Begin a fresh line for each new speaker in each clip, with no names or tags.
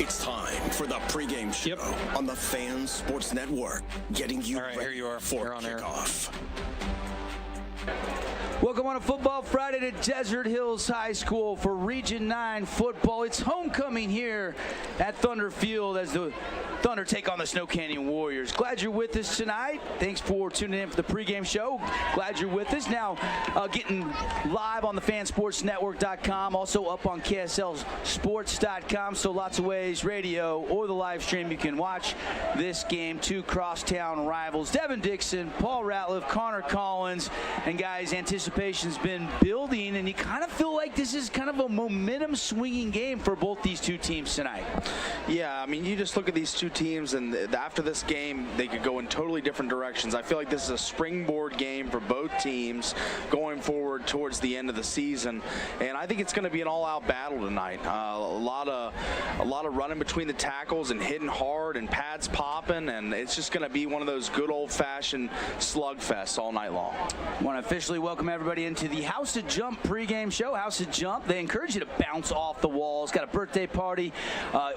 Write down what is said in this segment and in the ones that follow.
It's time for the pregame show on the Fan Sports Network, getting you ready
here you are.
for
You're on
kickoff.
Welcome on a Football Friday to Desert Hills High School for Region 9 football. It's homecoming here at Thunder Field as the Thunder take on the Snow Canyon Warriors. Glad you're with us tonight. Thanks for tuning in for the pregame show. Glad you're with us. Now, getting live on the fansportsnetwork.com, also up on KSLsports.com, so lots of ways, radio or the live stream, you can watch this game. Two crosstown rivals, Devin Dixon, Paul Ratliff, Connor Collins, and guys, anticipation's been building, and you kind of feel like this is kind of a momentum swinging game for both these two teams tonight.
Yeah, I mean, you just look at these two teams, and after this game, they could go in totally different directions. I feel like this is a springboard game for both teams going forward towards the end of the season, and I think it's going to be an all-out battle tonight. A lot of running between the tackles and hitting hard and pads popping, and it's just going to be one of those good old-fashioned slugfests all night long.
I want to officially welcome everybody into the House of Jump pregame show. House of Jump, they encourage you to bounce off the walls. Got a birthday party,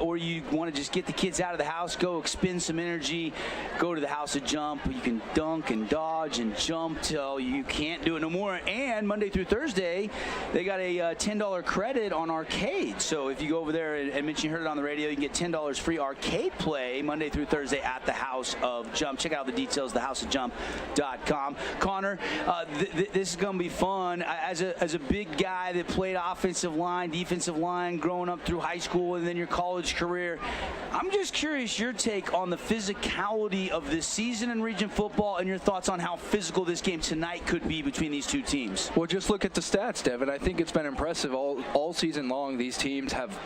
or you want to just get the kids out of the house, go expend some energy, go to the House of Jump. You can dunk and dodge and jump till you can't do it no more. And Monday through Thursday, they got a $10 credit on arcade. So if you go over there and mention you heard it on the radio, you can get $10 free arcade play Monday through Thursday at the House of Jump. Check out the details, thehouseofjump.com. Connor, this is going to be fun. As a big guy that played offensive line, defensive line, growing up through high school and then your college career, I'm just curious your take on the physicality of this season in region football and your thoughts on how physical this game tonight could be between these two teams.
Well, just look at the stats, Devin. I think it's been impressive all season long. These teams have,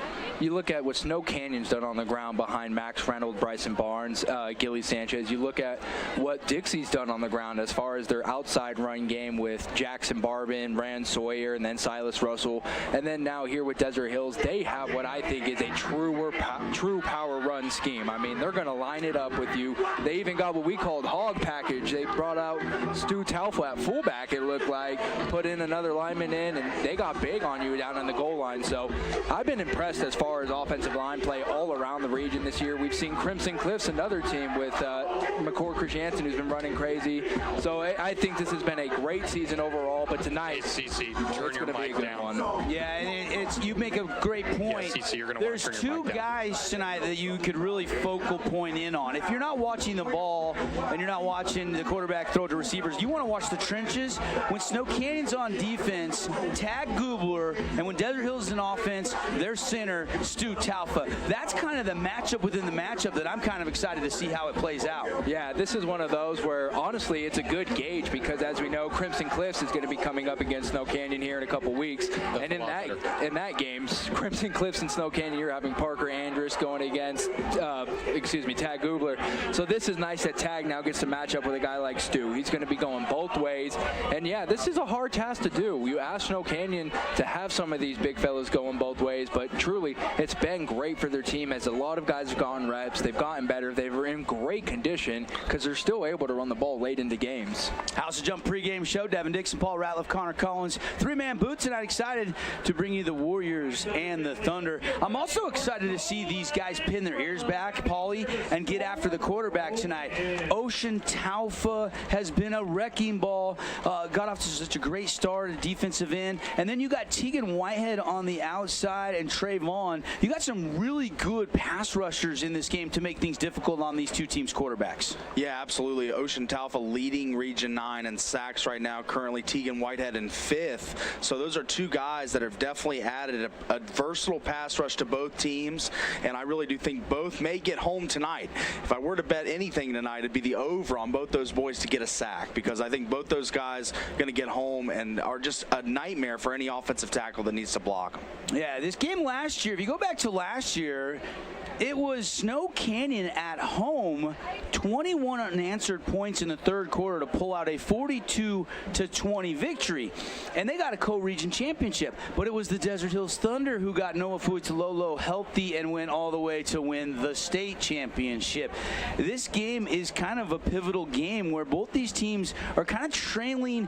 you look at what Snow Canyon's done on the ground behind Max Reynolds, Bryson Barnes, Gilly Sanchez. You look at what Dixie's done on the ground as far as their outside run game with Jackson Barbin, Rand Sawyer, and then Silas Russell. And then now here with Desert Hills, they have what I think is a true power run scheme. I mean, they're going to line it up with you. They even got what we called hog package. They brought out Stu Taufa at fullback, it looked like, put in another lineman in, and they got big on you down on the goal line. So I've been impressed as far as offensive line play all around the region this year. We've seen Crimson Cliffs, another team with McCord Christiansen, who's been running crazy. So I think this has been a great season overall, but tonight
CC, turn your mic down.
Yeah, you make a great point.
Yeah, CC, you're gonna
There's
want to turn your
two
mic down.
guys tonight that you could really focal point in on. If you're not watching the ball and you're not watching the quarterback throw to receivers, you want to watch the trenches. When Snow Canyon's on defense, Tag Goobler, and when Desert Hills is in offense, their center, Stu Taufa. That's kind of the matchup within the matchup that I'm kind of excited to see how it plays out.
Yeah, this is one of those where, honestly, it's a good gauge because, as we know, Crimson Cliffs is going to be coming up against Snow Canyon here in a couple weeks. And in that game, Crimson Cliffs and Snow Canyon, you're having Parker Andrus going against, Tag Goobler. So this is nice that Tag now gets to match up with a guy like Stu. He's going to be going both ways. And, yeah, this is a hard task to do. You ask Snow Canyon to have some of these big fellas going both ways, but truly, it's been great for their team as a lot of guys have gotten reps. They've gotten better. They were in great condition because they're still able to run the ball late into games.
House of Jump pregame show. Devin Dixon, Paul Ratliff, Connor Collins. Three-man boots, and I'm excited to bring you the Warriors and the Thunder. I'm also excited to see these guys pin their ears back, Paulie, and get after the quarterback tonight. Ocean Taufa has been a wrecking ball. Got off to such a great start at defensive end. And then you got Tegan Whitehead on the outside and Trayvon. You got some really good pass rushers in this game to make things difficult on these two teams' quarterbacks.
Yeah, absolutely. Ocean Taufa leading Region 9 in sacks right now. Currently, Tegan Whitehead in 5th. So those are two guys that have definitely added a versatile pass rush to both teams. And I really do think both may get home tonight. If I were to bet anything tonight, it'd be the over on both those boys to get a sack, because I think both those guys are going to get home and are just a nightmare for any offensive tackle that needs to block them.
Yeah, this game last year, if you go back to last year, it was Snow Canyon at home, 21 unanswered points in the third quarter to pull out a 42-20 victory. And they got a co-region championship. But it was the Desert Hills Thunder who got Noah Fuitalolo healthy and went all the way to win the state championship. This game is kind of a pivotal game where both these teams are kind of trailing,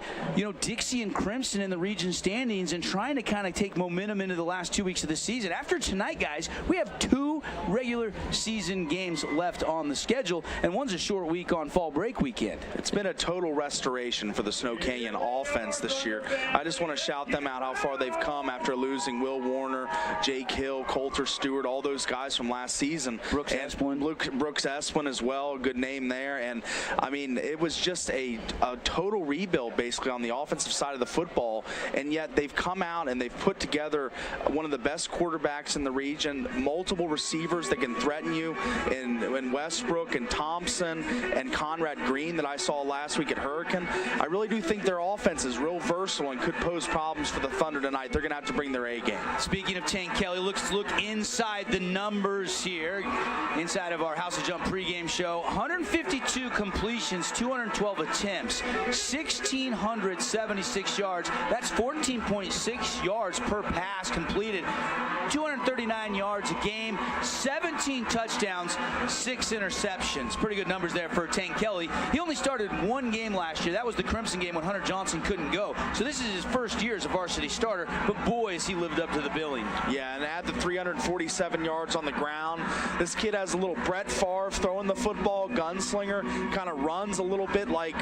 Dixie and Crimson in the region standings and trying to kind of take momentum into the last 2 weeks of the season. After tonight, guys, we have two regular season games left on the schedule, and one's a short week on fall break weekend.
It's been a total restoration for the Snow Canyon offense this year. I just want to shout them out how far they've come after losing Will Warner, Jake Hill, Coulter Stewart, all those guys from last season.
Brooks
Esplin as well, good name there. And I mean, it was just a total rebuild basically on the offensive side of the football, and yet they've come out and they've put together one of the best quarterbacks in the region, multiple receivers that can threaten you in Westbrook and Thompson and Conrad Green that I saw last week at Hurricane. I really do think their offense is real versatile and could pose problems for the Thunder tonight. They're going to have to bring their A game.
Speaking of Tank Kelly, let's look inside the numbers here, inside of our House of Jump pregame show. 152 completions, 212 attempts, 1,676 yards. That's 14.6 yards per pass completed. 239 yards a game, 17 touchdowns, 6 interceptions. Pretty good numbers there for Tank Kelly. He only started one game last year. That was the Crimson game when Hunter Johnson couldn't go. So this is his first year as a varsity starter, but boy, has he lived up to the billing.
Yeah, and add the 347 yards on the ground. This kid has a little Brett Favre throwing the football, gunslinger, kind of runs a little bit like,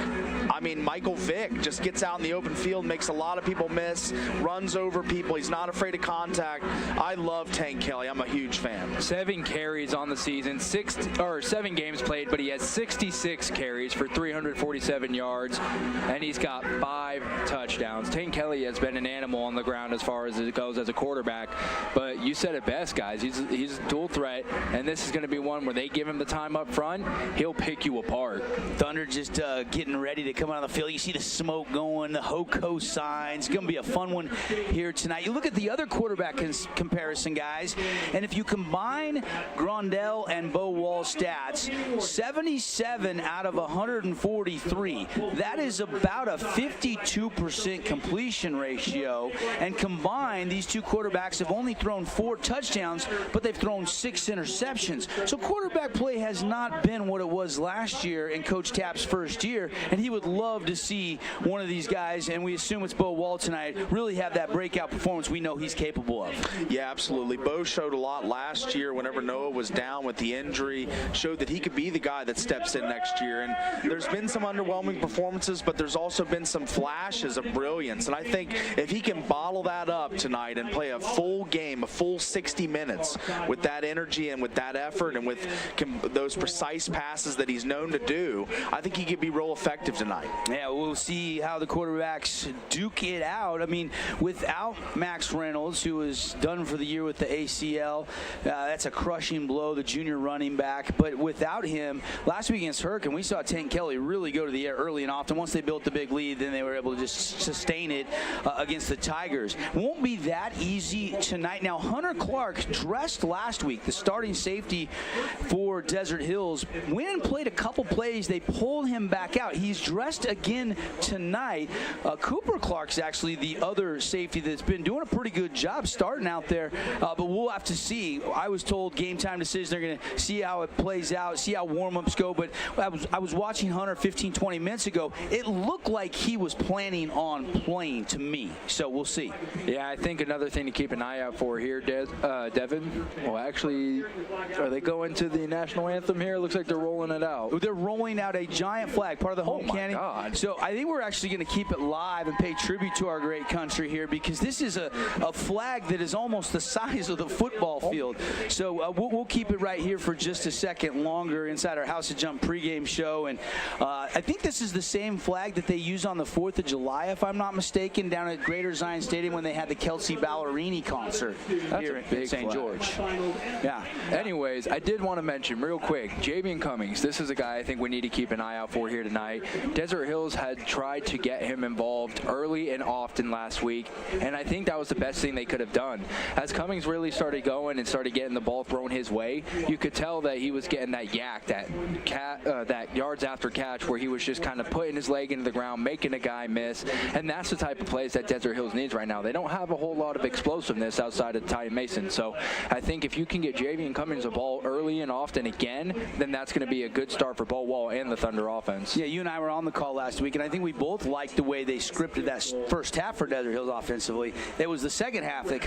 I mean, Michael Vick, just gets out in the open field, makes a lot of people miss, runs over people. He's not afraid of contact. I love Tank Kelly. I'm a huge fan.
7 carries on the season, 7 games played, but he has 66 carries for 347 yards, and he's got 5 touchdowns. Tank Kelly has been an animal on the ground as far as it goes as a quarterback, but you said it best, guys. He's a dual threat, and this is going to be one where they give him the time up front, he'll pick you apart.
Thunder just getting ready to come out of the field. You see the smoke going, the Hoco signs. It's going to be a fun one here tonight. You look at the other quarterback comparison, guys, and if you combine Grondell and Bo Wall's stats, 77 out of 143. That is about a 52% completion ratio, and combined, these two quarterbacks have only thrown 4 touchdowns, but they've thrown 6 interceptions. So quarterback play has not been what it was last year in Coach Tapp's first year, and he would love to see one of these guys, and we assume it's Bo Wall tonight, really have that breakout performance we know he's capable of.
Yeah, absolutely. Bo showed a lot last year whenever Noah was down with the injury, showed that he could be the guy that steps in next year. And there's been some underwhelming performances, but there's also been some flashes of brilliance. And I think if he can bottle that up tonight and play a full game, a full 60 minutes with that energy and with that effort and with those precise passes that he's known to do, I think he could be real effective tonight.
Yeah, we'll see how the quarterbacks duke it out. I mean, without Max Reynolds, who is done for the year with the ACL, that's a crushing blow, the junior running back. But without him, last week against Hurricane, we saw Tank Kelly really go to the air early and often. Once they built the big lead, then they were able to just sustain it against the Tigers. Won't be that easy tonight. Now, Hunter Clark dressed last week, the starting safety for Desert Hills, went and played a couple plays. They pulled him back out. He's dressed again tonight. Cooper Clark's actually the other safety that's been doing a pretty good job starting out there, but we'll have to see. I was told game time decision, they're going to see how it plays out, see how warm-ups go, but I was watching Hunter 15-20 minutes ago. It looked like he was planning on playing to me, so we'll see.
Yeah, I think another thing to keep an eye out for here, Devin, well, actually, are they going to the national anthem here? It looks like they're rolling it out.
They're rolling out a giant flag, part of the home cannon.
God.
So I think we're actually going to keep it live and pay tribute to our great country here, because this is a flag that is almost the size of the football field. So we'll keep it right here for just a second longer inside our House of Jump pregame show. And I think this is the same flag that they use on the 4th of July, if I'm not mistaken, down at Greater Zion Stadium when they had the Kelsey Ballerini concert here in St. George. Yeah.
Anyways, I did want to mention real quick, Javian Cummings. This is a guy I think we need to keep an eye out for here tonight. Desert Hills had tried to get him involved early and often last week, and I think that was the best thing they could have done. As Cummings really started going and started getting the ball thrown his way, you could tell that he was getting that yak, that yards after catch, where he was just kind of putting his leg into the ground, making a guy miss, and that's the type of plays that Desert Hills needs right now. They don't have a whole lot of explosiveness outside of Ty Mason, so I think if you can get Javian Cummings a ball early and often again, then that's going to be a good start for Bo Wall and the Thunder offense.
Yeah, you and I were on the call last week, and I think we both liked the way they scripted that first half for Desert Hills offensively. It was the second half that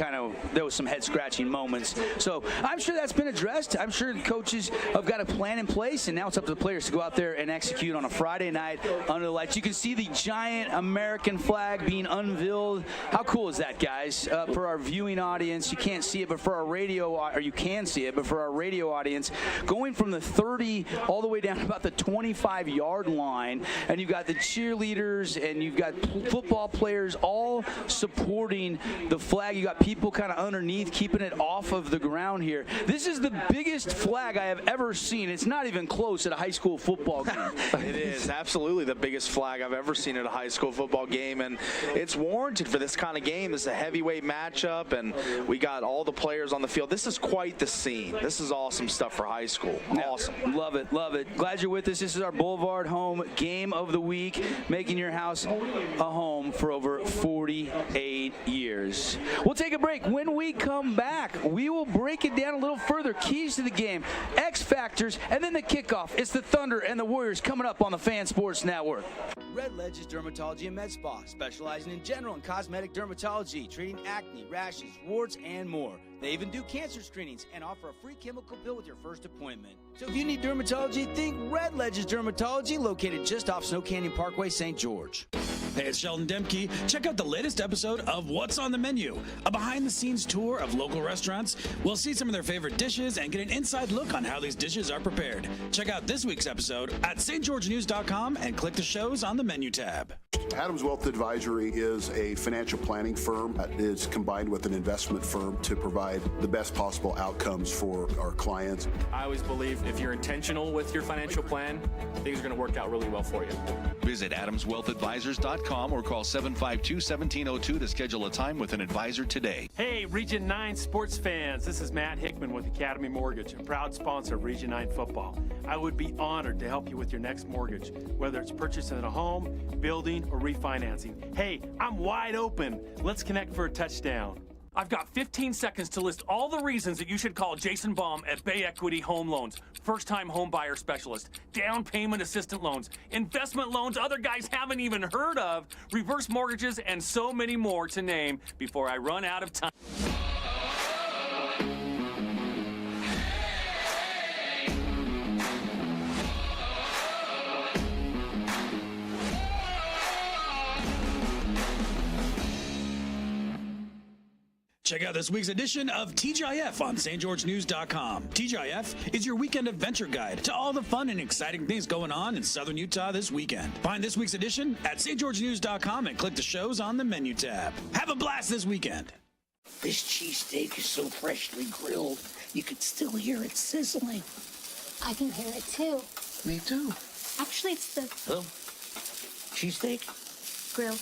there was some head-scratching moments. So I'm sure that's been addressed. I'm sure the coaches have got a plan in place, and now it's up to the players to go out there and execute on a Friday night under the lights. You can see the giant American flag being unveiled. How cool is that, guys? For our viewing audience, you can't see it, but for our radio, or you can see it, but for our radio audience, going from the 30 all the way down to about the 25-yard line, and you've got the cheerleaders and you've got football players all supporting the flag. You got people kind of underneath keeping it off of the ground here. This is the biggest flag I have ever seen. It's not even close at a high school football game.
It is absolutely the biggest flag I've ever seen at a high school football game, and it's warranted for this kind of game. It's a heavyweight matchup, and we got all the players on the field. This is quite the scene. This is awesome stuff for high school. Awesome.
Love it, love it. Glad you're with us. This is our Boulevard Home Game of the Week, making your house a home for over 48 years. We'll take a break. When we come back, we will break it down a little further. Keys to the game, X factors, and then the kickoff. It's the Thunder and the Warriors coming up on the Fan Sports Network. Red Ledge's Dermatology and Med Spa, specializing in general and cosmetic dermatology, treating acne, rashes, warts, and more. They even do cancer screenings and offer a free chemical pill with your first appointment. So if you need dermatology, think Red Ledge's Dermatology, located just off Snow Canyon Parkway, St. George.
Hey, it's Sheldon Demke. Check out the latest episode of What's on the Menu, a behind-the-scenes tour of local restaurants. We'll see some of their favorite dishes and get an inside look on how these dishes are prepared. Check out this week's episode at stgeorgenews.com and click the shows on the menu tab.
Adams Wealth Advisory is a financial planning firm that is combined with an investment firm to provide the best possible outcomes for our clients.
I always believe if you're intentional with your financial plan, things are going to work out really well for you.
Visit AdamsWealthAdvisors.com or call 752-1702 to schedule a time with an advisor today.
Hey, Region 9 sports fans. This is Matt Hickman with Academy Mortgage, a proud sponsor of Region 9 football. I would be honored to help you with your next mortgage, whether it's purchasing a home, building, or refinancing. Hey, I'm wide open. Let's connect for a touchdown. I've got 15 seconds to list all the reasons that you should call Jason Baum at Bay Equity Home Loans. First-time home buyer specialist, down payment assistant loans, investment loans other guys haven't even heard of, reverse mortgages, and so many more to name before I run out of time.
Check out this week's edition of TGIF on stgeorgenews.com. TGIF is your weekend adventure guide to all the fun and exciting things going on in southern Utah this weekend. Find this week's edition at stgeorgenews.com and click the shows on the menu tab. Have a blast this weekend.
This cheesesteak is so freshly grilled, you can still hear it sizzling.
I can hear it too.
Me too.
Actually, it's the
Cheesesteak?
grill.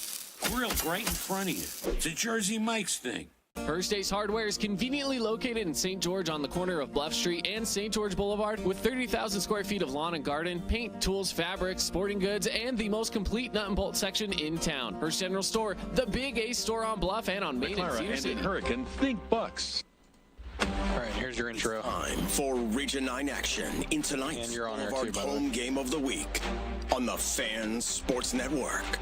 Grilled right in front of you. It's a Jersey Mike's thing.
First Ace Hardware is conveniently located in St. George on the corner of Bluff Street and St. George Boulevard with 30,000 square feet of lawn and garden, paint, tools, fabrics, sporting goods, and the most complete nut and bolt section in town. First General Store, the Big Ace store on Bluff and on Main and Cedar City.
Hurricane, think Bucks.
All right, here's your intro.
Time for Region 9 action in tonight's
And you're on air
Boulevard
too, by the way.
Home Game of the Week on the Fan Sports Network.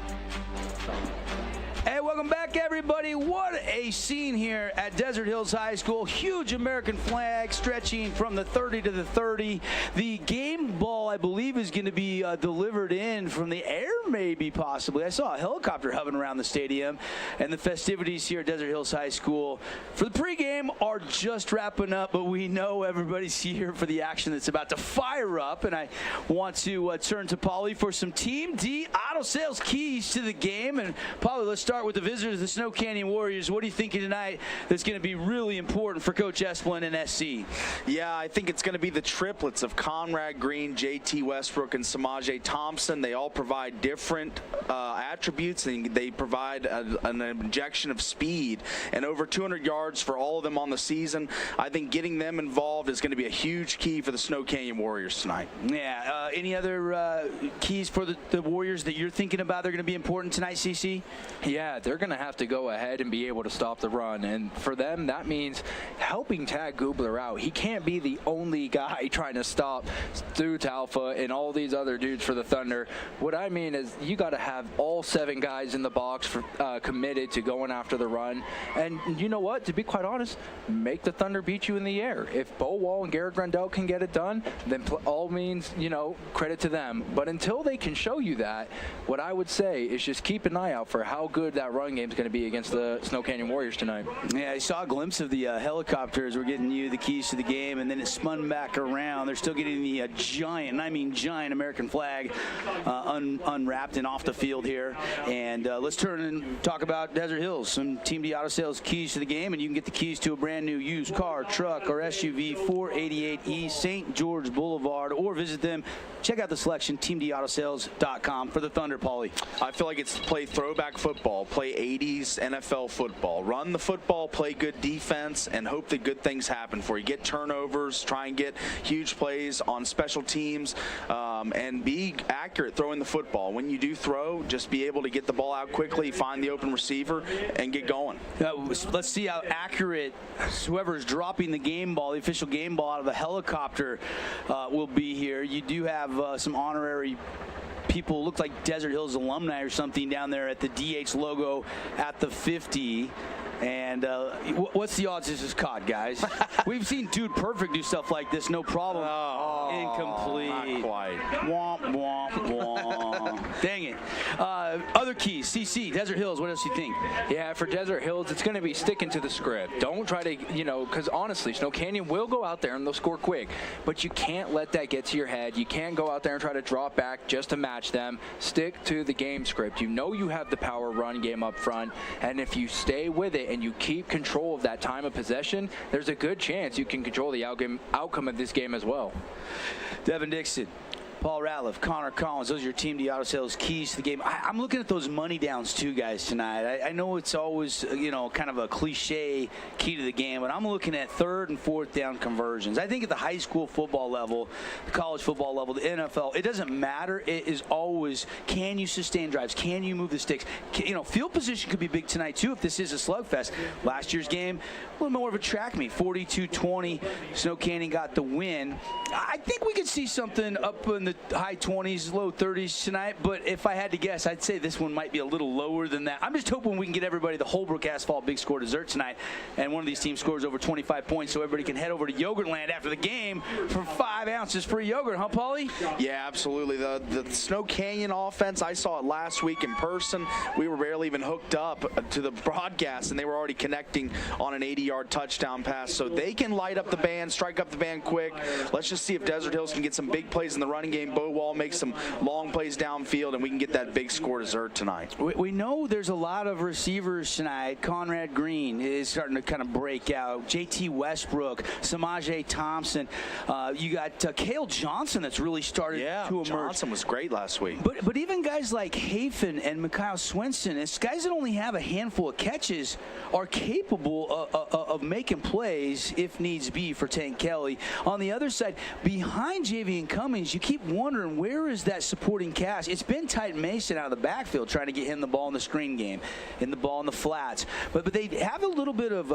Hey, welcome back, everybody. What a scene here at Desert Hills High School. Huge American flag stretching from the 30 to the 30. The game ball, I believe, is going to be delivered in from the air, maybe, possibly. I saw a helicopter hovering around the stadium. And the festivities here at Desert Hills High School for the pregame are just wrapping up, but we know everybody's here for the action that's about to fire up. And I want to turn to Paulie for some Team D auto sales keys to the game. And Paulie, let's start with the visitors, the Snow Canyon Warriors. What are you thinking tonight that's going to be really important for Coach Esplin and SC?
Yeah, I think it's going to be the triplets of Conrad Green, JT Westbrook, and Samaje Thompson. They all provide different attributes, and they provide an injection of speed and over 200 yards for all of them on the season. I think getting them involved is going to be a huge key for the Snow Canyon Warriors tonight.
Yeah, any other keys for the Warriors that you're thinking about that are going to be important tonight, CC?
Yeah, they're going to have to go ahead and be able to stop the run. And for them, that means helping tag Gubler out. He can't be the only guy trying to stop Stu Talfa and all these other dudes for the Thunder. What I mean is you got to have all 7 guys in the box for, committed to going after the run. And you know what? To be quite honest, make the Thunder beat you in the air. If Bo Wall and Garrett Grandel can get it done, then all means, credit to them. But until they can show you that, what I would say is just keep an eye out for how good that run game is going to be against the Snow Canyon Warriors tonight.
Yeah, I saw a glimpse of the helicopters were getting you the keys to the game, and then it spun back around. They're still getting the giant, and I mean giant American flag unwrapped and off the field here. And let's turn and talk about Desert Hills. Some Team D Auto Sales keys to the game, and you can get the keys to a brand new used car, truck, or SUV, 488 East St. George Boulevard, or visit them. Check out the selection, teamdautosales.com. For the Thunder, Paulie.
I feel like it's play throwback football, play 80s NFL football. Run the football, play good defense, and hope that good things happen for you. Get turnovers, try and get huge plays on special teams, and be accurate throwing the football. When you do throw, just be able to get the ball out quickly, find the open receiver, and get going.
Let's see how accurate whoever's dropping the game ball, the official game ball out of the helicopter will be here. You do have some honorary people, look like Desert Hills alumni or something down there at the DH logo at the 50. And what's the odds this is caught, guys? We've seen Dude Perfect do stuff like this, no problem. Incomplete.
Not quite.
Womp, womp, womp. Dang it. Other keys, CC, Desert Hills, what else do you think?
Yeah, for Desert Hills, it's going to be sticking to the script. Don't try to, because honestly, Snow Canyon will go out there and they'll score quick. But you can't let that get to your head. You can't go out there and try to drop back just to match them. Stick to the game script. You know you have the power run game up front. And if you stay with it and you keep control of that time of possession, there's a good chance you can control the outcome of this game as well.
Devin Dixon, Paul Ratliff, Connor Collins, those are your Team D Auto Sales keys to the game. I'm looking at those money downs too, guys, tonight. I know it's always, kind of a cliche key to the game, but I'm looking at 3rd and 4th down conversions. I think at the high school football level, the college football level, the NFL, it doesn't matter. It is always, can you sustain drives? Can you move the sticks? Field position could be big tonight too if this is a slugfest. Last year's game, a little more of a track meet, 42-20. Snow Canyon got the win. I think we could see something up in the high 20s, low 30s tonight, but if I had to guess, I'd say this one might be a little lower than that. I'm just hoping we can get everybody the Holbrook Asphalt Big Score dessert tonight, and one of these teams scores over 25 points so everybody can head over to Yogurtland after the game for 5 ounces free yogurt, huh, Paulie?
Yeah, absolutely. The Snow Canyon offense, I saw it last week in person. We were barely even hooked up to the broadcast, and they were already connecting on an 80-yard touchdown pass, so they can light up the band, strike up the band quick. Let's just see if Desert Hills can get some big plays in the running game. Bo Wall makes some long plays downfield, and we can get that big score dessert tonight.
We know there's a lot of receivers tonight. Conrad Green is starting to kind of break out. JT Westbrook, Samaje Thompson. You got Cale Johnson that's really started to emerge.
Johnson was great last week.
But even guys like Hafen and Mikhail Swinson, it's guys that only have a handful of catches, are capable of making plays if needs be for Tank Kelly. On the other side, behind Javian Cummings, you keep wondering where is that supporting cast. It's been Titan Mason out of the backfield trying to get him the ball in the screen game, in the ball in the flats. But they have a little bit of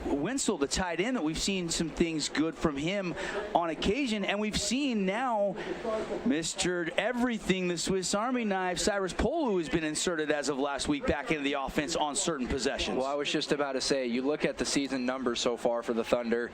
Winslow, the tight end, that we've seen some things good from him on occasion. And we've seen now Mr. Everything, the Swiss Army knife, Cyrus Polu has been inserted as of last week back into the offense on certain possessions.
Well, I was just about to say, you look at the season numbers so far for the Thunder.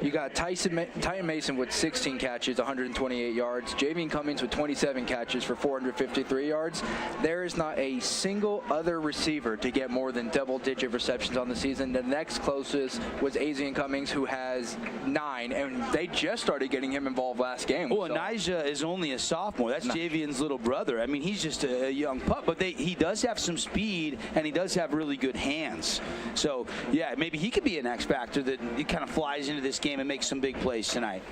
You got Titan Mason with 16 catches, 128 yards. Javian Cummings with 27 catches for 453 yards. There is not a single other receiver to get more than double-digit receptions on the season. The next closest was Azian Cummings, who has 9, and they just started getting him involved last game.
Well, Nija is only a sophomore. That's Javian's little brother. I mean, he's just a young pup, but he does have some speed, and he does have really good hands. So, yeah, maybe he could be an X factor that kind of flies into this game and makes some big plays tonight.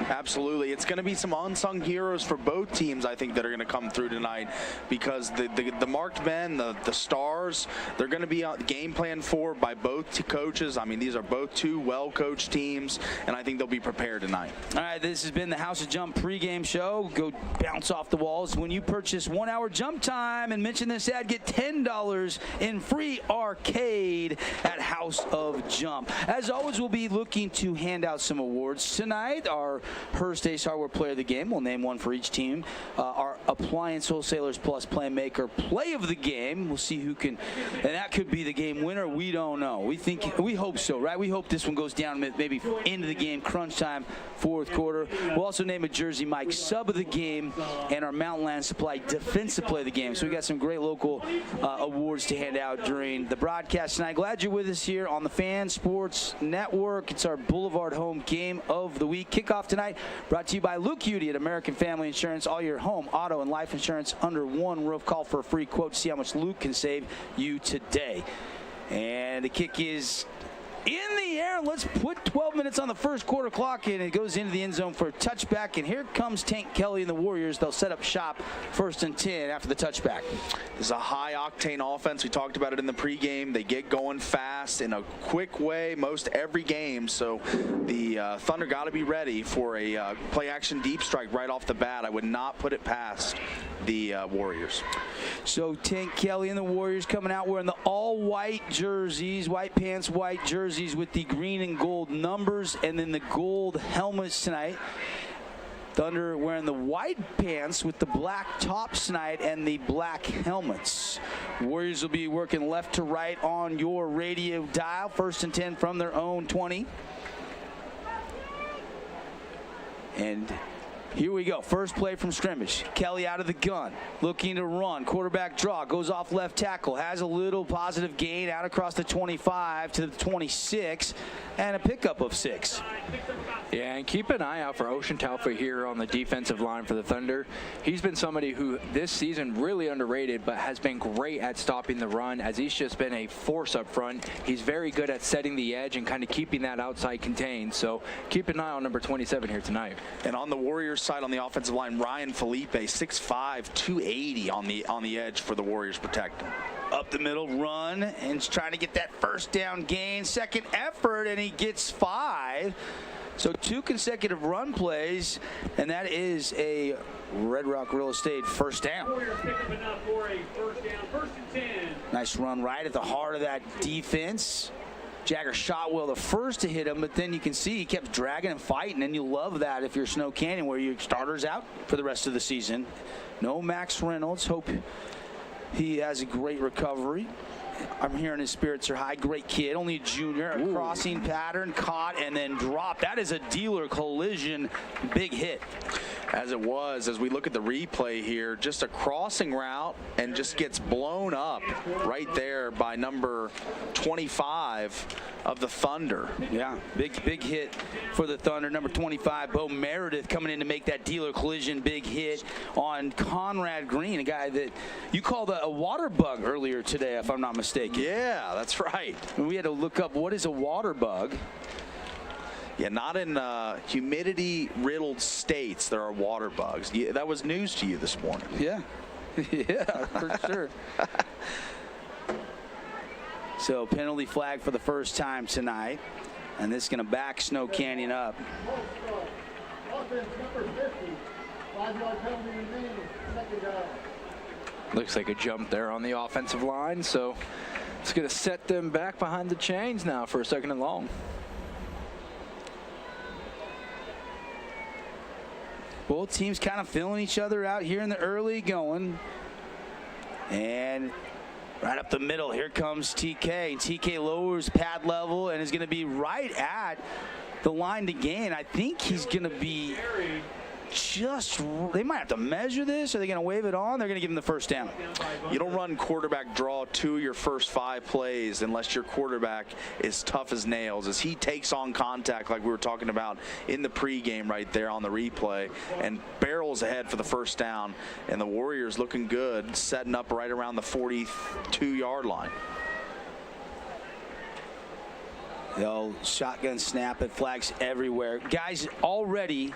Absolutely. It's going to be some unsung heroes for both teams, I think, that are going to come through tonight, because the marked men, the stars, they're going to be game planned for by both coaches. I mean, these are both two well-coached teams, and I think they'll be prepared tonight.
All right, this has been the House of Jump pregame show. Go bounce off the walls. When you purchase 1 hour jump time and mention this ad, get $10 in free arcade at House of Jump. As always, we'll be looking to hand out some awards tonight. Our Hearst Ace Hardware Player of the Game, we'll name one for each team. Our Appliance Wholesalers Plus Playmaker Play of the Game, we'll see who can, and that could be the game winner. We don't know. We hope so, right? We hope this one goes down maybe into the game, crunch time, fourth quarter. We'll also name a Jersey Mike Sub of the Game and our Mountain Land Supply Defensive Play of the Game. So we got some great local awards to hand out during the broadcast tonight. Glad you're with us here on the Fan Sports Network. It's our Boulevard Home Game of the Week. Kickoff tonight brought to you by Luke Hudi at American Family Insurance. All your home, auto, and life insurance under one roof. Call for a free quote to see how much Luke can save you today. And the kick is in the air. Let's put 12 minutes on the first quarter clock, and it goes into the end zone for a touchback. And here comes Tank Kelly and the Warriors. They'll set up shop 1st and 10 after the touchback.
This is a high-octane offense. We talked about it in the pregame. They get going fast in a quick way most every game. So the Thunder got to be ready for a play-action deep strike right off the bat. I would not put it past the Warriors.
So Tank Kelly and the Warriors coming out wearing the all-white jerseys, white pants, white jerseys with the green and gold numbers, and then the gold helmets tonight. Thunder wearing the white pants with the black tops tonight and the black helmets. Warriors will be working left to right on your radio dial. 1st and 10 from their own 20. And here we go. First play from scrimmage. Kelly out of the gun, looking to run. Quarterback draw, goes off left tackle, has a little positive gain out across the 25 to the 26, and a pickup of 6.
Yeah, and keep an eye out for Ocean Taufa here on the defensive line for the Thunder. He's been somebody who this season really underrated, but has been great at stopping the run, as he's just been a force up front. He's very good at setting the edge and kind of keeping that outside contained. So keep an eye on number 27 here tonight.
And on the Warriors side on the offensive line, Ryan Felipe, 6'5", 280 on the edge for the Warriors protecting.
Up the middle, run, and trying to get that first down gain. Second effort, and he gets 5. So 2 consecutive run plays, and that is a Red Rock Real Estate first down. Nice run right at the heart of that defense. Jagger Shotwell the first to hit him, but then you can see he kept dragging and fighting, and you love that if you're Snow Canyon, where your starter's out for the rest of the season. No Max Reynolds. Hope he has a great recovery. I'm hearing his spirits are high. Great kid, only a junior. A crossing pattern, caught, and then dropped. That is a dealer collision. Big hit.
As it was, as we look at the replay here, just a crossing route and just gets blown up right there by number 25 of the Thunder.
Yeah, big hit for the Thunder. Number 25, Bo Meredith, coming in to make that dealer collision. Big hit on Conrad Green, a guy that you called a water bug earlier today, if I'm not mistaken.
Yeah, that's right.
We had to look up what is a water bug.
Yeah, not in humidity-riddled states there are water bugs. Yeah, that was news to you this morning.
Yeah, yeah, for sure. So penalty flag for the first time tonight, and this is going to back Snow Canyon up.
Looks like a jump there on the offensive line, so it's going to set them back behind the chains now for a 2nd and long.
Both teams kind of filling each other out here in the early going. And right up the middle, here comes TK. TK lowers pad level and is going to be right at the line to gain. I think he's going to be just, they might have to measure this. Are they going to wave it on? They're going to give him the first down.
You don't run quarterback draw 2 of your first 5 plays unless your quarterback is tough as nails, as he takes on contact like we were talking about in the pregame right there on the replay and barrels ahead for the first down. And the Warriors looking good, setting up right around the 42-yard line.
They'll shotgun snap it, flags everywhere. Guys, already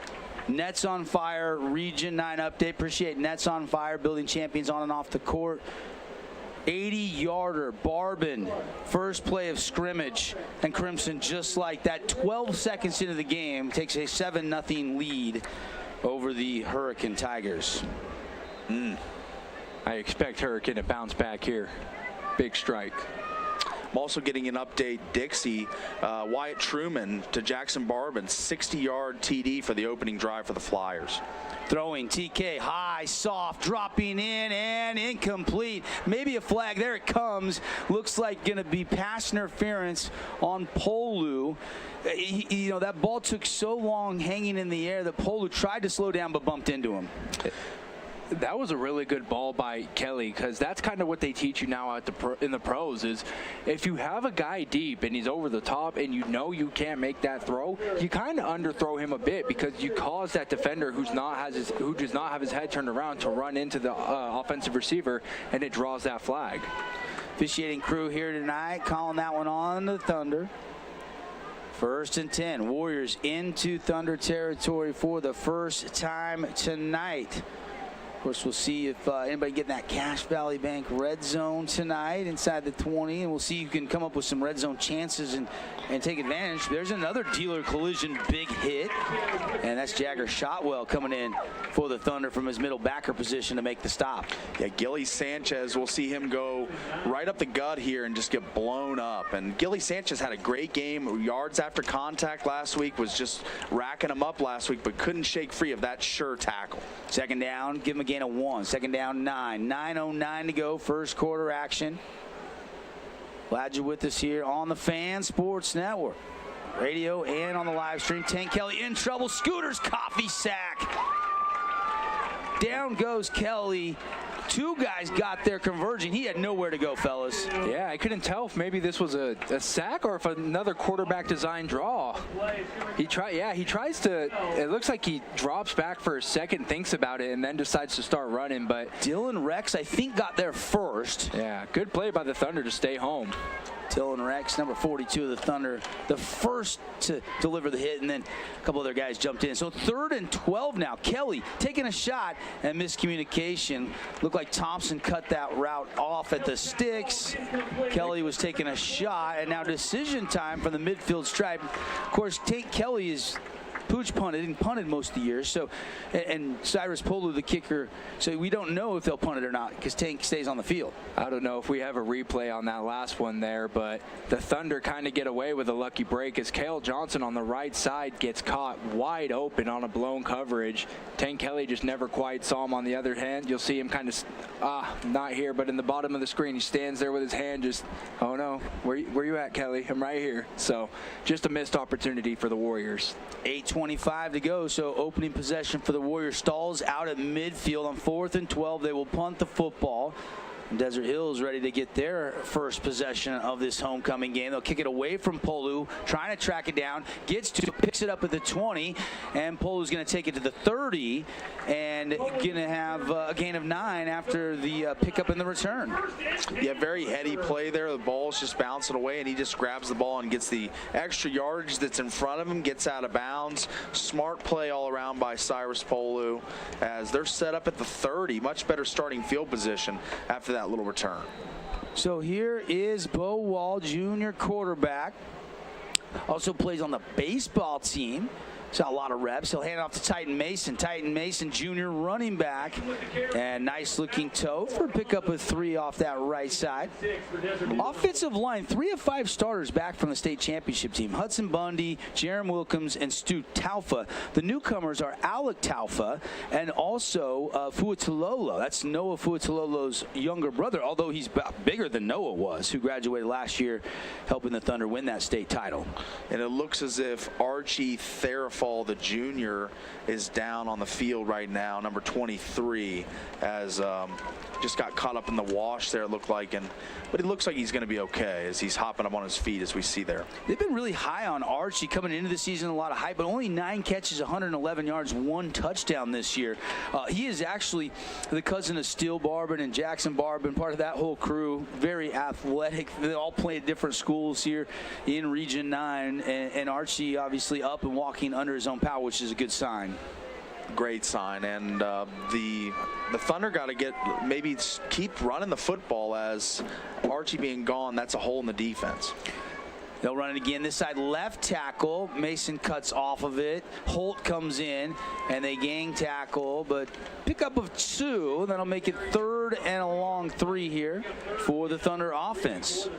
Nets on Fire, Region 9 update. Appreciate Nets on Fire, building champions on and off the court. 80-yarder, Barbin, first play of scrimmage, and Crimson, just like that, 12 seconds into the game, takes a 7-0 lead over the Hurricane Tigers.
I expect Hurricane to bounce back here. Big strike.
I'm also getting an update, Dixie. Wyatt Truman to Jackson Barbin, 60-yard TD for the opening drive for the Flyers.
Throwing TK high, soft, dropping in and incomplete. Maybe a flag. There it comes. Looks like going to be pass interference on Polu. That ball took so long hanging in the air that Polu tried to slow down but bumped into him.
That was a really good ball by Kelly, because that's kind of what they teach you now in the pros is if you have a guy deep and he's over the top and you know you can't make that throw, you kind of underthrow him a bit because you cause that defender who does not have his head turned around to run into the offensive receiver, and it draws that flag.
Officiating crew here tonight calling that one on the Thunder. 1st and 10. Warriors into Thunder territory for the first time tonight. Of course, we'll see if anybody getting that Cache Valley Bank red zone tonight inside the 20, and we'll see who can come up with some red zone chances and take advantage. There's another dealer collision big hit, and that's Jagger Shotwell coming in for the Thunder from his middle backer position to make the stop.
Yeah, Gilly Sanchez, we'll see him go right up the gut here and just get blown up. And Gilly Sanchez had a great game. Yards after contact last week, was just racking him up last week, but couldn't shake free of that sure tackle.
Second down, give him a gain of 1. Second down, 9. 9:09 to go, first quarter action. Glad you're with us here on the Fan Sports Network. Radio and on the live stream. Tank Kelly in trouble. Scooter's coffee sack. Down goes Kelly. Two guys got there converging. He had nowhere to go, fellas.
Yeah, I couldn't tell if maybe this was a sack or if another quarterback design draw. He tries to, it looks like he drops back for a second, thinks about it, and then decides to start running. But
Dylan Rex, I think, got there first.
Yeah, good play by the Thunder to stay home.
Dylan Rex, number 42 of the Thunder, the first to deliver the hit, and then a couple other guys jumped in. So 3rd and 12 now. Kelly taking a shot and miscommunication. Looked like Thompson cut that route off at the sticks. Kelly was taking a shot, and now decision time from the midfield stripe. Of course, Tank Kelly is pooch punted and punted most of the year. So, and Cyrus Polu, the kicker. So we don't know if they'll punt it or not because Tank stays on the field.
I don't know if we have a replay on that last one there, but the Thunder kind of get away with a lucky break as Cale Johnson on the right side gets caught wide open on a blown coverage. Tank Kelly just never quite saw him on the other hand. You'll see him kind of, not here, but in the bottom of the screen, he stands there with his hand just, oh no, where you at, Kelly? I'm right here. So just a missed opportunity for the Warriors.
8:25 to go, so opening possession for the Warriors. Stalls out at midfield on 4th and 12. They will punt the football. Desert Hills ready to get their first possession of this homecoming game. They'll kick it away from Polu, trying to track it down, picks it up at the 20, and Polu's going to take it to the 30 and going to have a gain of 9 after the pickup and the return.
Yeah, very heady play there. The ball's just bouncing away, and he just grabs the ball and gets the extra yardage that's in front of him, gets out of bounds. Smart play all around by Cyrus Polu as they're set up at the 30. Much better starting field position after that little return.
So here is Bo Wall, junior quarterback. Also plays on the baseball team. Saw a lot of reps. He'll hand it off to Titan Mason. Titan Mason, junior running back. And nice looking toe for a pickup of 3 off that right side. Offensive line, 3 of 5 starters back from the state championship team. Hudson Bundy, Jerem Wilkins, and Stu Taufa. The newcomers are Alec Taufa and also Fuatulolo. That's Noah Fuatulolo's younger brother, although he's bigger than Noah was, who graduated last year, helping the Thunder win that state title.
And it looks as if Archie Therafall, the junior, is down on the field right now, number 23, as just got caught up in the wash there, it looked like, but it looks like he's going to be okay as he's hopping up on his feet as we see there.
They've been really high on Archie coming into the season, a lot of hype, but only 9 catches, 111 yards, 1 touchdown this year. He is actually the cousin of Steele Barbin and Jackson Barbin, part of that whole crew, very athletic. They all play at different schools here in Region 9, and Archie obviously up and walking under his own power, which is a good sign.
Great sign, and the Thunder got to maybe keep running the football. As Archie being gone, that's a hole in the defense.
They'll run it again. This side left tackle. Mason cuts off of it. Holt comes in, and they gang tackle, but pickup of 2. That'll make it 3rd and a long 3 here for the Thunder offense.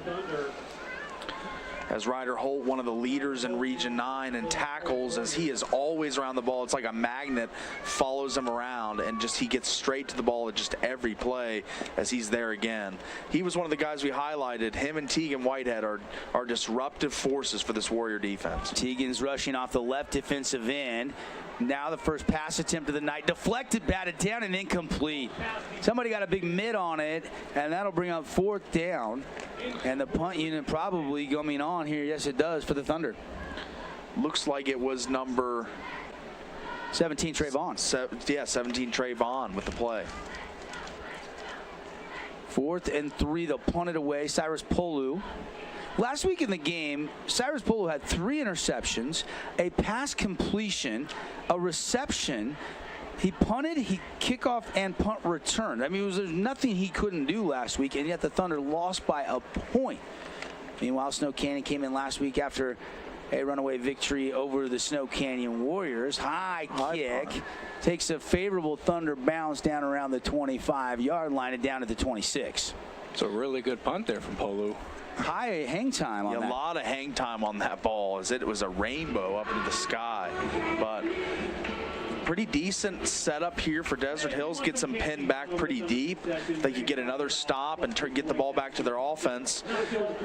As Ryder Holt, one of the leaders in Region 9 and tackles, as he is always around the ball. It's like a magnet, follows him around, and he gets straight to the ball at just every play as he's there again. He was one of the guys we highlighted. Him and Tegan Whitehead are disruptive forces for this Warrior defense.
Tegan's rushing off the left defensive end. Now the first pass attempt of the night, deflected, batted down, and incomplete. Somebody got a big mid on it, and that'll bring up 4th down. And the punt unit probably coming on here. Yes, it does, for the Thunder.
Looks like it was number
17, Trayvon.
17, Trayvon with the play.
4th and 3, they'll punt it away. Cyrus Polu. Last week in the game, Cyrus Polu had 3 interceptions, a pass completion, a reception. He punted, he kickoff, and punt returned. I mean, there's nothing he couldn't do last week, and yet the Thunder lost by a point. Meanwhile, Snow Canyon came in last week after a runaway victory over the Snow Canyon Warriors. High kick. Takes a favorable Thunder bounce down around the 25-yard line and down at the 26.
It's a really good punt there from Polu.
High hang time on that.
A lot of hang time on that ball, as it was a rainbow up into the sky. But pretty decent setup here for Desert Hills. Gets them pinned back pretty deep. They could get another stop and get the ball back to their offense.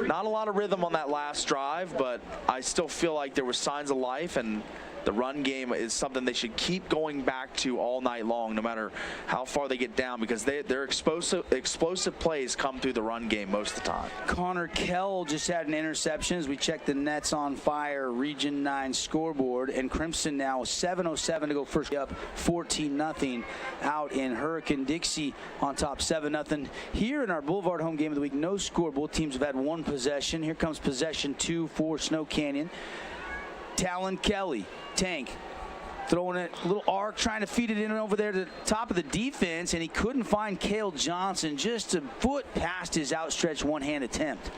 Not a lot of rhythm on that last drive, but I still feel like there were signs of life, and the run game is something they should keep going back to all night long, no matter how far they get down, because their explosive plays come through the run game most of the time.
Connor Kell just had an interception as we check the Nets on Fire Region 9 scoreboard, and Crimson now 7:07 to go first up, 14-0 out in Hurricane Dixie on top 7-0. Here in our Boulevard home game of the week, no score. Both teams have had 1 possession. Here comes possession 2 for Snow Canyon. Talon Kelly, Tank, throwing it a little arc, trying to feed it in over there to the top of the defense, and he couldn't find Cale Johnson, just a foot past his outstretched one-hand attempt.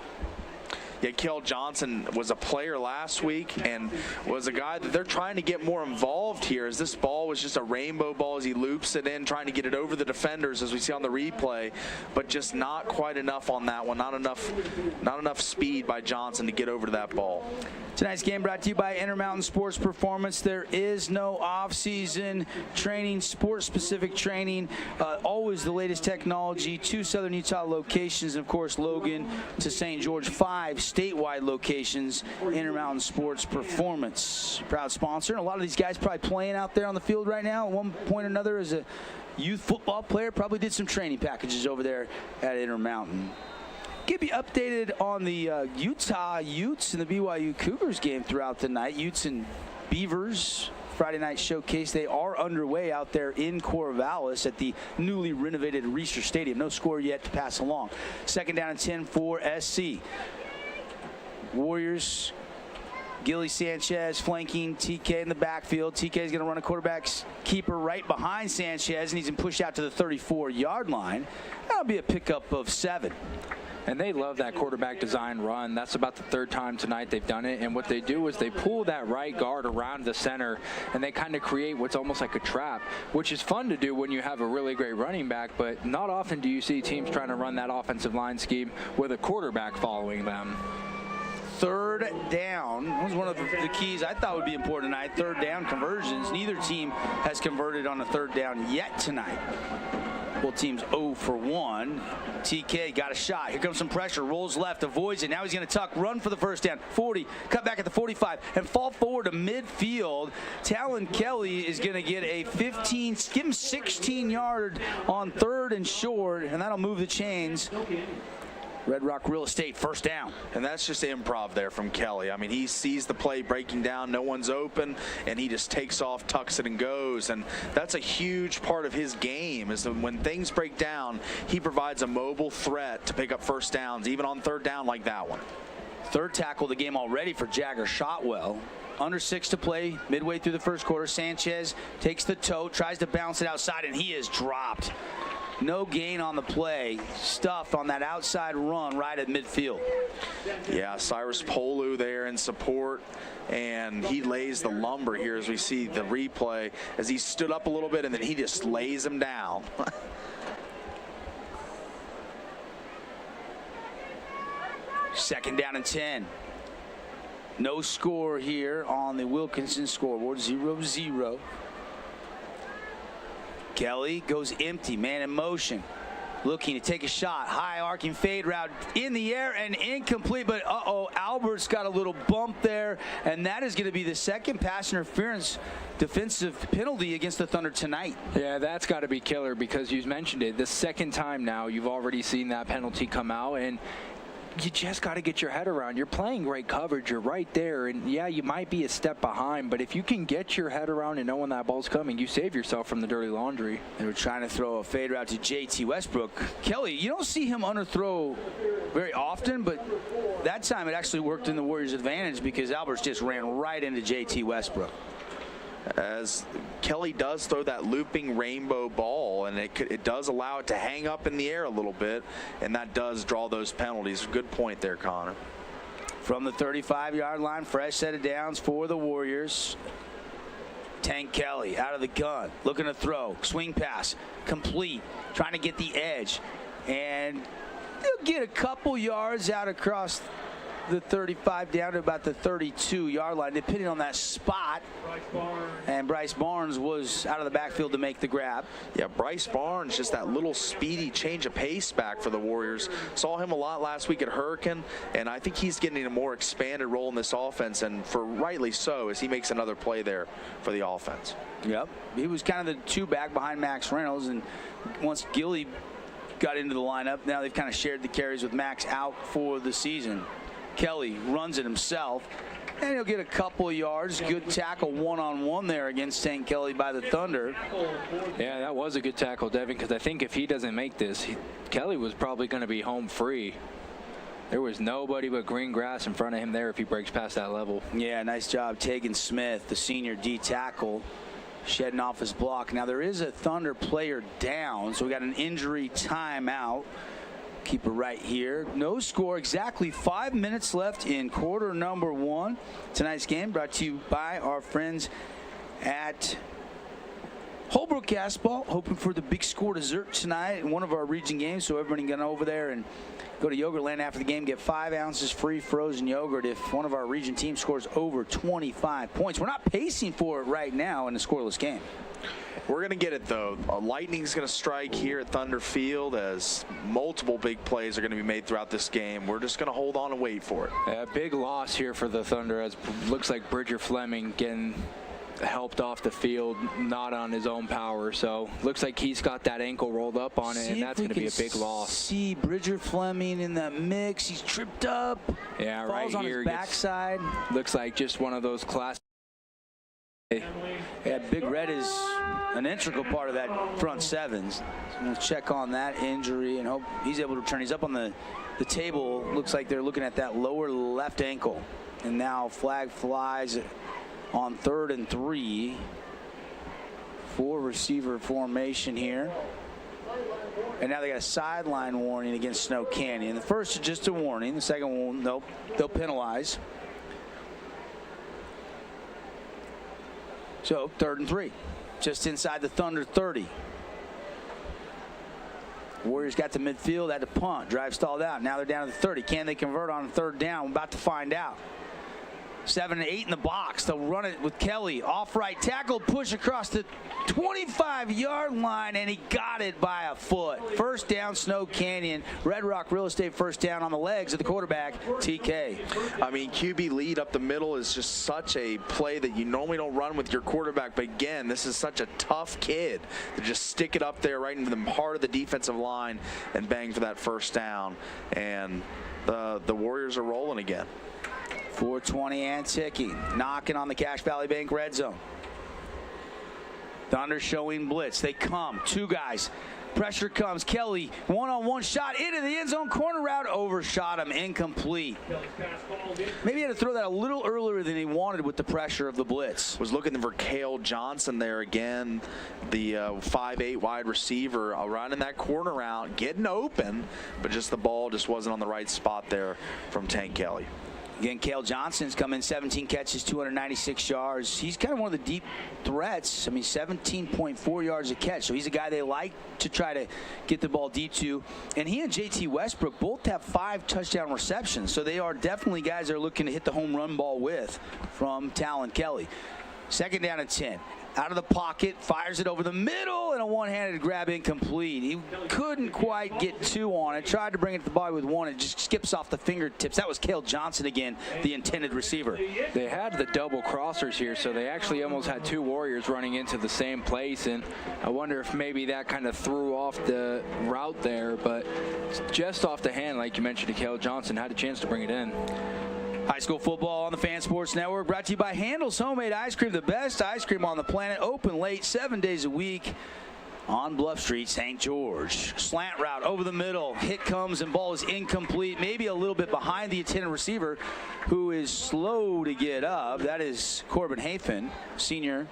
Yeah, Cale Johnson was a player last week and was a guy that they're trying to get more involved here, as this ball was just a rainbow ball as he loops it in, trying to get it over the defenders, as we see on the replay, but just not quite enough on that one. Not enough speed by Johnson to get over to that ball.
Tonight's game brought to you by Intermountain Sports Performance. There is no off-season training, sports-specific training, always the latest technology. 2 Southern Utah locations, and of course Logan to St. George, 5 statewide locations. Intermountain Sports Performance, proud sponsor. And a lot of these guys probably playing out there on the field right now at one point or another as a youth football player. Probably did some training packages over there at Intermountain. Get me updated on the Utah Utes and the BYU Cougars game throughout the night. Utes and Beavers Friday night showcase. They are underway out there in Corvallis at the newly renovated Reser Stadium. No score yet to pass along. 2nd down and 10 for SC. Warriors, Gilly Sanchez flanking TK in the backfield. TK is going to run a quarterback's keeper right behind Sanchez, and he's going to push out to the 34-yard line. That'll be a pickup of 7.
And they love that quarterback design run. That's about the 3rd time tonight they've done it. And what they do is they pull that right guard around the center, and they kind of create what's almost like a trap, which is fun to do when you have a really great running back. But not often do you see teams trying to run that offensive line scheme with a quarterback following them.
3rd down. That was one of the keys I thought would be important tonight. 3rd down conversions. Neither team has converted on a 3rd down yet tonight. Both teams 0 for 1. TK got a shot. Here comes some pressure. Rolls left, avoids it. Now he's going to tuck, run for the 1st down. 40, cut back at the 45, and fall forward to midfield. Talon Kelly is going to get a 15, give him 16-yard on 3rd and short, and that'll move the chains. Red Rock Real Estate, 1st down.
And that's just improv there from Kelly. I mean, he sees the play breaking down, no one's open, and he just takes off, tucks it, and goes. And that's a huge part of his game, is that when things break down, he provides a mobile threat to pick up 1st downs, even on 3rd down like that one.
3rd tackle of the game already for Jagger Shotwell. Under 6 to play, midway through the first quarter. Sanchez takes the toe, tries to bounce it outside, and he is dropped. No gain on the play. Stuffed on that outside run right at midfield.
Yeah, Cyrus Polu there in support, and he lays the lumber here as we see the replay as he stood up a little bit, and then he just lays him down.
Second down and 10. No score here on the Wilkinson scoreboard, 0-0. Kelly goes empty, man in motion. Looking to take a shot. High arcing fade route in the air and incomplete, but Albert's got a little bump there, and that is going to be the second pass interference defensive penalty against the Thunder tonight.
Yeah, that's got to be killer because you mentioned it. The second time now you've already seen that penalty come out, and you just got to get your head around. You're playing great coverage. You're right there. And, yeah, you might be a step behind, but if you can get your head around and know when that ball's coming, you save yourself from the dirty laundry.
They were trying to throw a fade route to J.T. Westbrook. Kelly, you don't see him underthrow very often, but that time it actually worked in the Warriors' advantage because Alberts just ran right into J.T. Westbrook.
As Kelly does throw that looping rainbow ball, and it does allow it to hang up in the air a little bit, and that does draw those penalties. Good point there, Connor.
From the 35-yard line, fresh set of downs for the Warriors. Tank Kelly out of the gun, looking to throw. Swing pass, complete, trying to get the edge. And they'll get a couple yards out across the 35 down to about the 32-yard line, depending on that spot. And Bryce Barnes was out of the backfield to make the grab.
Yeah, Bryce Barnes, just that little speedy change of pace back for the Warriors. Saw him a lot last week at Hurricane, and I think he's getting a more expanded role in this offense, and for rightly so, as he makes another play there for the offense.
Yep, he was kind of the two back behind Max Reynolds, and once Gilly got into the lineup, now they've kind of shared the carries with Max out for the season. Kelly runs it himself, and he'll get a couple of yards. Good tackle one-on-one there against St. Kelly by the Thunder.
Yeah, that was a good tackle, Devin, because I think if he doesn't make this, Kelly was probably going to be home free. There was nobody but green grass in front of him there if he breaks past that level.
Yeah, nice job. Tegan Smith, the senior D tackle, shedding off his block. Now, there is a Thunder player down, so we got an injury timeout. Keep it right here. No score. Exactly 5 minutes left in quarter number 1. Tonight's game brought to you by our friends at Holbrook Asphalt. Hoping for the big score dessert tonight in one of our region games. So everybody can get over there and go to Yogurtland after the game. Get 5 ounces free frozen yogurt if one of our region teams scores over 25 points. We're not pacing for it right now in a scoreless game.
We're going to get it, though. Lightning's going to strike here at Thunder Field as multiple big plays are going to be made throughout this game. We're just going to hold on and wait for it.
A big loss here for the Thunder, as looks like Bridger Fleming getting helped off the field, not on his own power. So looks like he's got that ankle rolled up on it, and that's going to be a big loss.
See Bridger Fleming in that mix. He's tripped up.
Yeah,
falls
right
on
here.
His backside.
Looks like just one of those classic.
Yeah, Big Red is an integral part of that front sevens. So we'll check on that injury and hope he's able to return. He's up on the table. Looks like they're looking at that lower left ankle. And now flag flies on 3rd and 3. 4 receiver formation here. And now they got a sideline warning against Snow Canyon. The first is just a warning. The second one, nope, they'll penalize. So 3rd and 3, just inside the Thunder 30. Warriors got to midfield, had to punt, drive stalled out. Now they're down to the 30. Can they convert on 3rd down? We're about to find out. 7 and 8 in the box. They'll run it with Kelly. Off right tackle, push across the 25-yard line, and he got it by a foot. First down, Snow Canyon. Red Rock Real Estate first down on the legs of the quarterback, TK.
I mean, QB lead up the middle is just such a play that you normally don't run with your quarterback. But again, this is such a tough kid to just stick it up there right into the heart of the defensive line and bang for that first down. And the Warriors are rolling again.
4:20 and ticking. Knocking on the Cache Valley Bank red zone. Thunder showing blitz. They come. 2 guys. Pressure comes. Kelly, one-on-one shot into the end zone. Corner route, overshot him, incomplete. Maybe he had to throw that a little earlier than he wanted with the pressure of the blitz.
Was looking for Cale Johnson there again, the 5'8" wide receiver, right in that corner route, getting open, but just the ball just wasn't on the right spot there from Tank Kelly.
Again, Cale Johnson's come in 17 catches, 296 yards. He's kind of one of the deep threats. I mean, 17.4 yards a catch. So he's a guy they like to try to get the ball deep to. And he and J.T. Westbrook both have 5 touchdown receptions. So they are definitely guys they're looking to hit the home run ball with from Talon Kelly. 2nd down and 10. Out of the pocket, fires it over the middle, and a one-handed grab incomplete. He couldn't quite get 2 on it. Tried to bring it to the body with 1. It just skips off the fingertips. That was Cale Johnson again, the intended receiver.
They had the double crossers here, so they actually almost had 2 Warriors running into the same place, and I wonder if maybe that kind of threw off the route there, but just off the hand, like you mentioned, Cale Johnson had a chance to bring it in.
High school football on the Fan Sports Network, brought to you by Handel's Homemade Ice Cream, the best ice cream on the planet. Open late, 7 days a week on Bluff Street, St. George. Slant route over the middle. Hit comes and ball is incomplete. Maybe a little bit behind the intended receiver, who is slow to get up. That is Corbin Hafen, senior.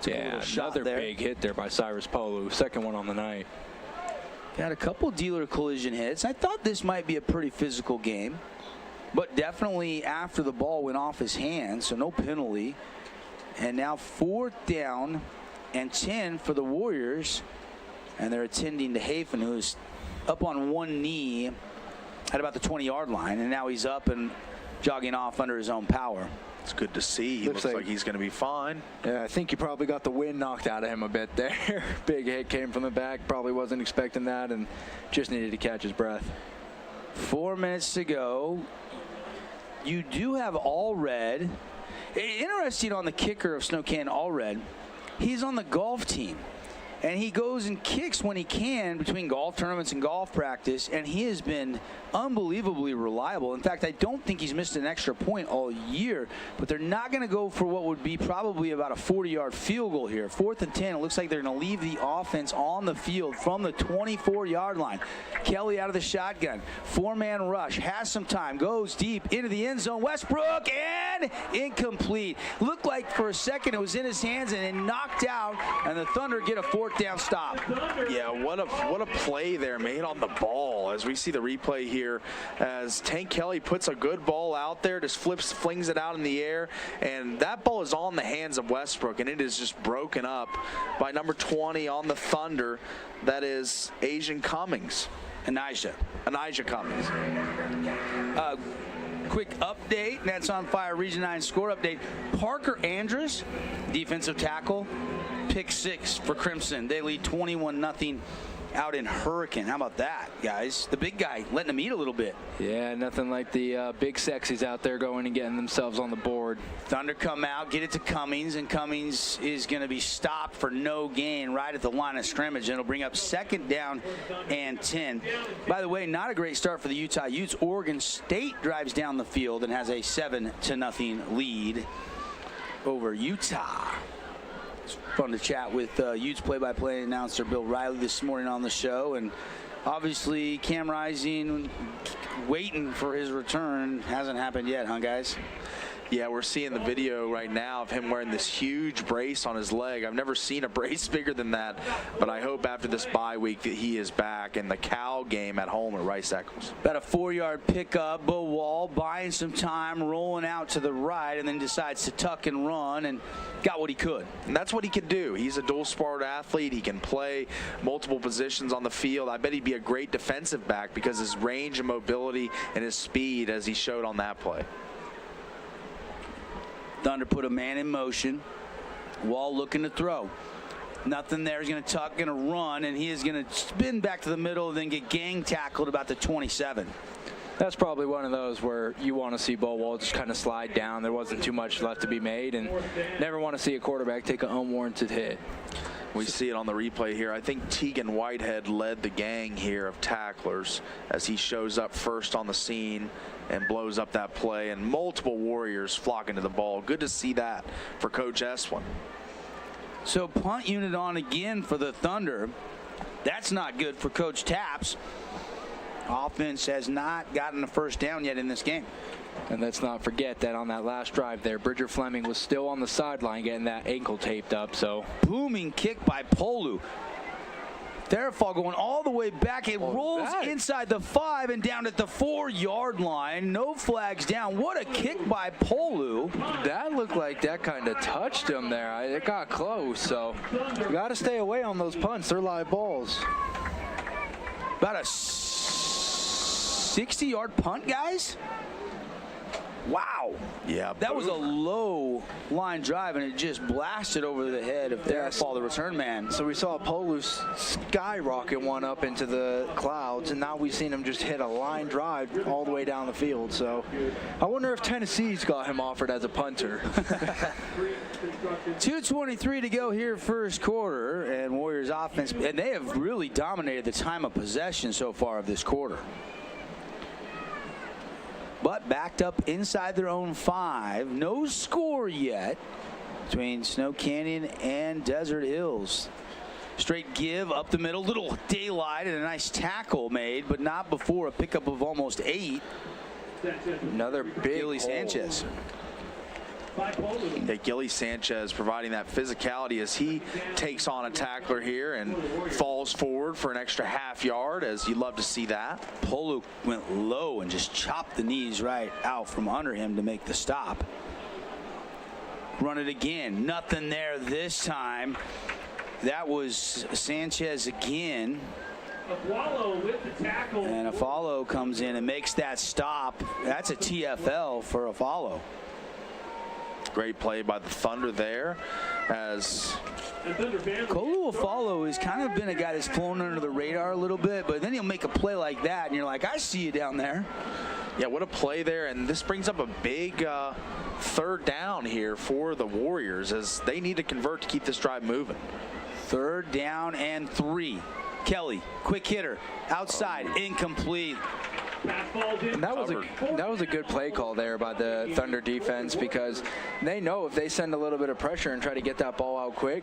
Yeah, another big hit there by Cyrus Polu. 2nd one on the night.
Got a couple dealer collision hits. I thought this might be a pretty physical game, but definitely after the ball went off his hands, so no penalty. And now 4th down and 10 for the Warriors. And they're attending to Hafen, who's up on one knee at about the 20-yard line. And now he's up and jogging off under his own power.
It's good to see. He looks like he's going to be fine.
Yeah, I think he probably got the wind knocked out of him a bit there. Big hit came from the back. Probably wasn't expecting that and just needed to catch his breath.
4 minutes to go. You do have Allred. Interesting on the kicker of Snow Canyon, Allred. He's on the golf team, and he goes and kicks when he can between golf tournaments and golf practice, and he has been unbelievably reliable. In fact, I don't think he's missed an extra point all year, but they're not going to go for what would be probably about a 40-yard field goal here. 4th and 10, it looks like they're going to leave the offense on the field from the 24-yard line. Kelly out of the shotgun. 4-man rush, has some time, goes deep into the end zone. Westbrook, and incomplete. Looked like for a second it was in his hands and then knocked out, and the Thunder get a 4th down stop.
Yeah, what a play there made on the ball, as we see the replay here, as Tank Kelly puts a good ball out there, just flings it out in the air, and that ball is on the hands of Westbrook, and it is just broken up by number 20 on the Thunder. That is Asian Cummings.
Anijah
Cummings.
Quick update, Nets on Fire Region 9 score update. Parker Andrus, defensive tackle, pick 6 for Crimson. They lead 21-0 out in Hurricane. How about that, guys? The big guy letting them eat a little bit.
Yeah, nothing like the big sexies out there going and getting themselves on the board.
Thunder come out, get it to Cummings, and Cummings is going to be stopped for no gain right at the line of scrimmage, and it'll bring up 2nd down and 10. By the way, not a great start for the Utah Utes. Oregon State drives down the field and has a 7-0 lead over Utah. It's fun to chat with Utes play-by-play announcer Bill Riley this morning on the show, and obviously Cam Rising waiting for his return. Hasn't happened yet, huh, guys?
Yeah, we're seeing the video right now of him wearing this huge brace on his leg. I've never seen a brace bigger than that, but I hope after this bye week that he is back in the Cal game at home at Rice Eccles.
About a 4-yard pickup. Bo Wall buying some time, rolling out to the right, and then decides to tuck and run, and got what he could.
And that's what he can do. He's a dual sport athlete. He can play multiple positions on the field. I bet he'd be a great defensive back because his range and mobility and his speed, as he showed on that play.
Thunder put a man in motion. Wall looking to throw. Nothing there. He's going to tuck, going to run, and he is going to spin back to the middle and then get gang tackled about the 27.
That's probably one of those where you want to see Bo Wall just kind of slide down. There wasn't too much left to be made, and never want to see a quarterback take an unwarranted hit.
We see it on the replay here. I think Tegan Whitehead led the gang here of tacklers as he shows up first on the scene and blows up that play, and multiple Warriors flocking to the ball. Good to see that for Coach Eswin.
So punt unit on again for the Thunder. That's not good for Coach Taps. Offense has not gotten a first down yet in this game.
And let's not forget that on that last drive there, Bridger Fleming was still on the sideline getting that ankle taped up. So
booming kick by Polu. Therafall going all the way back. It rolls inside the 5 and down at the 4-yard line. No flags down. What a kick by Polu.
That looked like that kind of touched him there. It got close, so you got to stay away on those punts. They're live balls.
About a 60-yard punt, guys? Wow.
Yeah.
That was a low line drive, and it just blasted over the head of Therafall, the return man.
So we saw Polu skyrocket one up into the clouds, and now we've seen him just hit a line drive all the way down the field. So I wonder if Tennessee's got him offered as a punter.
2:23 to go here first quarter, and Warriors offense, and they have really dominated the time of possession so far of this quarter. But backed up inside their own 5. No score yet between Snow Canyon and Desert Hills. Straight give up the middle. Little daylight and a nice tackle made, but not before a pickup of almost 8.
Another big
Gilly Sanchez.
Yeah, Gilly Sanchez providing that physicality as he takes on a tackler here and falls forward for an extra half yard, as you'd love to see that.
Polu went low and just chopped the knees right out from under him to make the stop. Run it again. Nothing there this time. That was Sanchez again.
With the tackle.
And Afalo comes in and makes that stop. That's a TFL for Afalo.
Great play by the Thunder there, as
Kolu Afalo has kind of been a guy that's flown under the radar a little bit, but then he'll make a play like that, and you're like, I see you down there.
Yeah, what a play there, and this brings up a big third down here for the Warriors, as they need to convert to keep this drive moving.
3rd down and 3. Kelly, quick hitter, outside, incomplete.
And that was a good play call there by the Thunder defense, because they know if they send a little bit of pressure and try to get that ball out quick,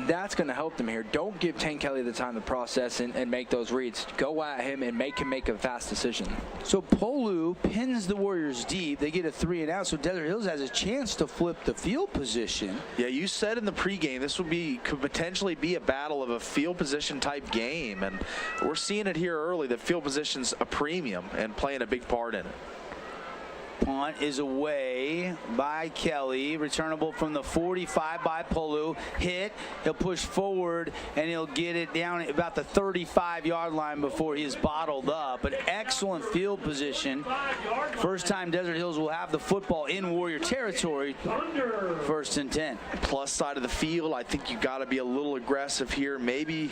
that's going to help them here. Don't give Tank Kelly the time to process and make those reads. Go at him and make him make a fast decision.
So Polu pins the Warriors deep. They get a 3 and out, so Desert Hills has a chance to flip the field position.
Yeah, you said in the pregame this could potentially be a battle of a field position type game, and we're seeing it here early that field position's a premium and playing a big part in it.
Punt is away by Kelly. Returnable from the 45 by Polu. Hit. He'll push forward, and he'll get it down at about the 35-yard line before he is bottled up. But excellent field position. First time Desert Hills will have the football in Warrior territory. 1st and 10.
Plus side of the field, I think you got to be a little aggressive here. Maybe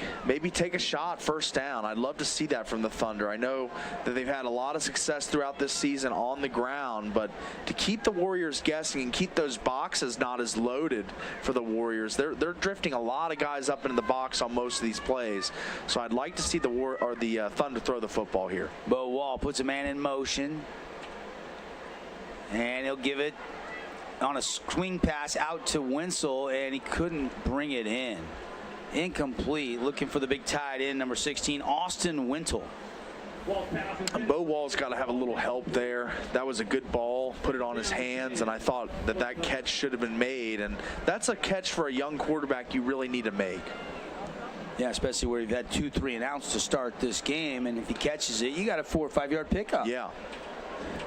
take a shot 1st down. I'd love to see that from the Thunder. I know that they've had a lot of success throughout this season on the ground, but to keep the Warriors guessing and keep those boxes not as loaded for the Warriors, they're drifting a lot of guys up into the box on most of these plays. So I'd like to see the Thunder throw the football here.
Bo Wall puts a man in motion, and he'll give it on a swing pass out to Winsel, and he couldn't bring it in. Incomplete. Looking for the big tight end, number 16, Austin Wintle.
Bo Wall's got to have a little help there. That was a good ball, put it on his hands, and I thought that catch should have been made, and that's a catch for a young quarterback you really need to make.
Yeah, especially where you've had 2 3 and outs to start this game, and if he catches it, you got a 4 or 5 yard pickup.
Yeah.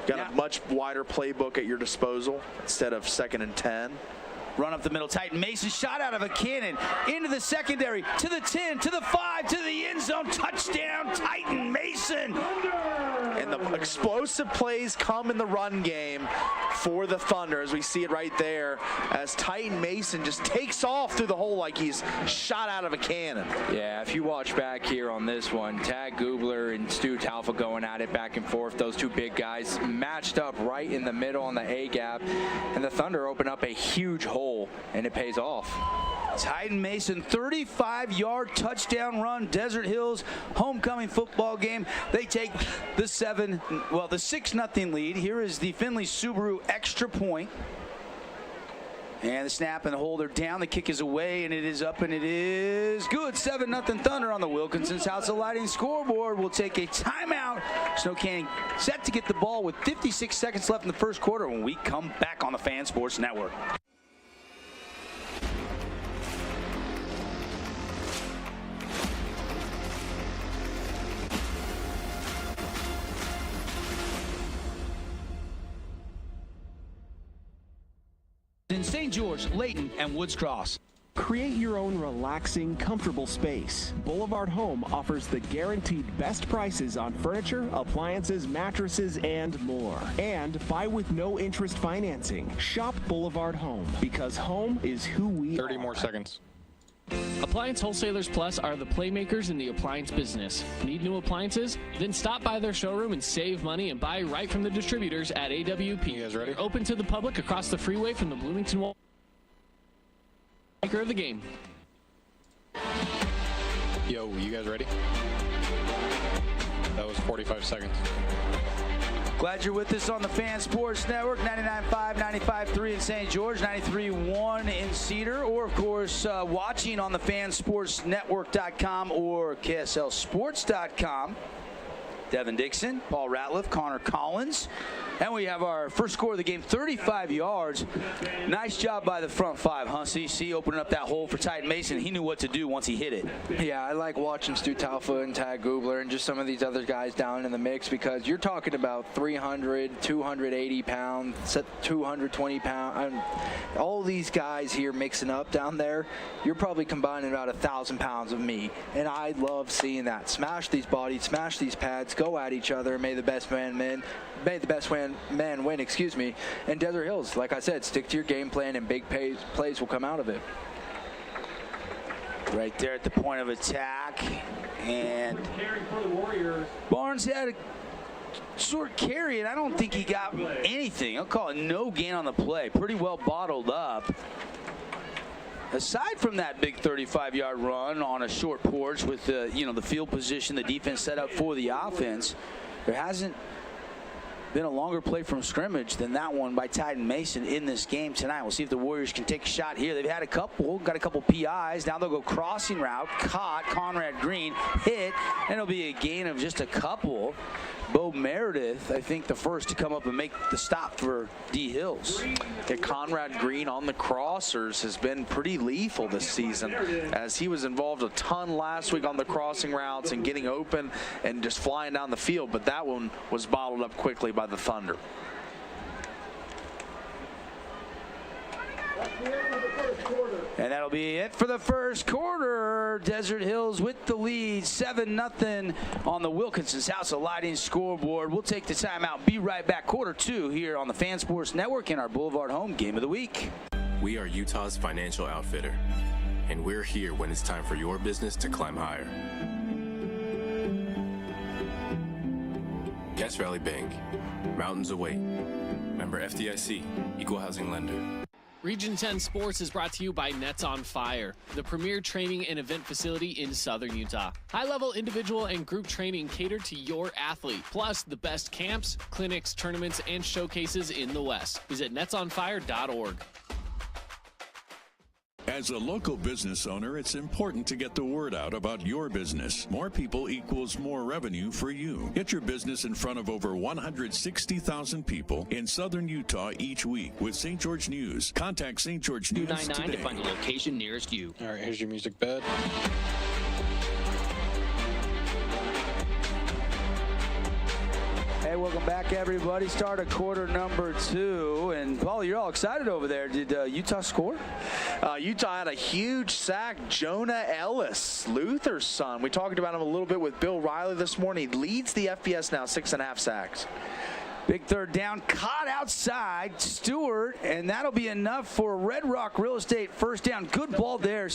Got a much wider playbook at your disposal instead of 2nd and 10.
Run up the middle, Titan Mason shot out of a cannon into the secondary, to the 10, to the 5, to the end zone. Touchdown, Titan Mason.
And the explosive plays come in the run game for the Thunder, as we see it right there, as Titan Mason just takes off through the hole like he's shot out of a cannon.
Yeah, if you watch back here on this one, Tag Gubler and Stu Talfa going at it back and forth. Those two big guys matched up right in the middle on the A-gap, and the Thunder open up a huge hole, and it pays off.
Titan Mason, 35-yard touchdown run. Desert Hills homecoming football game. They take the 6-0 lead. Here is the Findlay Subaru extra point. And the snap and the hold are down. The kick is away, and it is up, and it is good. 7-0 Thunder on the Wilkinson's House of Lighting scoreboard. We'll take a timeout. Snow Canyon set to get the ball with 56 seconds left in the first quarter when we come back on the Fan Sports Network. In St. George, Layton, and Woods Cross.
Create your own relaxing, comfortable space. Boulevard Home offers the guaranteed best prices on furniture, appliances, mattresses, and more. And buy with no interest financing. Shop Boulevard Home, because home is who we are.
30 more seconds.
Appliance Wholesalers Plus are the playmakers in the appliance business. Need new appliances? Then stop by their showroom and save money and buy right from the distributors at AWP.
You guys ready?
They're open to the public across the freeway from the Bloomington Wall. Maker of the game.
Yo, you guys ready? That was 45 seconds.
Glad you're with us on the Fan Sports Network, 99.5, 95.3 in St. George, 93.1 in Cedar, or, of course, watching on the fansportsnetwork.com or KSLsports.com. Devin Dixon, Paul Ratliff, Connor Collins. And we have our first score of the game, 35 yards. Nice job by the front five, huh? CC opening up that hole for Titan Mason. He knew what to do once he hit it.
Yeah, I like watching Stu Talfa and Tad Gubler and just some of these other guys down in the mix, because you're talking about 300, 280 pounds, 220 pounds. All these guys here mixing up down there, you're probably combining about 1,000 pounds of meat. And I love seeing that. Smash these bodies, smash these pads, go at each other, may the best man win. Excuse me. And Desert Hills, like I said, stick to your game plan and big plays will come out of it.
Right there at the point of attack. And Barnes had a short carry, and I don't think he got anything. I'll call it no gain on the play. Pretty well bottled up. Aside from that big 35-yard run on a short porch with the field position, the defense set up for the offense, there hasn't been a longer play from scrimmage than that one by Titan Mason in this game tonight. We'll see if the Warriors can take a shot here. They've had got a couple PIs. Now they'll go crossing route, caught, Conrad Green, hit, and it'll be a gain of just a couple. Bo Meredith, I think, the first to come up and make the stop for D. Hills.
Yeah, Conrad Green on the crossers has been pretty lethal this season, as he was involved a ton last week on the crossing routes and getting open and just flying down the field, but that one was bottled up quickly by the Thunder.
And that'll be it for the first quarter. Desert Hills with the lead, 7-0 on the Wilkinson's House of Lighting scoreboard. We'll take the timeout. Be right back. Quarter two here on the Fan Sports Network in our Boulevard Home Game of the Week.
We are Utah's financial outfitter, and we're here when it's time for your business to climb higher. Cache Valley Bank, Mountains Await. Member FDIC, Equal Housing Lender.
Region 10 Sports is brought to you by Nets on Fire, the premier training and event facility in Southern Utah. High-level individual and group training catered to your athlete, plus the best camps, clinics, tournaments, and showcases in the West. Visit netsonfire.org.
As a local business owner, it's important to get the word out about your business. More people equals more revenue for you. Get your business in front of over 160,000 people in Southern Utah each week with St. George News. Contact St. George News
299
today.
to find the location nearest you.
All right, here's your music bed.
Hey, welcome back, everybody. Start of quarter number two. And, Paul, you're all excited over there. Did Utah score?
Utah had a huge sack. Jonah Ellis, Luther's son. We talked about him a little bit with Bill Riley this morning. He leads the FBS now, 6.5 sacks.
Big third down, caught outside, Stewart, and that'll be enough for Red Rock Real Estate. First down, good ball there.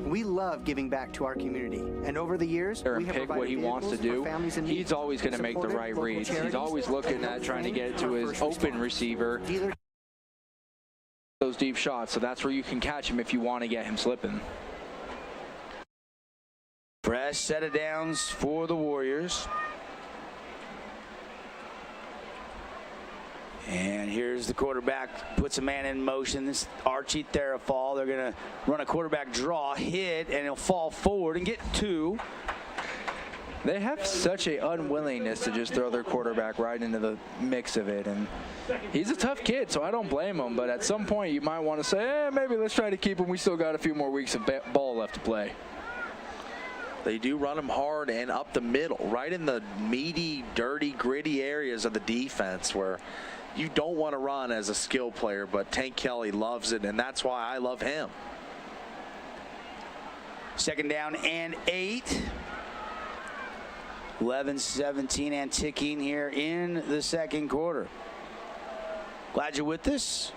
We love giving back to our community, and over the years, we have
pick what he wants to do. He's always going to make the right reads. He's always looking at trying to get it to his open receiver. Those deep shots, so that's where you can catch him if you want to get him slipping.
Fresh set of downs for the Warriors. And here's the quarterback, puts a man in motion. This Archie Therafall. They're going to run a quarterback draw, hit, and he'll fall forward and get 2.
They have such an unwillingness to just throw their quarterback right into the mix of it. And he's a tough kid, so I don't blame him. But at some point, you might want to say, maybe let's try to keep him. We still got a few more weeks of ball left to play.
They do run him hard and up the middle, right in the meaty, dirty, gritty areas of the defense where you don't want to run as a skill player, but Tank Kelly loves it, and that's why I love him.
2nd down and 8. 11-17 and ticking here in the 2nd quarter. Glad you're with us.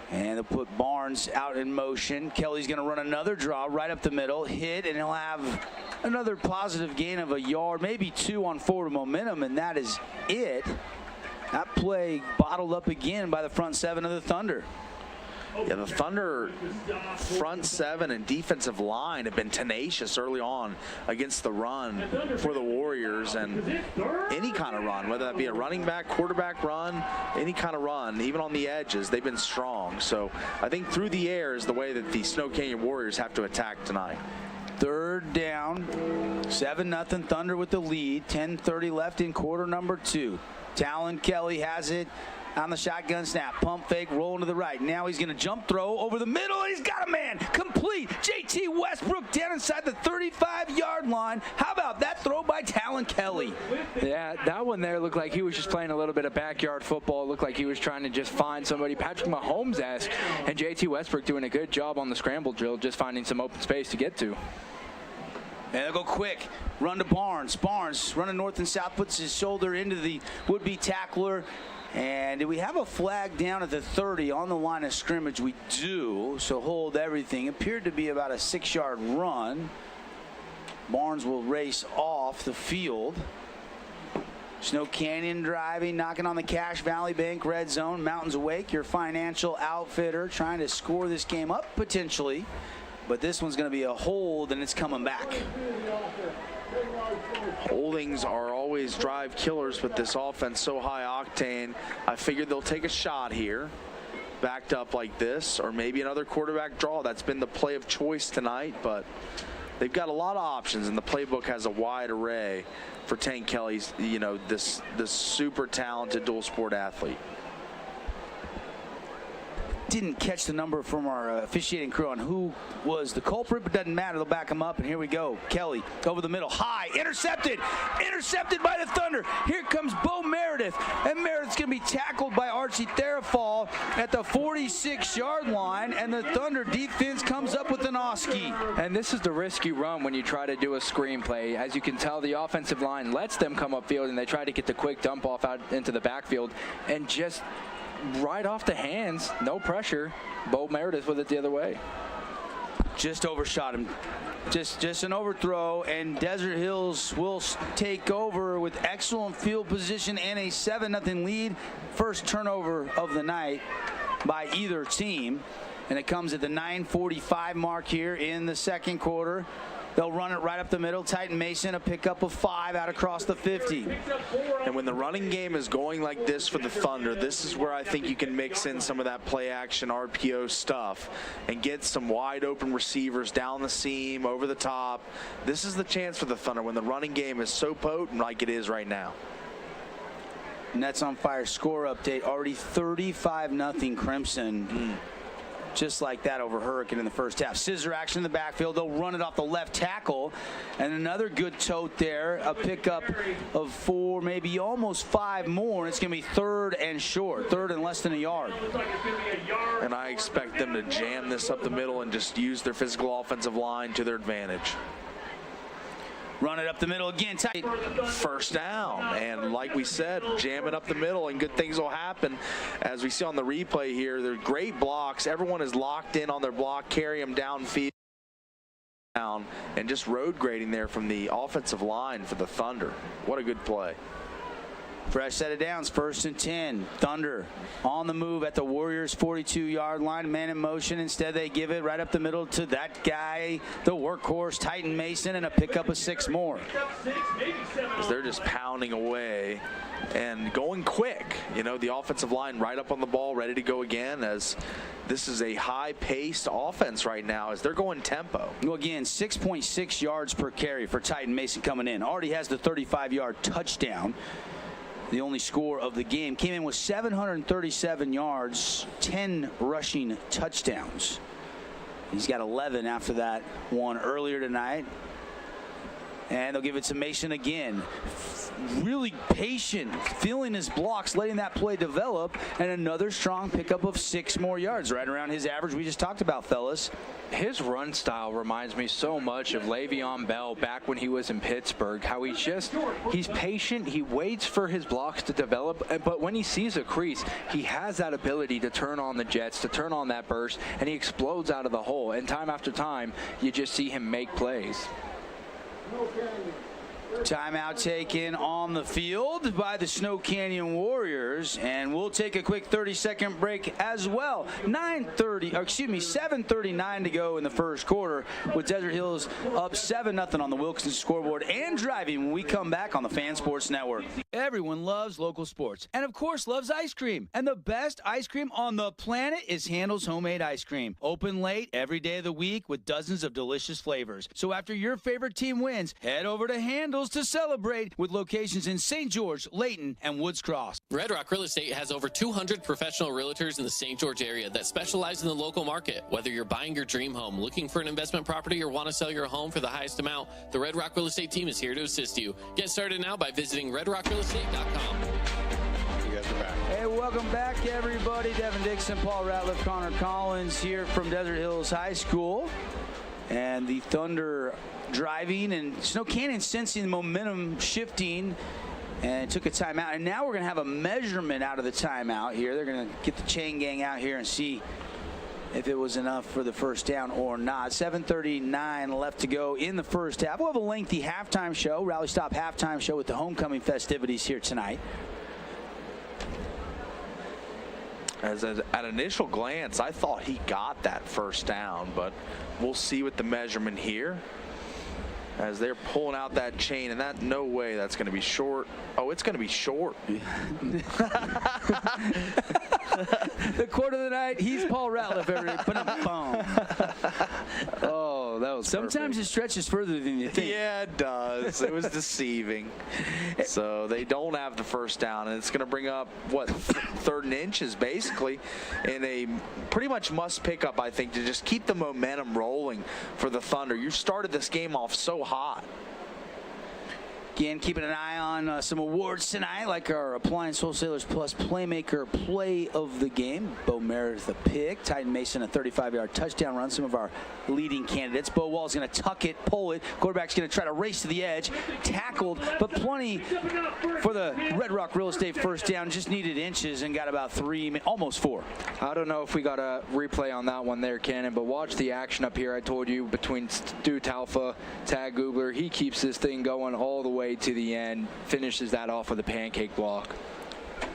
And they'll put Barnes out in motion. Kelly's going to run another draw right up the middle, hit, and he'll have another positive gain of a yard, maybe 2 on forward momentum, and that is it. That play bottled up again by the front 7 of the Thunder.
Yeah, the Thunder front 7 and defensive line have been tenacious early on against the run for the Warriors, and any kind of run, whether that be a running back, quarterback run, any kind of run, even on the edges, they've been strong. So I think through the air is the way that the Snow Canyon Warriors have to attack tonight.
3rd down, 7-0 Thunder with the lead, 10:30 left in quarter number 2. Talon Kelly has it on the shotgun snap. Pump fake, rolling to the right. Now he's going to jump throw over the middle. He's got a man. Complete. JT Westbrook down inside the 35-yard line. How about that throw by Talon Kelly?
Yeah, that one there looked like he was just playing a little bit of backyard football. It looked like he was trying to just find somebody. Patrick Mahomes-esque. And JT Westbrook doing a good job on the scramble drill, just finding some open space to get to.
And they'll go quick. Run to Barnes. Barnes running north and south, puts his shoulder into the would-be tackler. And do we have a flag down at the 30 on the line of scrimmage? We do, so hold everything. Appeared to be about a 6-yard run. Barnes will race off the field. Snow Canyon driving, knocking on the Cache Valley Bank red zone. Mountains Awake, your financial outfitter, trying to score this game up potentially. But this one's going to be a hold, and it's coming back.
Holdings are always drive killers with this offense so high octane. I figured they'll take a shot here, backed up like this, or maybe another quarterback draw. That's been the play of choice tonight, but they've got a lot of options, and the playbook has a wide array for Tank Kelly's, this super talented dual sport athlete.
Didn't catch the number from our officiating crew on who was the culprit, but doesn't matter. They'll back him up, and here we go. Kelly over the middle, high, intercepted by the Thunder. Here comes Bo Meredith, and Meredith's going to be tackled by Archie Therafall at the 46-yard line, and the Thunder defense comes up with an Oski.
And this is the risky run when you try to do a screen play. As you can tell, the offensive line lets them come upfield, and they try to get the quick dump off out into the backfield, and just right off the hands, no pressure. Bo Meredith with it the other way.
Just overshot him. Just an overthrow, and Desert Hills will take over with excellent field position and a 7-0 lead. First turnover of the night by either team, and it comes at the 9:45 mark here in the 2nd quarter. They'll run it right up the middle. Titan Mason, a pickup of 5 out across the 50.
And when the running game is going like this for the Thunder, this is where I think you can mix in some of that play action RPO stuff and get some wide open receivers down the seam, over the top. This is the chance for the Thunder when the running game is so potent like it is right now.
Nets on Fire score update, already 35-0 Crimson. Just like that over Hurricane in the first half. Scissor action in the backfield. They'll run it off the left tackle. And another good tote there. A pickup of 4, maybe almost 5 more. And it's going to be 3rd and short. 3rd and less than a yard.
And I expect them to jam this up the middle and just use their physical offensive line to their advantage.
Run it up the middle again. Tight.
First down. And like we said, jam it up the middle and good things will happen. As we see on the replay here, they're great blocks. Everyone is locked in on their block, carry them downfield. And just road grading there from the offensive line for the Thunder. What a good play.
Fresh set of downs, 1st and 10. Thunder on the move at the Warriors' 42-yard line. Man in motion. Instead, they give it right up the middle to that guy, the workhorse, Titan Mason, and a pickup of 6 more.
As they're just pounding away and going quick. You know, the offensive line right up on the ball, ready to go again, as this is a high-paced offense right now as they're going tempo.
Well, again, 6.6 yards per carry for Titan Mason coming in. Already has the 35-yard touchdown. The only score of the game. Came in with 737 yards, 10 rushing touchdowns. He's got 11 after that one earlier tonight. And they'll give it to Mason again. Really patient, feeling his blocks, letting that play develop, and another strong pickup of 6 more yards, right around his average we just talked about, fellas.
His run style reminds me so much of Le'Veon Bell back when he was in Pittsburgh. How he's patient, he waits for his blocks to develop, but when he sees a crease, he has that ability to turn on the jets, to turn on that burst, and he explodes out of the hole. And time after time, you just see him make plays.
Timeout taken on the field by the Snow Canyon Warriors, and we'll take a quick 30-second break as well. 7:39 to go in the first quarter, with Desert Hills up 7-0 on the Wilkinson scoreboard and driving when we come back on the Fan Sports Network. Everyone loves local sports and, of course, loves ice cream. And the best ice cream on the planet is Handel's Homemade Ice Cream. Open late every day of the week with dozens of delicious flavors. So after your favorite team wins, head over to Handel's to celebrate, with locations in St. George, Layton, and Woods Cross.
Red Rock Real Estate has over 200 professional realtors in the St. George area that specialize in the local market. Whether you're buying your dream home, looking for an investment property, or want to sell your home for the highest amount, the Red Rock Real Estate team is here to assist you. Get started now by visiting redrockrealestate.com.
You guys are back.
Hey, welcome back, everybody. Devin Dixon, Paul Ratliff, Connor Collins here from Desert Hills High School. And the Thunder driving, and Snow Canyon sensing the momentum shifting and took a timeout. And now we're going to have a measurement out of the timeout here. They're going to get the chain gang out here and see if it was enough for the first down or not. 7:39 left to go in the first half. We'll have a lengthy halftime show, Rally Stop halftime show with the homecoming festivities here tonight.
As at initial glance, I thought he got that first down, but we'll see with the measurement here. As they're pulling out that chain, and that, no way that's going to be short. Oh, it's going to be short.
The quote of the night, he's Paul Ratliff, everybody.
Oh, that was
Sometimes
perfect.
It stretches further than you think.
Yeah, it does. It was deceiving. So they don't have the first down, and it's going to bring up, what, 3rd and inches, basically, in a pretty much must pick up, I think, to just keep the momentum rolling for the Thunder. You started this game off so hot.
Again, keeping an eye on some awards tonight, like our Appliance Wholesalers Plus Playmaker Play of the Game. Bo Meredith a pick, Titan Mason a 35-yard touchdown run. Some of our leading candidates. Bo Wall's going to tuck it, pull it. Quarterback's going to try to race to the edge. Tackled, but plenty for the Red Rock Real Estate first down. Just needed inches and got about 3, almost 4.
I don't know if we got a replay on that one there, Cannon, but watch the action up here. I told you, between Stu Talfa, Tag Googler, he keeps this thing going all the way to the end, finishes that off with a pancake block.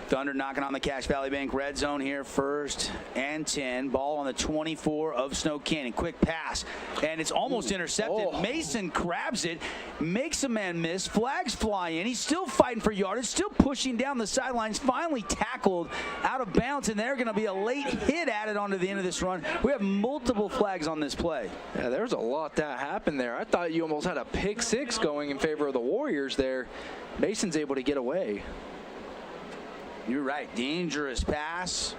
Thunder knocking on the Cache Valley Bank red zone here, 1st and 10. Ball on the 24 of Snow Canyon. Quick pass, and it's almost intercepted.
Oh.
Mason grabs it, makes a man miss. Flags fly in. He's still fighting for yardage, still pushing down the sidelines. Finally tackled out of bounds, and they're going to be a late hit added onto the end of this run. We have multiple flags on this play.
Yeah, there's a lot that happened there. I thought you almost had a pick 6 going in favor of the Warriors there. Mason's able to get away.
You're right. Dangerous pass.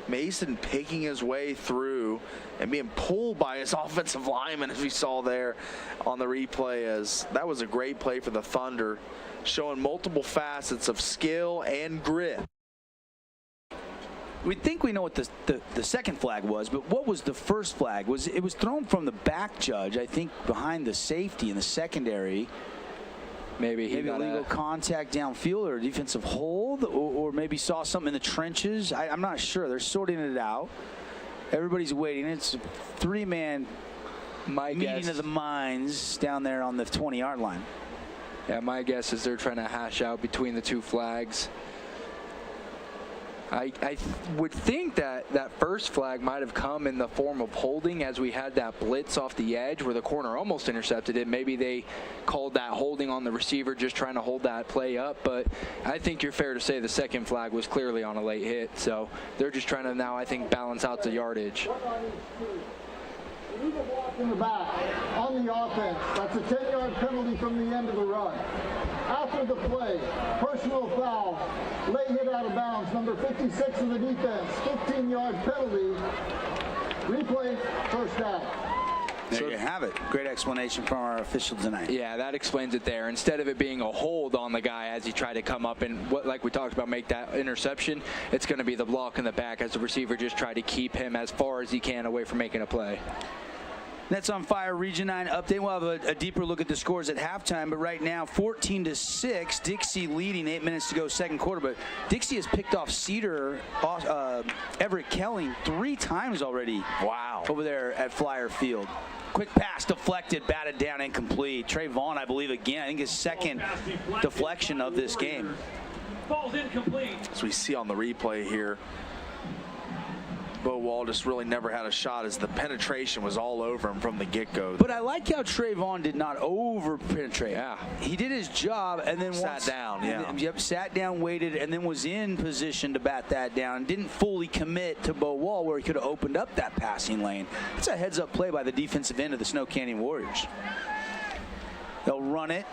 Mason picking his way through and being pulled by his offensive lineman, as we saw there on the replay. As that was a great play for the Thunder, showing multiple facets of skill and grit.
We think we know what the second flag was, but what was the first flag? It was thrown from the back judge, I think, behind the safety in the secondary. Maybe illegal contact downfield or defensive hold, or maybe saw something in the trenches. I'm not sure. They're sorting it out. Everybody's waiting. It's a 3-man meeting of the minds down there on the 20-yard line.
Yeah, my guess is they're trying to hash out between the two flags. I would think that that first flag might have come in the form of holding, as we had that blitz off the edge where the corner almost intercepted it. Maybe they called that holding on the receiver, just trying to hold that play up. But I think you're fair to say the second flag was clearly on a late hit. So they're just trying to now, I think, balance out the yardage.
Leave a block in the back on the offense. That's a 10-yard penalty from the end of the run. After the play, personal foul, late hit out of bounds, number 56 of the defense, 15-yard penalty. Replay, first down.
There you have it. Great explanation from our official tonight.
Yeah, that explains it there. Instead of it being a hold on the guy as he tried to come up and, like we talked about, make that interception, it's going to be the block in the back as the receiver just tried to keep him as far as he can away from making a play.
That's on Fire Region 9 update. We'll have a deeper look at the scores at halftime, but right now 14-6, Dixie leading, 8 minutes to go second quarter. But Dixie has picked off Everett Kelling 3 times already.
Wow.
Over there at Flyer Field. Quick pass deflected, batted down, incomplete. Trey Vaughn, I believe, again, I think his second deflection of this game.
Ball's incomplete.
As we see on the replay here, Bo Wall just really never had a shot as the penetration was all over him from the get-go.
But I like how Trey Vaughn did not over-penetrate.
Yeah.
He did his job and then
sat down, yeah.
Yep, sat down, waited, and then was in position to bat that down. Didn't fully commit to Bo Wall where he could have opened up that passing lane. It's a heads-up play by the defensive end of the Snow Canyon Warriors. They'll run it.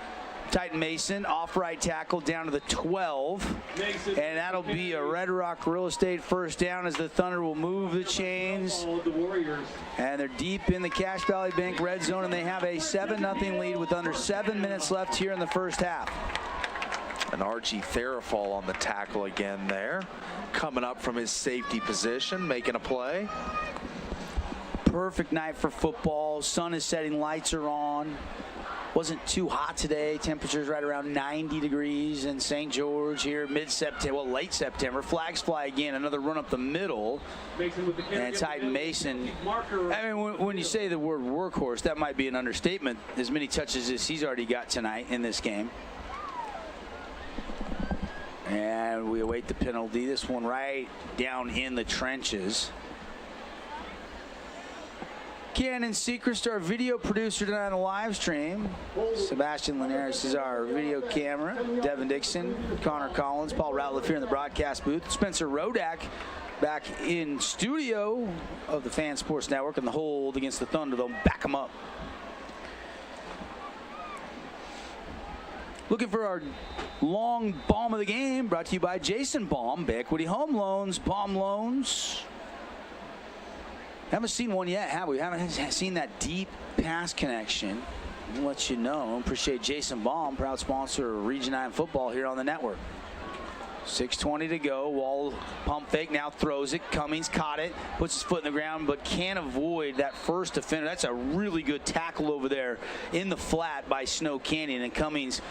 Titan Mason, off right tackle down to the 12. And that'll be a Red Rock Real Estate first down as the Thunder will move the chains. And they're deep in the Cache Valley Bank red zone, and they have a 7-0 lead with under 7 minutes left here in the first half.
An RG Therafall on the tackle again there. Coming up from his safety position, making a play.
Perfect night for football. Sun is setting, lights are on. Wasn't too hot today. Temperatures right around 90 degrees in St. George here, mid-September, well, late September. Flags fly again, another run up the middle. And Titan Mason, I mean, when you say the word workhorse, that might be an understatement. As many touches as he's already got tonight in this game. And we await the penalty. This one right down in the trenches. Cannon Sechrist, our video producer tonight on the live stream. Sebastian Linares is our video camera. Devin Dixon, Connor Collins, Paul Ratliff here in the broadcast booth. Spencer Rodak back in studio of the Fan Sports Network, and the hold against the Thunder. They'll back them up. Looking for our long bomb of the game, brought to you by Jason Baum, Bay Equity Home Loans, Baum Loans. Haven't seen one yet, have we? Haven't seen that deep pass connection. We'll let you know. Appreciate Jason Baum, proud sponsor of Region 9 football here on the network. 6:20 to go. Wall pump fake, now throws it. Cummings caught it, puts his foot in the ground, but can't avoid that first defender. That's a really good tackle over there in the flat by Snow Canyon, and Cummings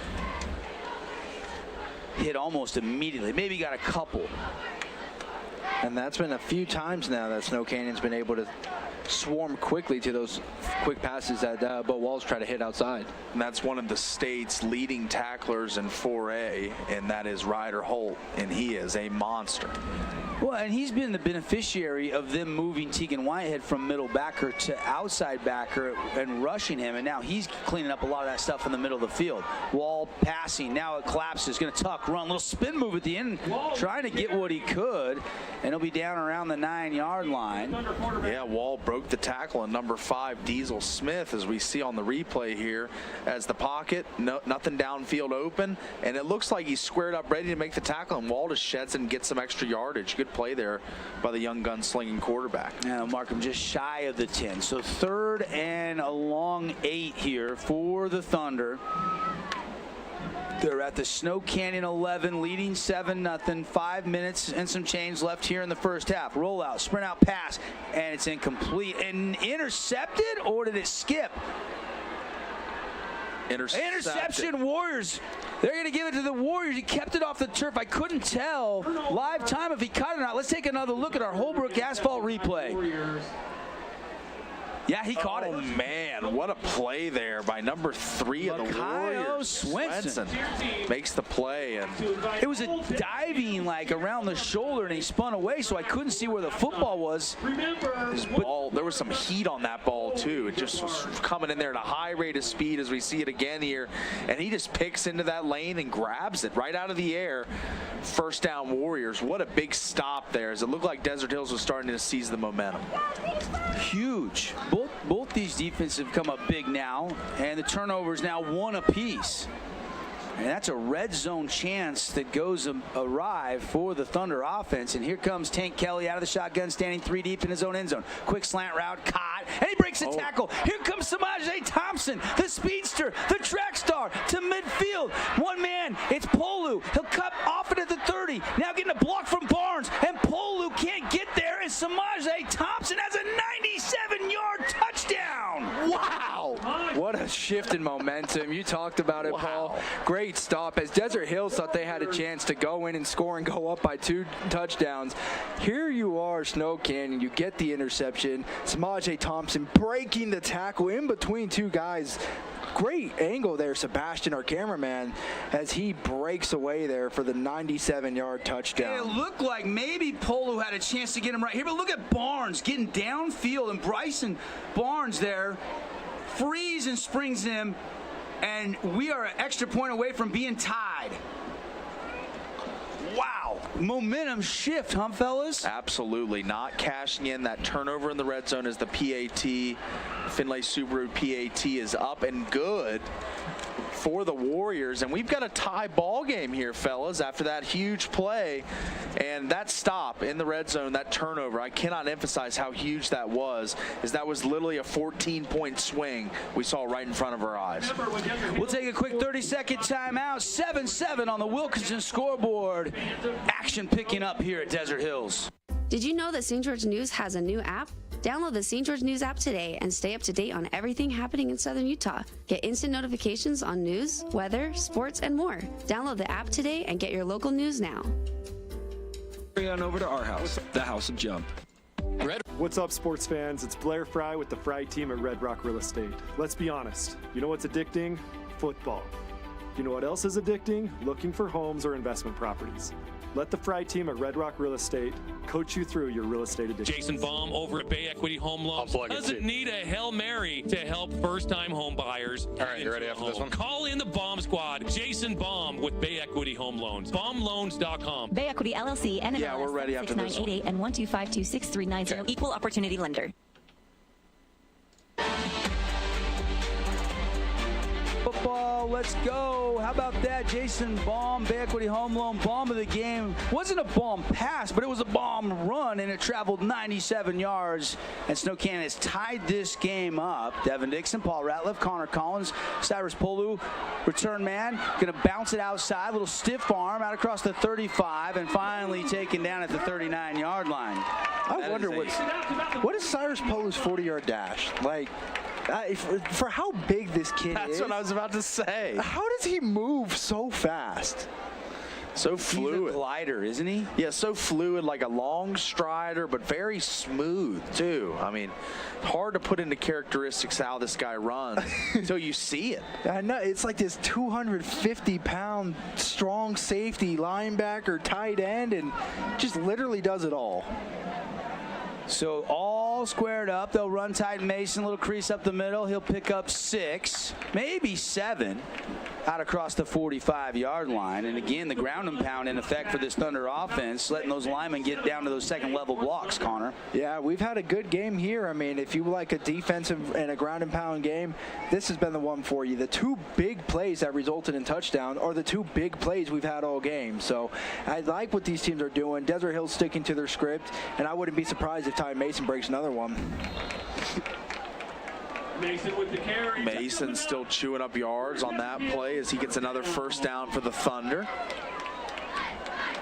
hit almost immediately. Maybe got a couple.
And that's been a few times now that Snow Canyon's been able to swarm quickly to those quick passes that Bo Walls try to hit outside.
And that's one of the state's leading tacklers in 4A, and that is Ryder Holt, and he is a monster.
Well, and he's been the beneficiary of them moving Tegan Whitehead from middle backer to outside backer and rushing him, and now he's cleaning up a lot of that stuff in the middle of the field. Wall passing, now it collapses, going to tuck, run, little spin move at the end, trying to get what he could, and he'll be down around the 9-yard line.
Yeah, Wall broke the tackle on number 5, Diesel Smith, as we see on the replay here, as the pocket, nothing downfield open, and it looks like he's squared up ready to make the tackle, and Wall just sheds and gets some extra yardage. Good play there by the young gunslinging quarterback.
Now Markham just shy of the 10. So 3rd and a long 8 here for the Thunder. They're at the Snow Canyon 11, leading 7-0. 5 minutes and some change left here in the first half. Rollout, sprint out pass, and it's incomplete. And intercepted, or did it skip? Interception, Warriors. They're going to give it to the Warriors. He kept it off the turf. I couldn't tell live time if he caught it or not. Let's take another look at our Holbrook asphalt replay. Yeah, he caught it.
Oh, man, what a play there by number 3 of the Warriors.
Swenson
makes the play. And
it was a diving, like, around the shoulder, and he spun away, so I couldn't see where the football was.
There was some heat on that ball, too. It just was coming in there at a high rate of speed as we see it again here. And he just picks into that lane and grabs it right out of the air. First down, Warriors. What a big stop there, as it looked like Desert Hills was starting to seize the momentum.
Huge. Both these defenses have come up big now, and the turnover is now 1 apiece. And that's a red zone chance that goes awry for the Thunder offense. And here comes Tank Kelly out of the shotgun, standing 3 deep in his own end zone. Quick slant route, caught, and he breaks the tackle. Here comes Samaje Thompson, the speedster, the track star, to midfield. One man, it's Polu. He'll cut off it at the 30. Now getting a block from Barnes, and Polu can't get there, and Samaje Thompson has a 97-yard touchdown.
Wow! What a shift in momentum. You talked about it, Paul. Great stop, as Desert Hills thought they had a chance to go in and score and go up by 2 touchdowns. Here you are, Snow Canyon. You get the interception. Samaje Thompson breaking the tackle in between 2 guys. Great angle there, Sebastian, our cameraman, as he breaks away there for the 97-yard touchdown.
It looked like maybe Polu had a chance to get him right here, but look at Barnes getting downfield, and Bryson Barnes there frees and springs him, and we are an extra point away from being tied. Wow. Momentum shift, huh, fellas?
Absolutely. Not cashing in that turnover in the red zone as the PAT, Finlay Subaru PAT, is up and good for the Warriors. And we've got a tie ball game here, fellas, after that huge play. And that stop in the red zone, that turnover, I cannot emphasize how huge that was, as that was literally a 14-point swing we saw right in front of our eyes.
We'll take a quick 30-second timeout. 7-7 on the Wilkinson scoreboard. Action picking up here at Desert Hills.
Did you know that St. George News has a new app? Download the St. George News app today and stay up to date on everything happening in Southern Utah. Get instant notifications on news, weather, sports, and more. Download the app today and get your local news now.
Bring on over to our house, the House of Jump.
What's up, sports fans? It's Blair Fry with the Fry team at Red Rock Real Estate. Let's be honest. You know what's addicting? Football. You know what else is addicting? Looking for homes or investment properties. Let the Fry team at Red Rock Real Estate coach you through your real estate addiction.
Jason Baum over at Bay Equity Home Loans doesn't need a Hail Mary to help first-time home buyers.
All right, you ready after this one?
Call in the Baum Squad. Jason Baum with Bay Equity Home Loans. BaumLoans.com.
Bay Equity LLC, NMLS
Yeah, we're ready after this one.
6988 and 1252639. Okay. Equal opportunity lender.
Football, let's go. How about that? Jason Baum, Bay Equity Home Loan, bomb of the game. Wasn't a bomb pass, but it was a bomb run, and it traveled 97 yards. And Snow Canyon has tied this game up. Devin Dixon, Paul Ratliff, Connor Collins, Cyrus Polu, return man, going to bounce it outside, little stiff arm out across the 35, and finally taken down at the 39-yard line.
I wonder what is Cyrus Polu's 40-yard dash? Like, for how big this kid is.
That's what I was about to say.
How does he move so fast?
So fluid.
He's a glider, isn't he?
Yeah, so fluid, like a long strider, but very smooth, too. I mean, hard to put into characteristics how this guy runs until you see it.
I know. It's like this 250-pound strong safety, linebacker, tight end, and just literally does it all.
So all squared up. They'll run tight Mason, little crease up the middle. He'll pick up 6, maybe 7, out across the 45-yard line. And again, the ground and pound in effect for this Thunder offense, letting those linemen get down to those second-level blocks, Connor.
Yeah, we've had a good game here. I mean, if you like a defensive and a ground and pound game, this has been the one for you. The 2 big plays that resulted in touchdown are the 2 big plays we've had all game. So I like what these teams are doing. Desert Hill's sticking to their script, and I wouldn't be surprised if Ty Mason breaks another one.
Mason with the carry.
Mason still chewing up yards on that play as he gets another first down for the Thunder.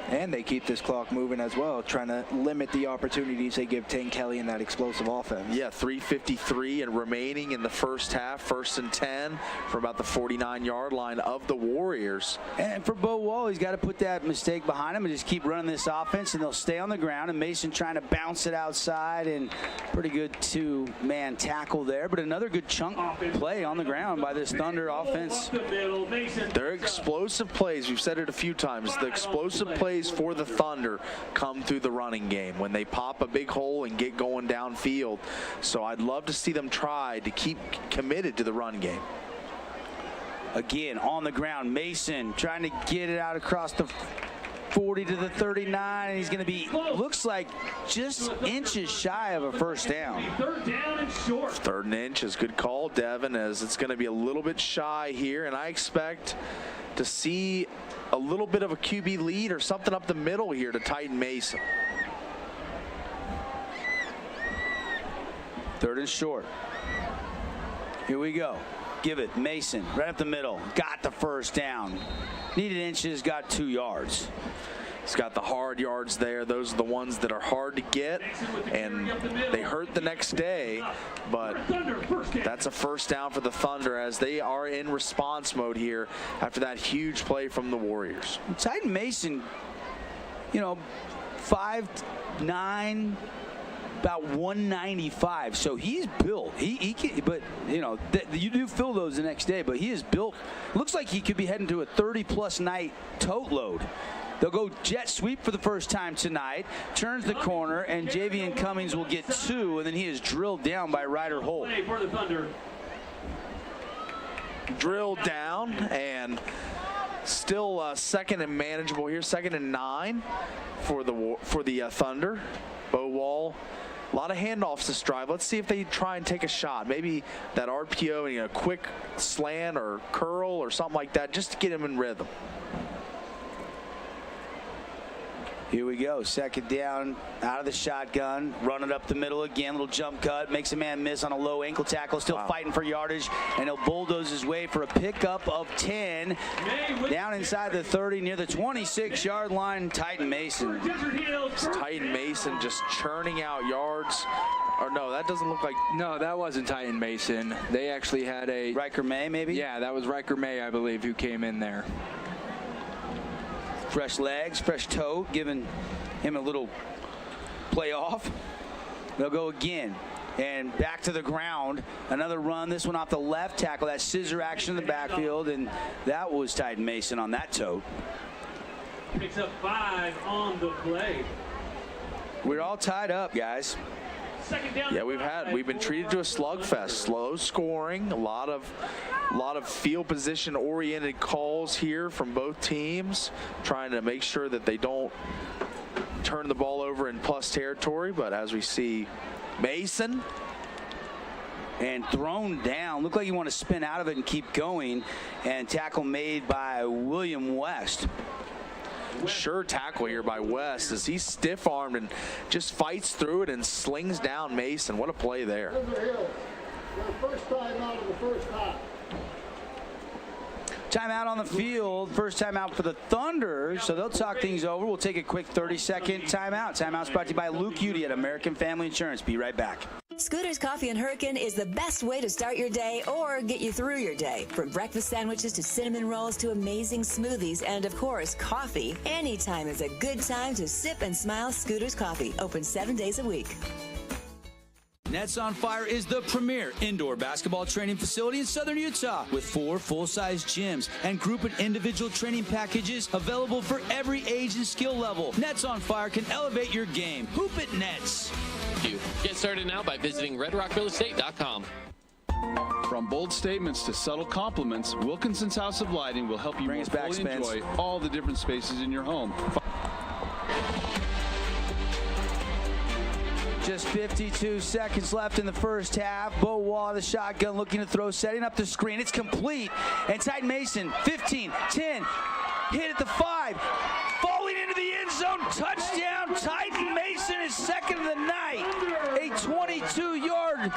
And they keep this clock moving as well, trying to limit the opportunities they give Tank Kelly in that explosive offense.
Yeah, 3:53 and remaining in the first half. 1st and 10 from about the 49-yard line of the Warriors.
And for Bo Wall, he's got to put that mistake behind him and just keep running this offense, and they'll stay on the ground. And Mason trying to bounce it outside, and pretty good 2-man tackle there. But another good chunk play on the ground by this Thunder offense.
They're explosive plays. We've said it a few times. The explosive plays for the Thunder come through the running game when they pop a big hole and get going downfield. So I'd love to see them try to keep committed to the run game.
Again, on the ground, Mason trying to get it out across the 40 to the 39, and he's going to be, looks like, just inches shy of a first down.
3rd down and short.
3rd and inches. Good call, Devin, as it's going to be a little bit shy here, and I expect to see a little bit of a QB lead or something up the middle here to Titan Mason.
3rd and short. Here we go. Give it, Mason, right up the middle. Got the first down. Needed inches, got 2 yards.
He's got the hard yards there. Those are the ones that are hard to get, and they hurt the next day, but that's a first down for the Thunder as they are in response mode here after that huge play from the Warriors.
Titan Mason, you know, 5'9", about 195, so he's built. He can, but you know, you do fill those the next day, but he is built. Looks like he could be heading to a 30-plus night tote load. They'll go jet sweep for the first time tonight. Turns the corner, and Javian Cummings will get 2, and then he is drilled down by Ryder Holt.
Drilled down, and still 2nd and manageable here. 2nd and 9 for the Thunder. Bo Wall. A lot of handoffs this drive. Let's see if they try and take a shot. Maybe that RPO and a quick slant or curl or something like that just to get him in rhythm.
Here we go. 2nd down, out of the shotgun, running up the middle again. Little jump cut, makes a man miss on a low ankle tackle. Still fighting for yardage, and he'll bulldoze his way for a pickup of 10. Down inside the 30, near the 26-yard line. Titan Mason.
Titan Mason just churning out yards. Or no, that doesn't look like.
No, that wasn't Titan Mason. They actually had a
Riker May, maybe.
Yeah, that was Riker May, I believe, who came in there.
Fresh legs, fresh toe, giving him a little play off. They'll go again. And back to the ground. Another run, this one off the left tackle. That scissor action in the backfield, and that was Titan Mason on that toe.
Picks up 5 on the play.
We're all tied up, guys.
Yeah, we've been treated to a slugfest. Slow scoring, a lot of field position oriented calls here from both teams, trying to make sure that they don't turn the ball over in plus territory. But as we see, Mason
and thrown down. Looked like you want to spin out of it and keep going. And tackle made by William West.
Sure tackle here by West as he's stiff-armed and just fights through it and slings down Mason. What a play there.
First time out of the first half.
Timeout on the field. First timeout for the Thunder, so they'll talk things over. We'll take a quick 30-second timeout. Timeout's brought to you by Luke Udy at American Family Insurance. Be right back.
Scooter's Coffee and Hurricane is the best way to start your day or get you through your day. From breakfast sandwiches to cinnamon rolls to amazing smoothies and, of course, coffee. Anytime is a good time to sip and smile. Scooter's Coffee, open 7 days a week.
Nets on Fire is the premier indoor basketball training facility in Southern Utah with 4 full-size gyms and group and individual training packages available for every age and skill level. Nets on Fire can elevate your game. Hoop it, Nets.
Get started now by visiting redrockrealestate.com.
From bold statements to subtle compliments, Wilkinson's House of Lighting will help you more fully enjoy all the different spaces in your home.
Just 52 seconds left in the first half. Bo Wall, the shotgun, looking to throw, setting up the screen. It's complete. And Titan Mason, 15, 10, hit at the 5, falling into the end zone. Touchdown. Titan Mason is second of the night. A 22-yard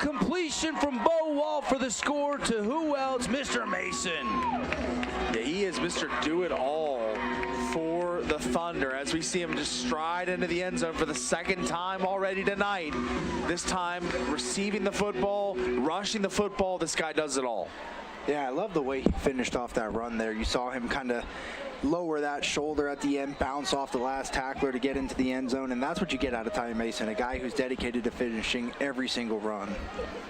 completion from Bo Wall for the score to who else? Mr. Mason.
Yeah, he is Mr. Do-It-All for the Thunder as we see him just stride into the end zone for the second time already tonight. This time receiving the football, rushing the football. This guy does it all.
Yeah, I love the way he finished off that run there. You saw him kind of lower that shoulder at the end, bounce off the last tackler to get into the end zone, and that's what you get out of Tyden Mason, a guy who's dedicated to finishing every single run.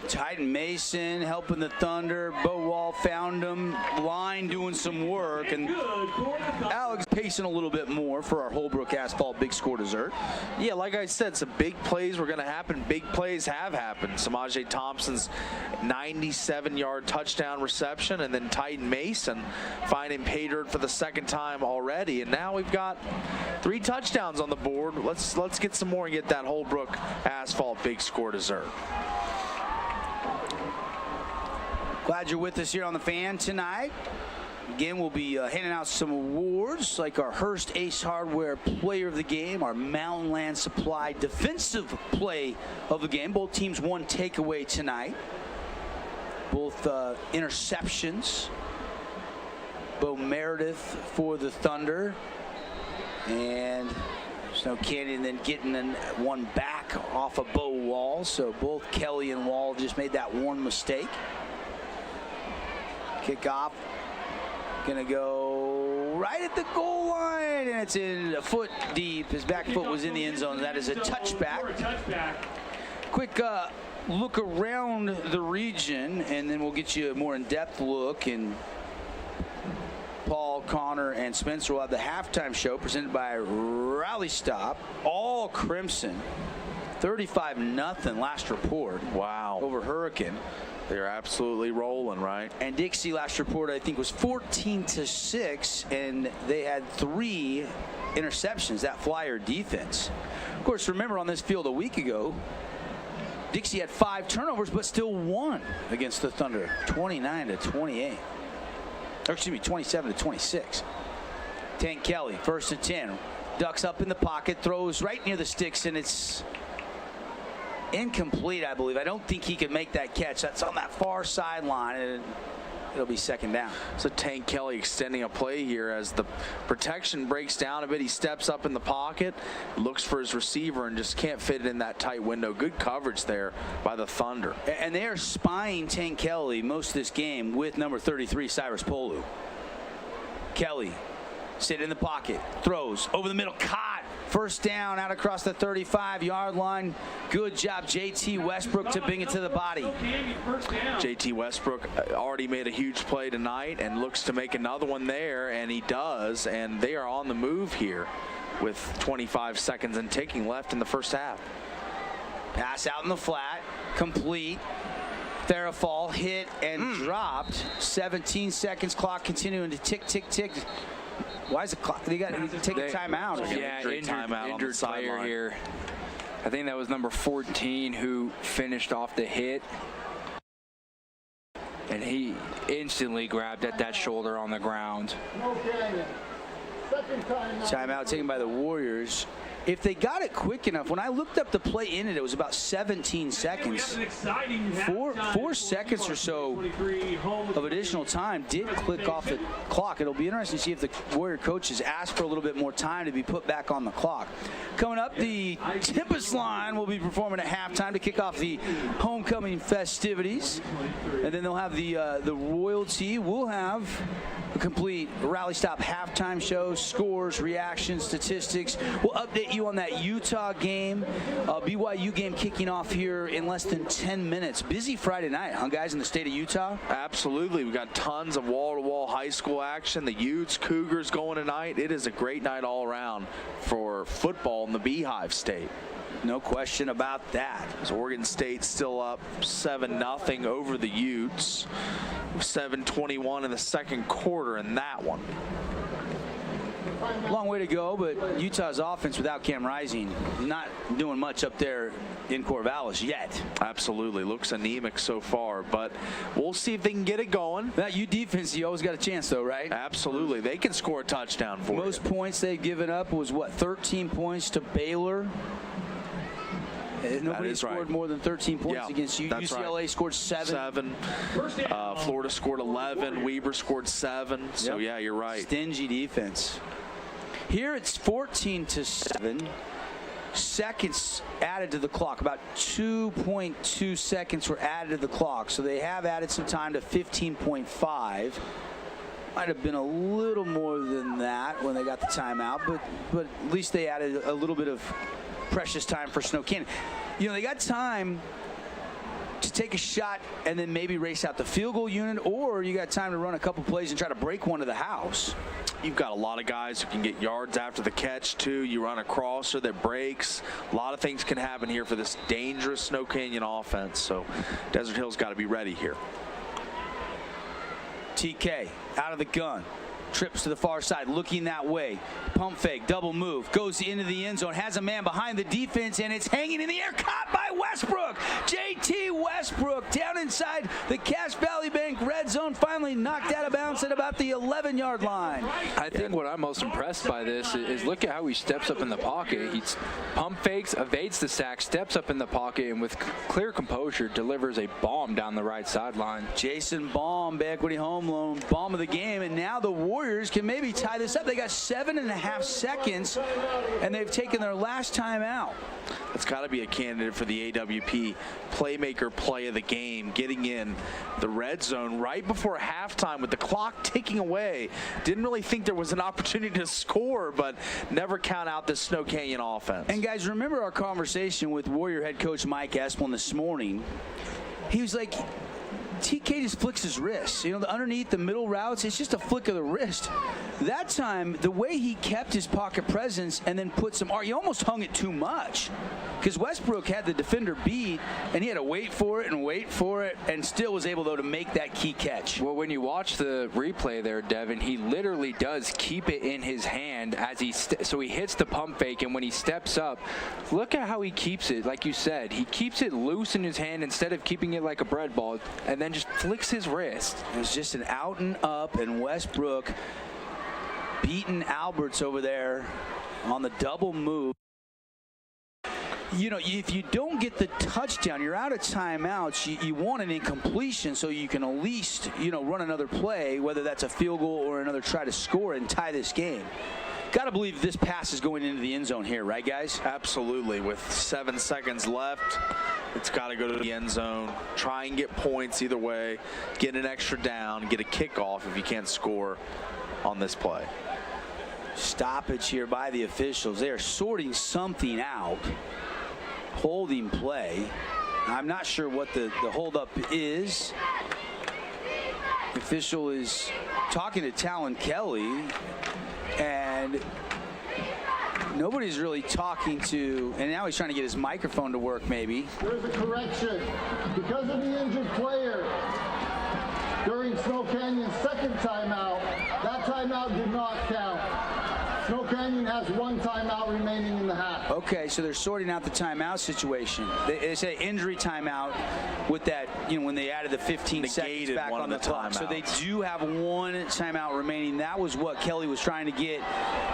Tyden Mason helping the Thunder. Bo Wall found him. Line doing some work, and Alex pacing a little bit more for our Holbrook Asphalt Big Score dessert.
Yeah, like I said, some big plays were going to happen. Big plays have happened. Samaje Thompson's 97-yard touchdown reception, and then Tyden Mason finding pay dirt for the second time already, and now we've got 3 touchdowns on the board. Let's get some more and get that Holbrook Asphalt Big Score dessert.
Glad you're with us here on The Fan tonight. Again, we'll be handing out some awards like our Hearst Ace Hardware Player of the Game, our Mountain Land Supply Defensive Play of the Game. Both teams 1 takeaway tonight. Both interceptions. Bo Meredith for the Thunder, and Snow Canyon then getting one back off of Bo Wall. So both Kelly and Wall just made that one mistake. Kickoff gonna go right at the goal line, and it's in a foot deep. His back foot was in the end zone. That is a touchback. Quick look around the region, and then we'll get you a more in-depth look. And Paul, Connor, and Spencer will have the halftime show presented by Rally Stop. All Crimson. 35-0 last report.
Wow.
Over Hurricane.
They're absolutely rolling, right?
And Dixie last report, I think, was 14-6, and they had 3 interceptions, that Flyer defense. Of course, remember on this field a week ago, Dixie had 5 turnovers, but still won against the Thunder, 29-28. Or excuse me, 27-26. Tank Kelly, 1st and 10. Ducks up in the pocket, throws right near the sticks, and it's incomplete, I believe. I don't think he can make that catch. That's on that far sideline, and it'll be 2nd down.
So Tank Kelly extending a play here as the protection breaks down a bit. He steps up in the pocket, looks for his receiver, and just can't fit it in that tight window. Good coverage there by the Thunder.
And they are spying Tank Kelly most of this game with number 33, Cyrus Polu. Kelly, sit in the pocket, throws over the middle, caught. 1st down out across the 35-yard line. Good job, J.T. Westbrook, to bring it to the body.
J.T. Westbrook already made a huge play tonight and looks to make another one there, and he does, and they are on the move here with 25 seconds and ticking left in the first half.
Pass out in the flat, complete. Therafall hit and dropped. 17 seconds, clock continuing to tick, tick, tick. Why is the clock? They got to take a timeout.
Yeah, injured player here. I think that was number 14 who finished off the hit. And he instantly grabbed at that shoulder on the ground.
Timeout taken by the Warriors. If they got it quick enough, when I looked up the play in it was about 17 seconds. 4 seconds or so of additional time did click off the clock. It'll be interesting to see if the Warrior coaches ask for a little bit more time to be put back on the clock. Coming up, the Tempest Line will be performing at halftime to kick off the homecoming festivities. And then they'll have the royalty. We'll have a complete Rally Stop halftime show, scores, reactions, statistics. We'll update you on that Utah game, BYU game kicking off here in less than 10 minutes. Busy Friday night, huh, guys, in the state of Utah?
Absolutely. We've got tons of wall-to-wall high school action. The Utes, Cougars going tonight. It is a great night all around for football in the Beehive State.
No question about that.
As Oregon State still up 7-0 over the Utes. 7:21 in the second quarter in that one.
Long way to go, but Utah's offense without Cam Rising not doing much up there in Corvallis yet.
Absolutely. Looks anemic so far, but we'll see if they can get it going.
That U defense, you always got a chance, though, right?
Absolutely. They can score a touchdown for you.
Most points they've given up was, what, 13 points to Baylor? Nobody scored more than 13 points against you. UCLA
right.
scored 7.
Florida scored 11. Weber scored 7. So, yeah, you're right.
Stingy defense. Here it's 14-7. Seconds added to the clock. About 2.2 seconds were added to the clock. So they have added some time to 15.5. Might have been a little more than that when they got the timeout, but at least they added a little bit of precious time for Snow Canyon. You know, they got time to take a shot and then maybe race out the field goal unit, or you got time to run a couple plays and try to break one to the house.
You've got a lot of guys who can get yards after the catch, too. You run a crosser that breaks. A lot of things can happen here for this dangerous Snow Canyon offense. So Desert Hill's got to be ready here.
TK out of the gun. Trips to the far side, looking that way. Pump fake, double move, goes into the end zone, has a man behind the defense, and it's hanging in the air, caught by Westbrook. JT Westbrook down inside the Cache Valley Bank red zone, finally knocked out of bounds at about the 11-yard line.
I think what I'm most impressed by this is look at how he steps up in the pocket. He pump fakes, evades the sack, steps up in the pocket, and with clear composure delivers a bomb down the right sideline.
Jason Baum, Equity Home Loan, bomb of the game, and now the Warriors can maybe tie this up. They got 7.5 seconds, and they've taken their last time out.
It's got to be a candidate for the AWP playmaker play of the game, getting in the red zone right before halftime with the clock ticking away. Didn't really think there was an opportunity to score, but never count out the Snow Canyon offense.
And guys, remember our conversation with Warrior head coach Mike Esplin this morning. He was like, TK just flicks his wrist. You know, the underneath, the middle routes, it's just a flick of the wrist. That time, the way he kept his pocket presence and then put some he almost hung it too much. Because Westbrook had the defender beat, and he had to wait for it, and still was able, though, to make that key catch.
Well, when you watch the replay there, Devin, he literally does keep it in his hand as so he hits the pump fake, and when he steps up, look at how he keeps it. Like you said, he keeps it loose in his hand instead of keeping it like a bread ball, and then just flicks his wrist.
It was just an out and up, and Westbrook beating Alberts over there on the double move. You know, if you don't get the touchdown, you're out of timeouts. You want an incompletion so you can at least, run another play, whether that's a field goal or another try to score and tie this game. Got to believe this pass is going into the end zone here, right, guys?
Absolutely. With 7 seconds left, it's got to go to the end zone. Try and get points either way. Get an extra down. Get a kickoff if you can't score on this play.
Stoppage here by the officials. They are sorting something out. Holding play. I'm not sure what the holdup is. The official is talking to Talon Kelly, and nobody's really talking to, and now he's trying to get his microphone to work maybe.
There's a correction. Because of the injured player during Snow Canyon's second timeout, that timeout did not count. Snow Canyon has one timeout remaining in the half.
Okay, so they're sorting out the timeout situation. They say injury timeout with that, when they added the 15 seconds back on the clock. So they do have one timeout remaining. That was what Kelly was trying to get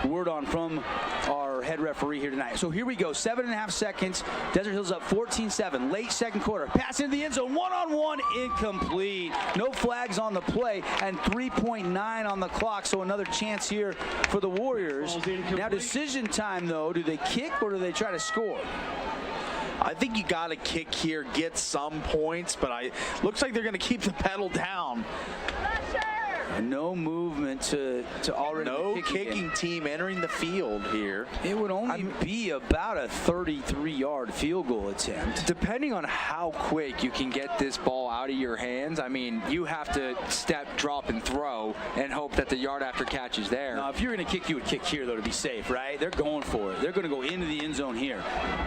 word on from our head referee here tonight. So here we go, 7.5 seconds. Desert Hills up 14-7, late second quarter. Pass into the end zone, one-on-one, incomplete. No flags on the play, and 3.9 on the clock, so another chance here for the Warriors. Now decision time, though. Do they kick or do they try to score?
I think you got to kick here, get some points, but looks like they're going to keep the pedal down.
No movement to already.
No kicking team entering the field here.
It would only be about a 33-yard field goal attempt.
Depending on how quick you can get this ball out of your hands, I mean, you have to step, drop, and throw and hope that the yard after catch is there.
Now, if you're going to kick, you would kick here, though, to be safe, right? They're going for it. They're going to go into the end zone here.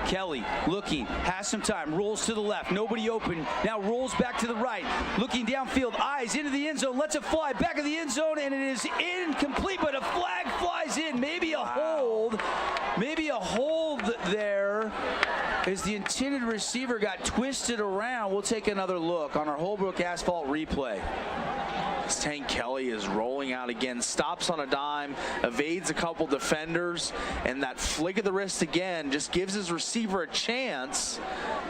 Kelly looking, has some time, rolls to the left, nobody open, now rolls back to the right, looking downfield, eyes into the end zone, lets it fly back of the end zone, and it is incomplete, but a flag flies in. Maybe a hold. Maybe a hold there as the intended receiver got twisted around. We'll take another look on our Holbrook Asphalt replay.
Tank Kelly is rolling out again, stops on a dime, evades a couple defenders, and that flick of the wrist again just gives his receiver a chance,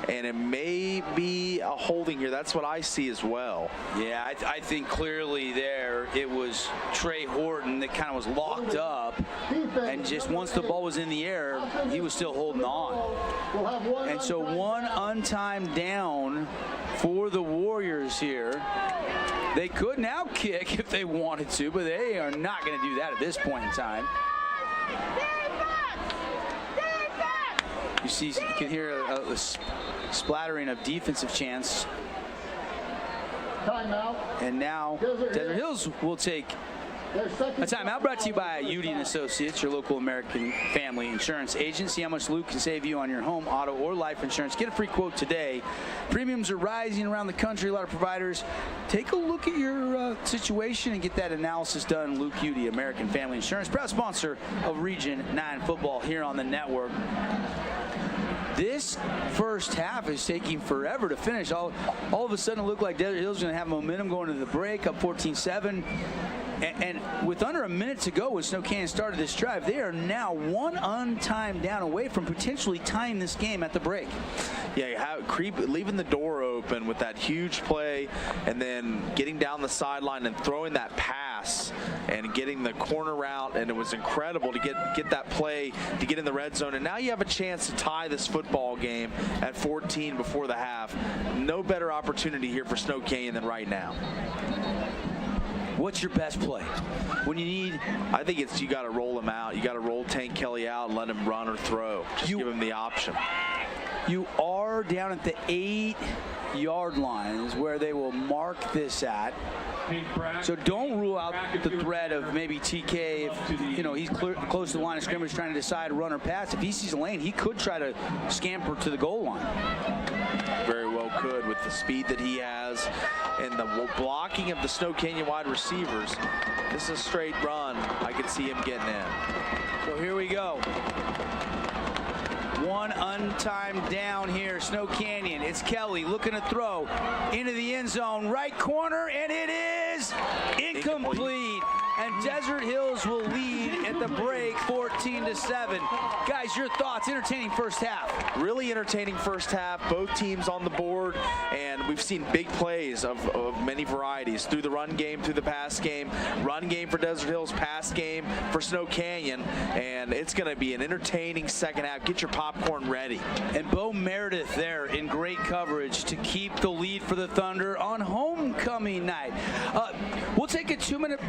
and it may be a holding here. That's what I see as well.
Yeah, I think clearly there it was Trey Horton that kind of was locked up, and just once the ball was in the air, he was still holding on. And so one untimed down for the Warriors here. They could now kick if they wanted to, but they are not going to do that at this point in time. You can hear a splattering of defensive chants.
Timeout.
And now Desert Hills will take a timeout, brought to you by Udy & Associates, your local American family insurance agent. See how much Luke can save you on your home, auto, or life insurance. Get a free quote today. Premiums are rising around the country. A lot of providers. Take a look at your situation and get that analysis done. Luke Udy, American Family Insurance, proud sponsor of Region 9 football here on the network. This first half is taking forever to finish. All of a sudden it looked like Desert Hills is going to have momentum going into the break, up 14-7. And with under a minute to go when Snow Canyon started this drive, they are now one untimed down away from potentially tying this game at the break.
Yeah, leaving the door open with that huge play and then getting down the sideline and throwing that pass and getting the corner route, and it was incredible to get that play to get in the red zone. And now you have a chance to tie this football game at 14 before the half. No better opportunity here for Snow Canyon than right now.
What's your best play? When you need...
I think you got to roll him out. You got to roll Tank Kelly out and let him run or throw. Just give him the option.
You are down at the 8-yard line is where they will mark this at. So don't rule out the threat of maybe TK if he's close to the line of scrimmage trying to decide run or pass. If he sees a lane, he could try to scamper to the goal line.
Very well could with the speed that he has and the blocking of the Snow Canyon wide receivers. This is a straight run. I could see him getting in.
So here we go. One untimed down here, Snow Canyon. It's Kelly looking to throw into the end zone, right corner, and it is incomplete. And Desert Hills will lead at the break 14-7. Guys, your thoughts? Entertaining first half.
Really entertaining first half. Both teams on the board, and we've seen big plays of many varieties through the run game, through the pass game. Run game for Desert Hills, pass game for Snow Canyon, and it's going to be an entertaining second half. Get your popcorn ready.
And Bo Meredith there in great coverage to keep the lead for the Thunder on homecoming night. We'll take a 3-minute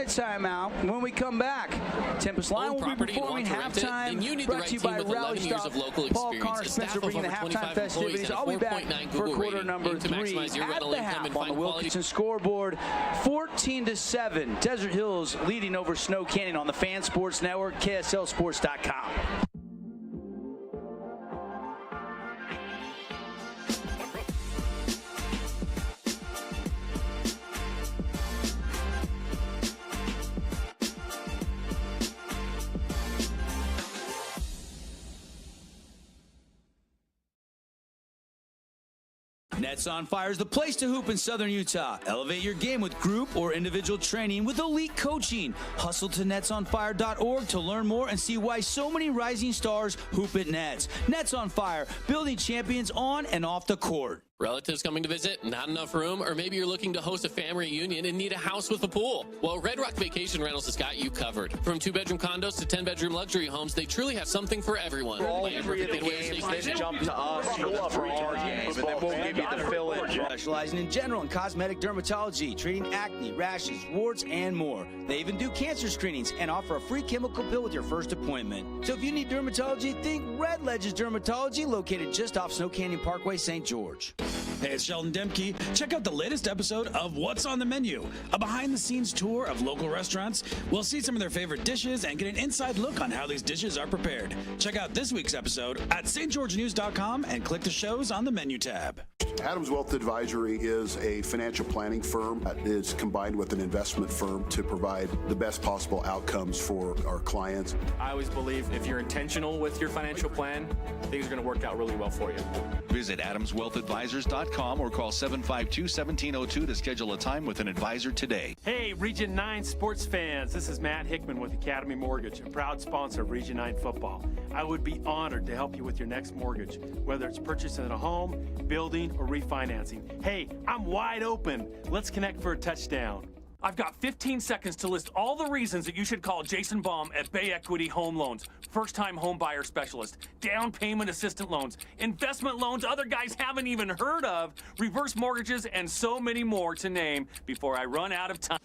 timeout. When we come back, Tempest Line will be performing halftime. Brought to you by Rally Stop. Paul Connor Spencer bringing the halftime festivities. I'll be back for quarter number 3 at the half on the Wilkinson scoreboard. 14-7. Desert Hills leading over Snow Canyon on the Fan Sports Network, KSLSports.com. Nets on Fire is the place to hoop in Southern Utah. Elevate your game with group or individual training with elite coaching. Hustle to netsonfire.org to learn more and see why so many rising stars hoop at Nets. Nets on Fire, building champions on and off the court.
Relatives coming to visit, not enough room, or maybe you're looking to host a family reunion and need a house with a pool. Well, Red Rock Vacation Rentals has got you covered. From 2-bedroom condos to 10-bedroom luxury homes, they truly have something for everyone.
For all 3 of the games, then jump to us for our game, and then we'll give you the fill-in.
Specializing in general and cosmetic dermatology, treating acne, rashes, warts, and more. They even do cancer screenings and offer a free chemical pill with your first appointment. So if you need dermatology, think Red Ledges Dermatology, located just off Snow Canyon Parkway, St. George.
Hey, it's Sheldon Demke. Check out the latest episode of What's on the Menu, a behind-the-scenes tour of local restaurants. We'll see some of their favorite dishes and get an inside look on how these dishes are prepared. Check out this week's episode at stgeorgenews.com and click the shows on the menu tab.
Adams Wealth Advisory is a financial planning firm that is combined with an investment firm to provide the best possible outcomes for our clients.
I always believe if you're intentional with your financial plan, things are going to work out really well for you.
Visit adamswealthadvisors.com
SageOrangeNews.com or call 752-1702 to schedule a time with an advisor today.
Hey, Region 9 sports fans. This is Matt Hickman with Academy Mortgage, a proud sponsor of Region 9 football. I would be honored to help you with your next mortgage, whether it's purchasing a home, building, or refinancing. Hey, I'm wide open. Let's connect for a touchdown.
I've got 15 seconds to list all the reasons that you should call Jason Baum at Bay Equity Home Loans. First-time home buyer specialist, down payment assistant loans, investment loans other guys haven't even heard of, reverse mortgages, and so many more to name before I run out of time.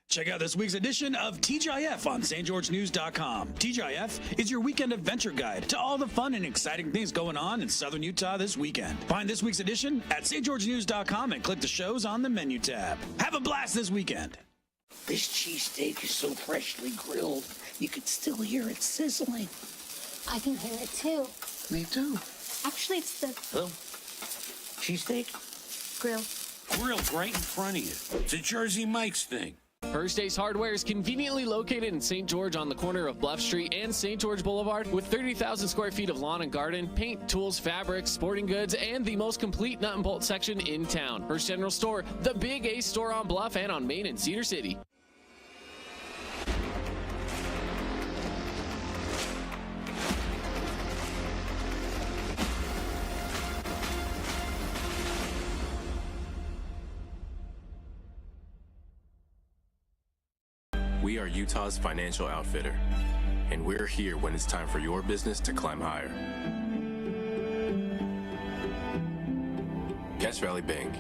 Check out this week's edition of TGIF on stgeorgenews.com. TGIF is your weekend adventure guide to all the fun and exciting things going on in Southern Utah this weekend. Find this week's edition at stgeorgenews.com and click the shows on the menu tab. Have a blast this weekend.
This cheesesteak is so freshly grilled, you can still hear it sizzling.
I can hear it too.
Me too.
Actually, it's the
Cheesesteak?
grill.
Grilled right in front of you. It's a Jersey Mike's thing.
First Ace Hardware is conveniently located in St. George on the corner of Bluff Street and St. George Boulevard with 30,000 square feet of lawn and garden, paint, tools, fabrics, sporting goods, and the most complete nut and bolt section in town. First General Store, the Big Ace store on Bluff and on Main in Cedar City.
We are Utah's financial outfitter, and we're here when it's time for your business to climb higher. Cache Valley Bank,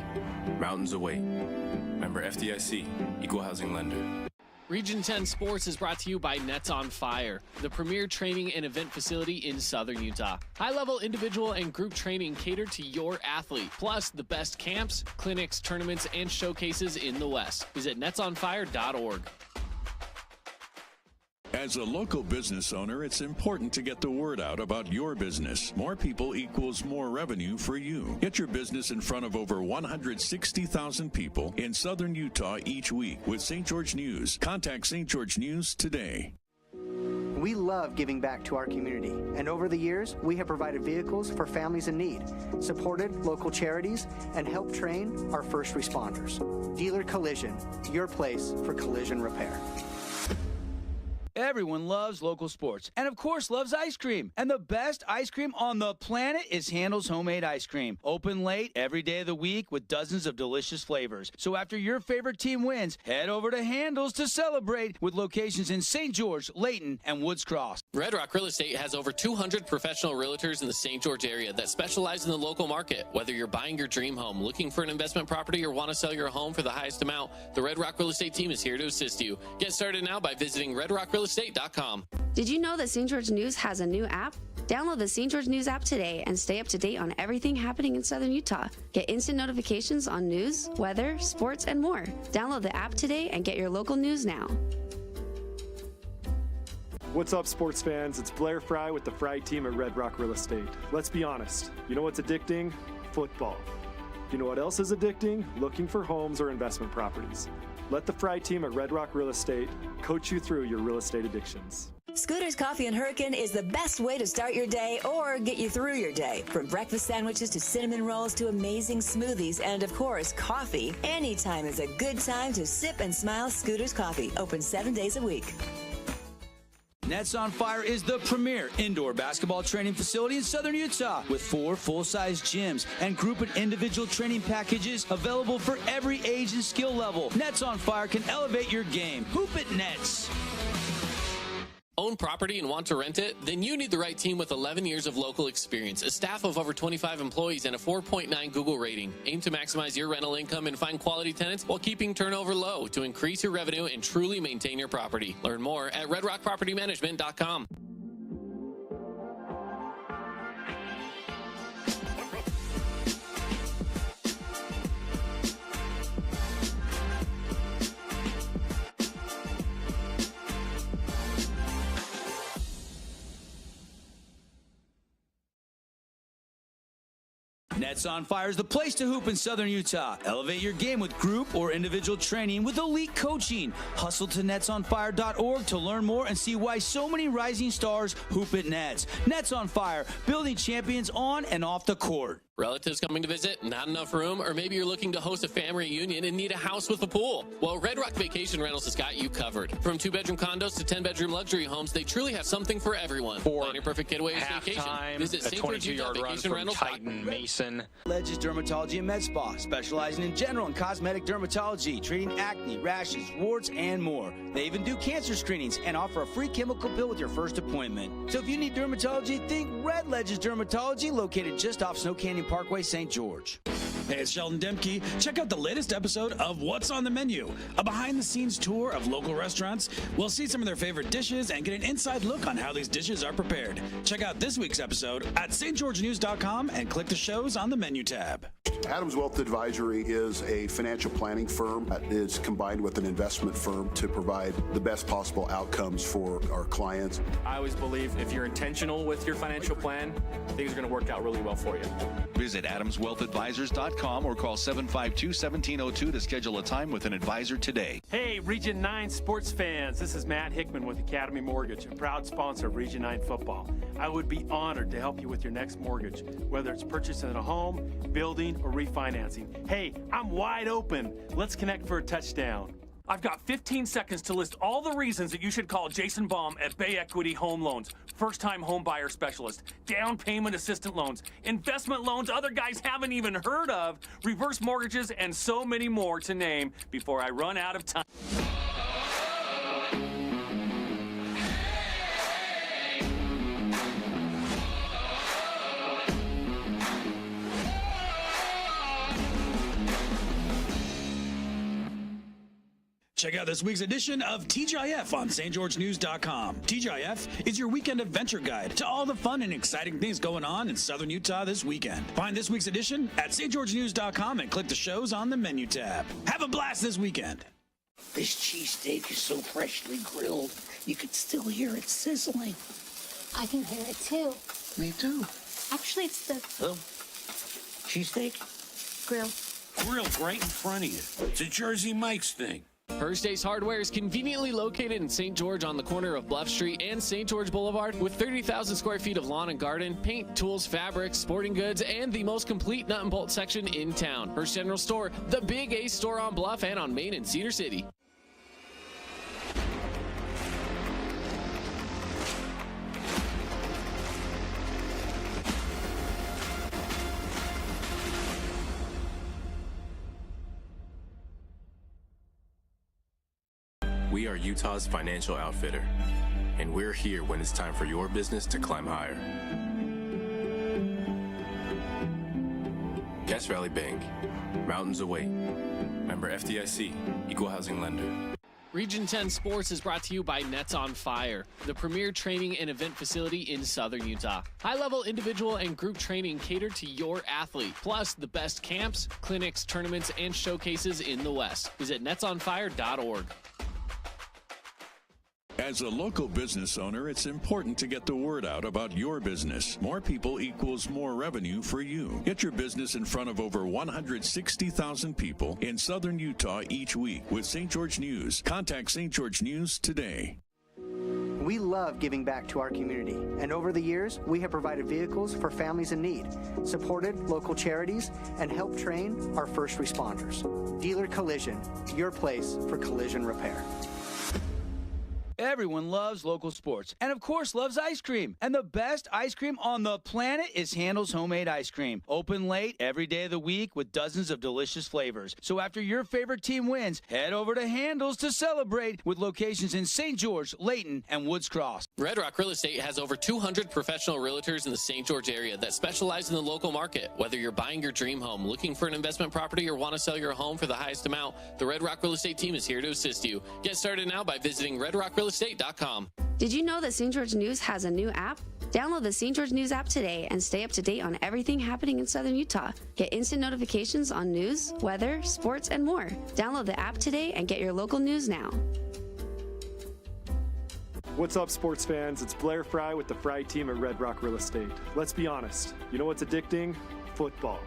mountains await. Member FDIC, equal housing lender.
Region 10 Sports is brought to you by Nets on Fire, the premier training and event facility in Southern Utah. High-level individual and group training catered to your athlete, plus the best camps, clinics, tournaments, and showcases in the West. Visit netsonfire.org.
As a local business owner, it's important to get the word out about your business. More people equals more revenue for you. Get your business in front of over 160,000 people in Southern Utah each week with St. George News. Contact St. George News today.
We love giving back to our community, and over the years, we have provided vehicles for families in need, supported local charities, and helped train our first responders. Dealer Collision, your place for collision repair.
Everyone loves local sports and, of course, loves ice cream. And the best ice cream on the planet is Handel's Homemade Ice Cream. Open late every day of the week with dozens of delicious flavors. So after your favorite team wins, head over to Handel's to celebrate with locations in St. George, Layton, and Woods Cross.
Red Rock Real Estate has over 200 professional realtors in the St. George area that specialize in the local market. Whether you're buying your dream home, looking for an investment property, or want to sell your home for the highest amount, the Red Rock Real Estate team is here to assist you. Get started now by visiting redrockrealestate.com.
Did you know that St. George News has a new app? Download the St. George News app today and stay up to date on everything happening in Southern Utah. Get instant notifications on news, weather, sports, and more. Download the app today and get your local news now.
What's up, sports fans? It's Blair Fry with the Fry team at Red Rock Real Estate. Let's be honest. You know what's addicting? Football. You know what else is addicting? Looking for homes or investment properties. Let the Fry team at Red Rock Real Estate coach you through your real estate addictions.
Scooter's Coffee and Hurricane is the best way to start your day or get you through your day. From breakfast sandwiches to cinnamon rolls to amazing smoothies and, of course, coffee. Anytime is a good time to sip and smile. Scooter's Coffee, open 7 days a week.
Nets on Fire is the premier indoor basketball training facility in Southern Utah with 4 full-size gyms and group and individual training packages available for every age and skill level. Nets on Fire can elevate your game. Hoop it, Nets.
Own property and want to rent it? Then you need the right team with 11 years of local experience, a staff of over 25 employees, and a 4.9 Google rating. Aim to maximize your rental income and find quality tenants while keeping turnover low to increase your revenue and truly maintain your property. Learn more at redrockpropertymanagement.com.
Nets on Fire is the place to hoop in Southern Utah. Elevate your game with group or individual training with elite coaching. Hustle to netsonfire.org to learn more and see why so many rising stars hoop at Nets. Nets on Fire, building champions on and off the court.
Relatives coming to visit, not enough room, or maybe you're looking to host a family reunion and need a house with a pool. Well, Red Rock Vacation Rentals has got you covered. From 2-bedroom condos to 10-bedroom luxury homes, they truly have something for everyone. Plan your perfect getaway or vacation. Visit St. George Utah Vacation Rentals.
Mason. Ledges Dermatology and Med Spa, specializing in general and cosmetic dermatology, treating acne, rashes, warts, and more. They even do cancer screenings and offer a free chemical pill with your first appointment. So if you need dermatology, think Red Ledges Dermatology, located just off Snow Canyon Parkway, St. George.
Hey, it's Sheldon Demke. Check out the latest episode of What's on the Menu, a behind-the-scenes tour of local restaurants. We'll see some of their favorite dishes and get an inside look on how these dishes are prepared. Check out this week's episode at stgeorgenews.com and click the shows on the menu tab.
Adams Wealth Advisory is a financial planning firm that is combined with an investment firm to provide the best possible outcomes for our clients.
I always believe if you're intentional with your financial plan, things are going to work out really well for you.
Visit AdamsWealthAdvisors.com or call 752-1702 to schedule a time with an advisor today.
Hey, Region 9 sports fans. This is Matt Hickman with Academy Mortgage, a proud sponsor of Region 9 football. I would be honored to help you with your next mortgage, whether it's purchasing a home, building, or refinancing. Hey, I'm wide open. Let's connect for a touchdown.
I've got 15 seconds to list all the reasons that you should call Jason Baum at Bay Equity Home Loans. First-time home buyer specialist, down payment assistant loans, investment loans other guys haven't even heard of, reverse mortgages, and so many more to name before I run out of time.
Check out this week's edition of TGIF on stgeorgenews.com. TGIF is your weekend adventure guide to all the fun and exciting things going on in Southern Utah this weekend. Find this week's edition at stgeorgenews.com and click the shows on the menu tab. Have a blast this weekend.
This cheesesteak is so freshly grilled, you could still hear it sizzling.
I can hear it too.
Me too.
Actually, it's the
Cheesesteak?
grill.
Grilled right in front of you. It's a Jersey Mike's thing.
First Ace Hardware is conveniently located in St. George on the corner of Bluff Street and St. George Boulevard with 30,000 square feet of lawn and garden, paint, tools, fabrics, sporting goods, and the most complete nut and bolt section in town. First General Store, the Big Ace store on Bluff and on Main in Cedar City.
We are Utah's financial outfitter, and we're here when it's time for your business to climb higher. Cache Valley Bank, mountains await. Member FDIC, equal housing lender.
Region 10 Sports is brought to you by Nets on Fire, the premier training and event facility in Southern Utah. High-level individual and group training catered to your athlete, plus the best camps, clinics, tournaments, and showcases in the West. Visit netsonfire.org.
As a local business owner, it's important to get the word out about your business. More people equals more revenue for you. Get your business in front of over 160,000 people in Southern Utah each week with St. George News. Contact St. George News today.
We love giving back to our community, and over the years, we have provided vehicles for families in need, supported local charities, and helped train our first responders. Dealer Collision, your place for collision repair.
Everyone loves local sports and, of course, loves ice cream. And the best ice cream on the planet is Handel's Homemade Ice Cream. Open late every day of the week with dozens of delicious flavors. So after your favorite team wins, head over to Handel's to celebrate with locations in St. George, Layton, and Woods Cross.
Red Rock Real Estate has over 200 professional realtors in the St. George area that specialize in the local market. Whether you're buying your dream home, looking for an investment property, or want to sell your home for the highest amount, the Red Rock Real Estate team is here to assist you. Get started now by visiting redrockrealestate.com.
Did you know that St. George News has a new app? Download the St. George News app today and stay up to date on everything happening in Southern Utah. Get instant notifications on news, weather, sports, and more. Download the app today and get your local news now.
What's up, sports fans? It's Blair Fry with the Fry team at Red Rock Real Estate. Let's be honest. You know what's addicting? football.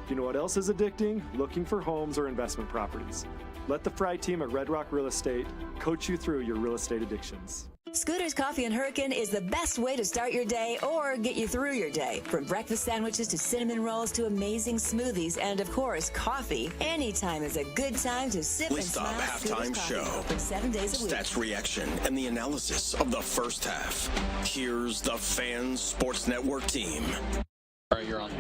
You know what else is addicting? Looking for homes or investment properties. Let the Fry team at Red Rock Real Estate coach you through your real estate addictions.
Scooter's Coffee and Hurricane is the best way to start your day or get you through your day. From breakfast sandwiches to cinnamon rolls to amazing smoothies and, of course, coffee. Anytime is a good time to sip and
Stop
smile.
halftime show.
Open 7 days a week.
Stats reaction and the analysis of the first half. Here's the Fans Sports Network team.
All right, you're on.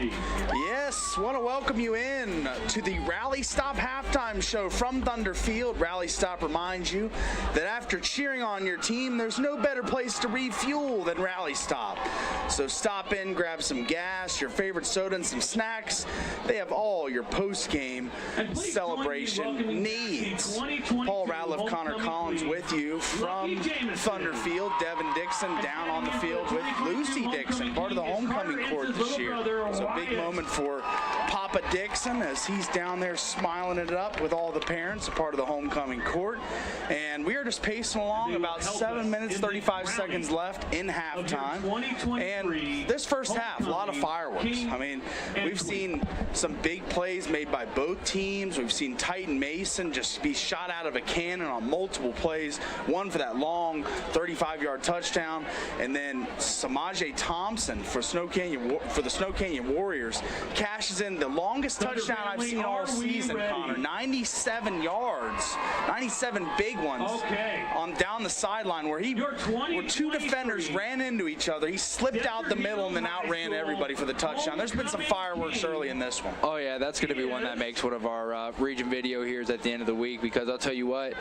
Yes, want to welcome you in to the Rally Stop halftime show from Thunder Field. Rally Stop reminds you that after cheering on your team, there's no better place to refuel than Rally Stop. So stop in, grab some gas, your favorite soda, and some snacks. They have all your post-game celebration needs. Paul Ratliff, Connor Collins with you from Thunder Field. Devin Dixon down on the field with Lucy Dixon, part of the homecoming court this year. So big moment for Papa Dixon as he's down there smiling it up with all the parents, a part of the homecoming court. And we are just pacing along, about 7 minutes, 35 seconds left in halftime. And this first half, a lot of fireworks. I mean, we've seen some big plays made by both teams. We've seen Titan Mason just be shot out of a cannon on multiple plays. One for that long 35-yard touchdown, and then Samaje Thompson for the Snow Canyon Warriors cashes in the longest touchdown I've seen all season, Connor. 97 yards, 97 big ones on down the sideline where two defenders ran into each other. He slipped out the middle and then outran everybody for the touchdown. There's been some fireworks early in this one.
Oh yeah, that's going to be one that makes one of our region video here's at the end of the week, because I'll tell you what,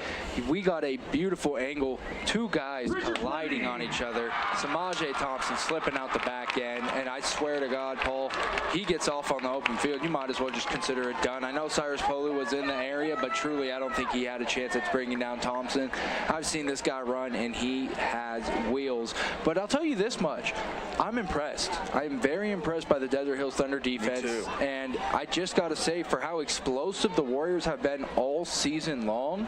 we got a beautiful angle, two guys colliding on each other. Samaje Thompson slipping out the back end, and I swear to God, Paul, he gets off on the open field. You might as well just consider it done. I know Cyrus Polu was in the area, but truly I don't think he had a chance at bringing down Thompson. I've seen this guy run, and he has wheels. But I'll tell you this much, I'm impressed. I'm very impressed by the Desert Hills Thunder defense. Me too. And I just got to say, for how explosive the Warriors have been all season long,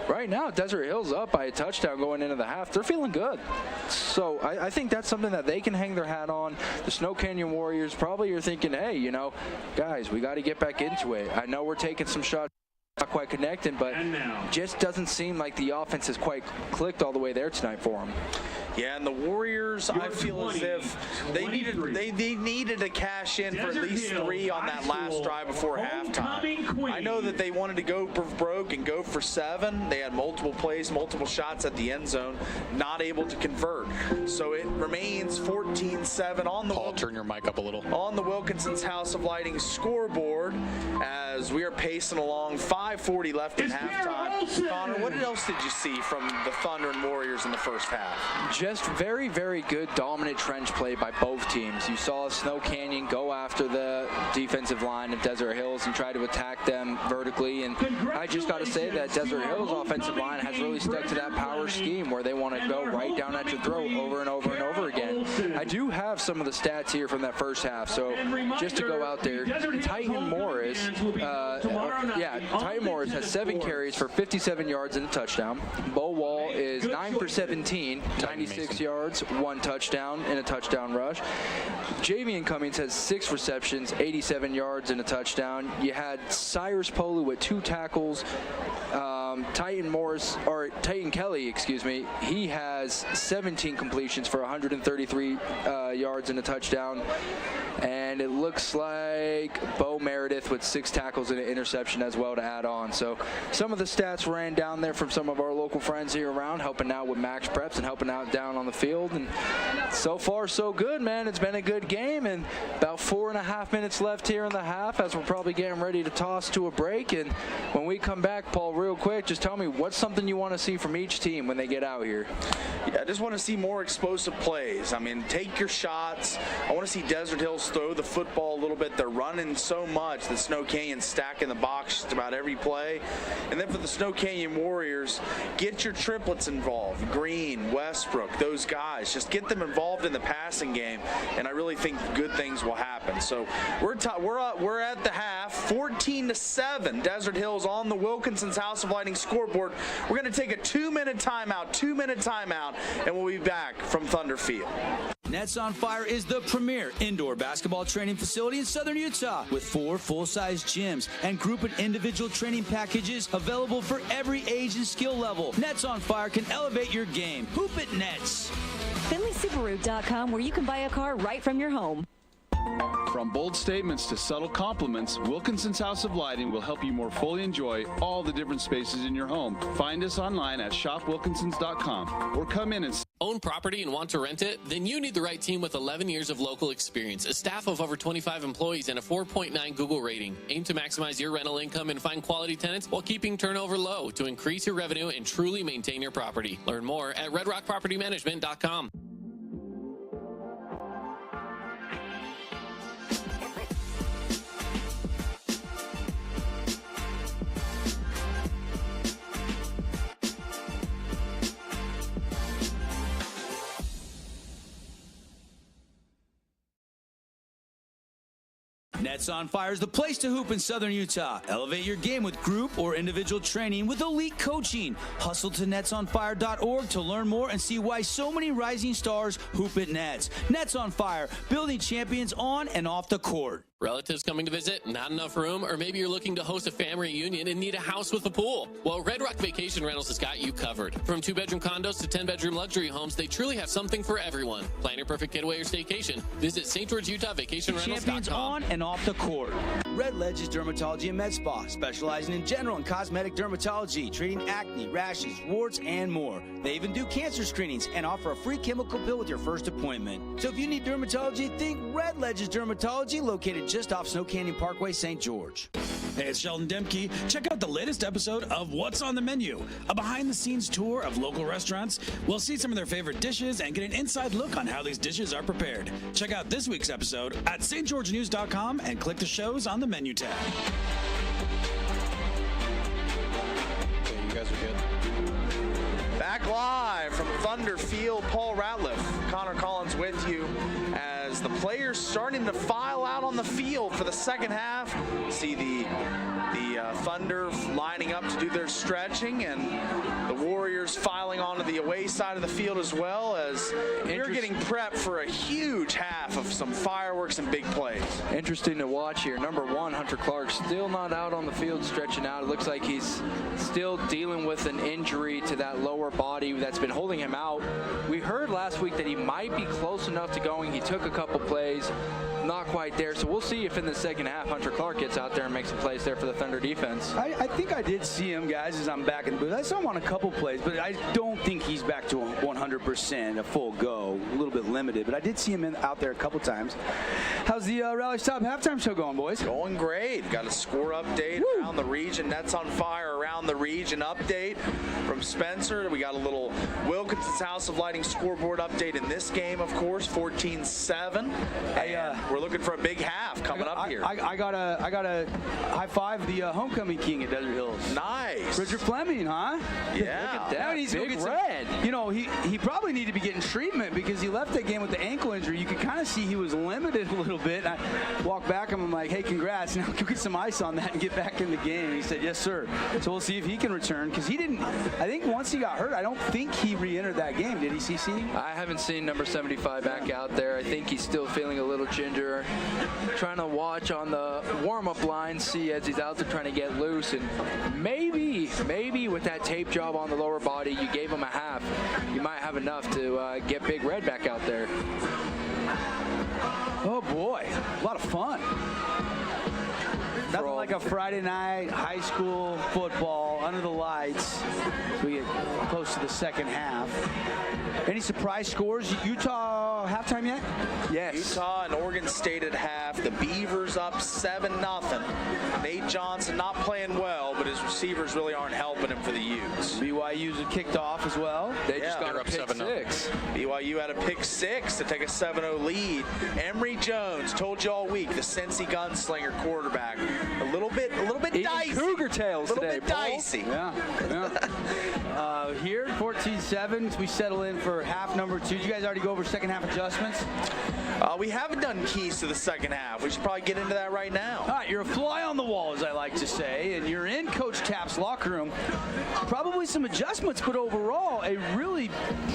right now Desert Hills up by a touchdown going into the half. They're feeling good. So I think that's something that they can hang their hat on. The Snow Canyon Warriors probably are thinking, hey, you know, guys, we got to get back into it. I know we're taking some shots, not quite connecting, but just doesn't seem like the offense has quite clicked all the way there tonight for them.
Yeah, and the Warriors, I feel as if they needed to cash in for at least 3 on that last drive before halftime. I know that they wanted to go for broke and go for 7. They had multiple plays, multiple shots at the end zone, not able to convert. So it remains 14-7 on the
turn your mic up a little.
On the Wilkinson's House of Lighting scoreboard as we are pacing along. 5:40 left in halftime. Connor, what else did you see from the Thunder and Warriors in the first half?
Just very, very good dominant trench play by both teams. You saw Snow Canyon go after the defensive line of Desert Hills and try to attack them vertically. And I just got to say that Desert Hills offensive line has really stuck to that power scheme where they want to go right down at your throat over and over and over again. I do have some of the stats here from that first half. So just to go out there, Titan Morris has 7 carries for 57 yards and a touchdown. Bo Wall is 9 for 17, 96 yards, 1 touchdown and a touchdown rush. Javian Cummings has 6 receptions, 87 yards and a touchdown. You had Cyrus Polu with 2 tackles. Titan Kelly, he has 17 completions for 133 yards and a touchdown. And it looks like Bo Meredith with 6 tackles and an interception as well to add on. So some of the stats ran down there from some of our local friends here around, helping out with Max Preps and helping out down on the field. And so far, so good, man. It's been a good game. And about 4.5 minutes left here in the half as we're probably getting ready to toss to a break. And when we come back, Paul, real quick, just tell me what's something you want to see from each team when they get out here.
Yeah, I just want to see more explosive plays. I mean, take your shots. I want to see Desert Hills throw the football a little bit. They're running so much that Snow Canyon's stacking the box just about every play. And then for the Snow Canyon Warriors, get your triplets involved. Green, Westbrook, those guys. Just get them involved in the passing game, and I really think good things will happen. So we're at the half, 14-7. Desert Hills on the Wilkinson's House of Lighting scoreboard. We're going to take a 2-minute timeout, and we'll be back from Thunder Field.
Nets on Fire is the premier indoor basketball training facility in Southern Utah with 4 full-size gyms and group and individual training packages available for every age and skill level. Nets on Fire can elevate your game. Hoop it, Nets.
FinleySubaru.com, where you can buy a car right from your home.
From bold statements to subtle compliments, Wilkinson's House of Lighting will help you more fully enjoy all the different spaces in your home. Find us online at shopwilkinsons.com or come in and
Own property and want to rent it? Then you need the right team with 11 years of local experience, a staff of over 25 employees, and a 4.9 Google rating. Aim to maximize your rental income and find quality tenants while keeping turnover low to increase your revenue and truly maintain your property. Learn more at redrockpropertymanagement.com.
Nets on Fire is the place to hoop in Southern Utah. Elevate your game with group or individual training with elite coaching. Hustle to netsonfire.org to learn more and see why so many rising stars hoop at Nets. Nets on Fire, building champions on and off the court.
Relatives coming to visit, not enough room, or maybe you're looking to host a family reunion and need a house with a pool. Well, Red Rock Vacation Rentals has got you covered. From 2-bedroom condos to 10-bedroom luxury homes, they truly have something for everyone. Plan your perfect getaway or staycation. Visit St. George, Utah VacationRentals.com.
Champions on and off the court. Red Ledges Dermatology and Med Spa, specializing in general and cosmetic dermatology, treating acne, rashes, warts, and more. They even do cancer screenings and offer a free chemical pill with your first appointment. So if you need dermatology, think Red Ledges Dermatology, located just off Snow Canyon Parkway, St. George.
Hey, it's Sheldon Demke. Check out the latest episode of What's on the Menu, a behind-the-scenes tour of local restaurants. We'll see some of their favorite dishes and get an inside look on how these dishes are prepared. Check out this week's episode at stgeorgenews.com and click the shows on the menu tab.
Okay, you guys are good. Back live from Thunder Field, Paul Ratliff, Connor Collins with you as the players starting to file out on the field for the second half. See the Thunder lining up to do their stretching, and the Warriors filing onto the away side of the field as well, as we're getting prepped for a huge half of some fireworks and big plays.
Interesting to watch here. Number 1, Hunter Clark, still not out on the field stretching out. It looks like he's still dealing with an injury to that lower body that's been holding him out. We heard last week that he might be close enough to going. He took a couple plays, not quite there. So we'll see if in the second half Hunter Clark gets out there and makes some plays there for the Thunder defense.
I think I did see him, guys, as I'm back in the booth. I saw him on a couple plays, but I don't think he's back to 100%, a full go, a little bit limited. But I did see him out there a couple times. How's the Rally Stop halftime show going, boys?
Going great. Got a score update around the region. Nets on Fire around the region update from Spencer. We got a little Wilkinson's House of Lighting scoreboard update in this game, of course, 14-7. We're looking for a big half coming up here.
I got a high five the homecoming king at Desert Hills.
Nice.
Richard Fleming, huh?
Yeah.
Look at that. He's big red. You know, he probably needed to be getting treatment because he left that game with the ankle injury. You could kind of see he was limited a little bit. I walked back and I'm like, hey, congrats. Now can we get some ice on that and get back in the game? And he said, yes, sir. So we'll see if he can return, because he didn't. I think once he got hurt, I don't think he re-entered that game. Did he, CC?
I haven't seen number 75 back out there. I think he's still feeling a little ginger. Trying to watch on the warm-up line, see as he's out there trying to get loose. And maybe with that tape job on the lower body, you gave him a half, you might have enough to get Big Red back out there.
Oh, boy. A lot of fun. Nothing like a Friday night high school football under the lights as we get close to the second half. Any surprise scores? Utah halftime yet?
Yes. Utah and Oregon State at half. The Beavers up 7-0. Nate Johnson not playing well, but his receivers really aren't helping him for the Utes.
BYU's kicked off as well.
They just got a pick 6.
BYU had a pick 6 to take a 7-0 lead. Emory Jones, told you all week, the Cincy gunslinger quarterback. A little bit dicey.
Cougar tails
today,
a little bit dicey. Yeah. Here, 14-7, we settle in for half number 2. Did you guys already go over second half adjustments?
We haven't done keys to the second half. We should probably get into that right now.
All right, you're a fly on the wall, as I like to say, and you're in Coach Tapp's locker room. Probably some adjustments, but overall, a really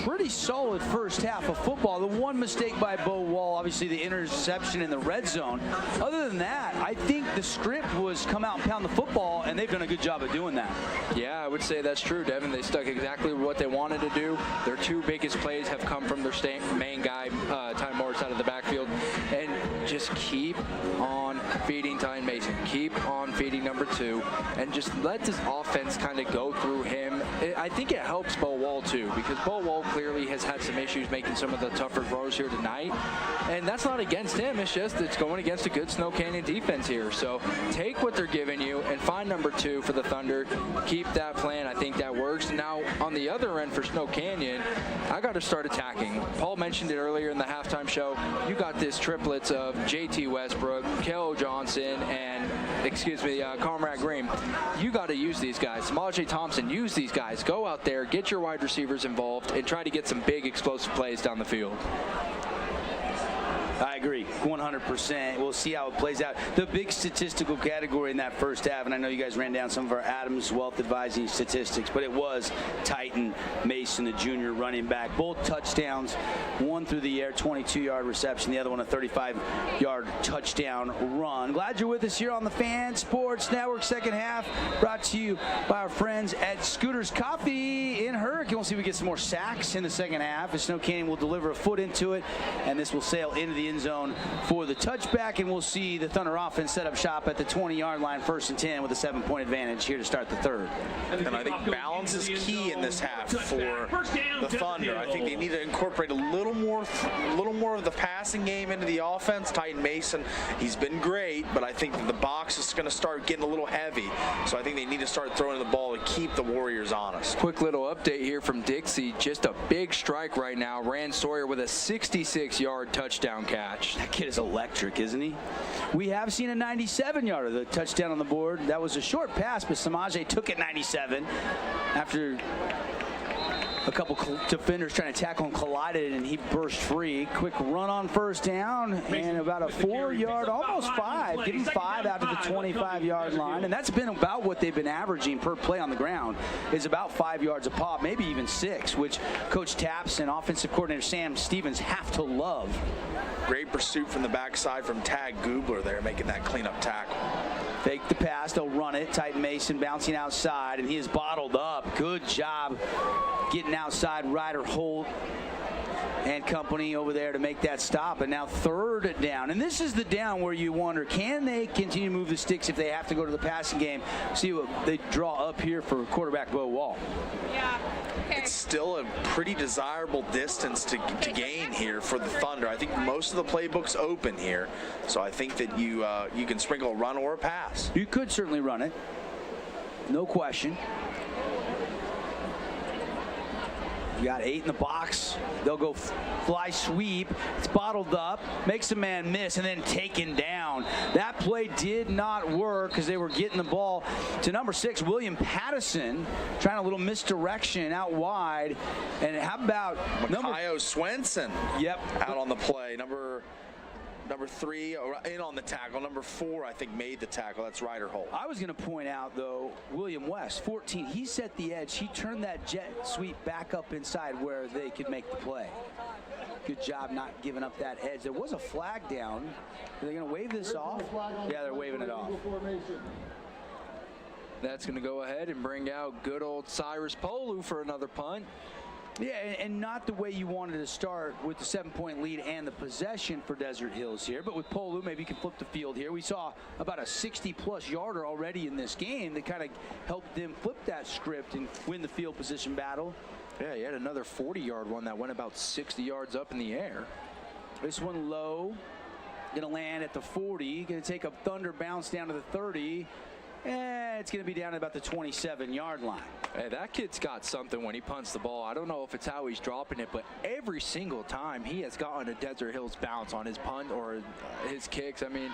pretty solid first half of football. The one mistake by Bo Wall, obviously the interception in the red zone. Other than that, I think the script was come out and pound the football, and they've done a good job of doing that.
Yeah, I would say that's true, Devin. They stuck exactly what they wanted to do. Their 2 biggest plays have come from their main guy, Ty Morris, out of the backfield. And just keep on feeding Ty Mason. Keep on feeding number 2. And just let this offense kind of go through him. I think it helps Bo Wall, too, because Bo Wall clearly has had some issues making some of the tougher throws here tonight. And that's not against him. It's just it's going against a good Snow Canyon defense here. So take what they're giving you and find number 2 for the Thunder. Keep that plan. I think that works. Now, on the other end for Snow Canyon, I got to start attacking. Paul mentioned it earlier in the halftime show. You got this triplets of JT Westbrook, Kel Johnson, and, Comrade Green. You got to use these guys. Samaje Thompson, use these guys. Go out there, get your wide receivers involved, and try to get some big explosive plays down the field.
I agree, 100%. We'll see how it plays out. The big statistical category in that first half, and I know you guys ran down some of our Adams Wealth Advising statistics, but it was Titan Mason, the junior running back. Both touchdowns, one through the air, 22-yard reception, the other one a 35-yard touchdown run. Glad you're with us here on the Fan Sports Network. Second half brought to you by our friends at Scooter's Coffee in Hurricane. We'll see if we get some more sacks in the second half. As Snow Canyon will deliver a foot into it, and this will sail into the end zone for the touchback, and we'll see the Thunder offense set up shop at the 20-yard line, 1st and 10, with a 7-point advantage here to start the third.
And I think balance is key in this half for the Thunder. I think they need to incorporate a little more of the passing game into the offense. Titan Mason, he's been great, but I think that the box is going to start getting a little heavy. So I think they need to start throwing the ball to keep the Warriors honest.
Quick little update here from Dixie. Just a big strike right now. Rand Sawyer with a 66-yard touchdown catch.
That kid is electric, isn't he? We have seen a 97-yarder, the touchdown on the board. That was a short pass, but Samaje took it 97 after a couple defenders trying to tackle him collided, and he burst free. Quick run on first down, and about a 4-yard, almost 5, getting 5 out to the 25-yard line. And that's been about what they've been averaging per play on the ground, is about 5 yards a pop, maybe even 6, which Coach Taps and offensive coordinator Sam Stevens have to love.
Great pursuit from the backside from Tag Goobler there, making that cleanup tackle.
Fake the pass, they'll run it. Titan Mason bouncing outside, and he is bottled up. Good job getting outside. Ryder Holt and company over there to make that stop. And now 3rd down. And this is the down where you wonder, can they continue to move the sticks if they have to go to the passing game? See what they draw up here for quarterback Bo Wall.
Yeah.
It's still a pretty desirable distance to gain here for the Thunder. I think most of the playbook's open here, so I think that you can sprinkle a run or a pass.
You could certainly run it, no question. You got 8 in the box. They'll go fly sweep. It's bottled up, makes a man miss, and then taken down. That play did not work because they were getting the ball to number 6, William Pattison, trying a little misdirection out wide. And how about
Makayo Swenson?
Yep.
Out on the play. Number 3 in on the tackle. Number 4, I think, made the tackle. That's Ryder Holt.
I was going to point out, though, William West, 14, he set the edge. He turned that jet sweep back up inside where they could make the play. Good job not giving up that edge. There was a flag down. Are they going to wave this off? Yeah, they're waving it off.
That's going to go ahead and bring out good old Cyrus Polu for another punt.
Yeah, and not the way you wanted to start with the 7-point lead and the possession for Desert Hills here. But with Polu, maybe you can flip the field here. We saw about a 60-plus yarder already in this game that kind of helped them flip that script and win the field position battle.
Yeah, he had another 40-yard one that went about 60 yards up in the air.
This one low, going to land at the 40, going to take a Thunder bounce down to the 30. And it's going to be down at about the 27-yard line.
Hey, that kid's got something when he punts the ball. I don't know if it's how he's dropping it, but every single time he has gotten a Desert Hills bounce on his punt or his kicks. I mean,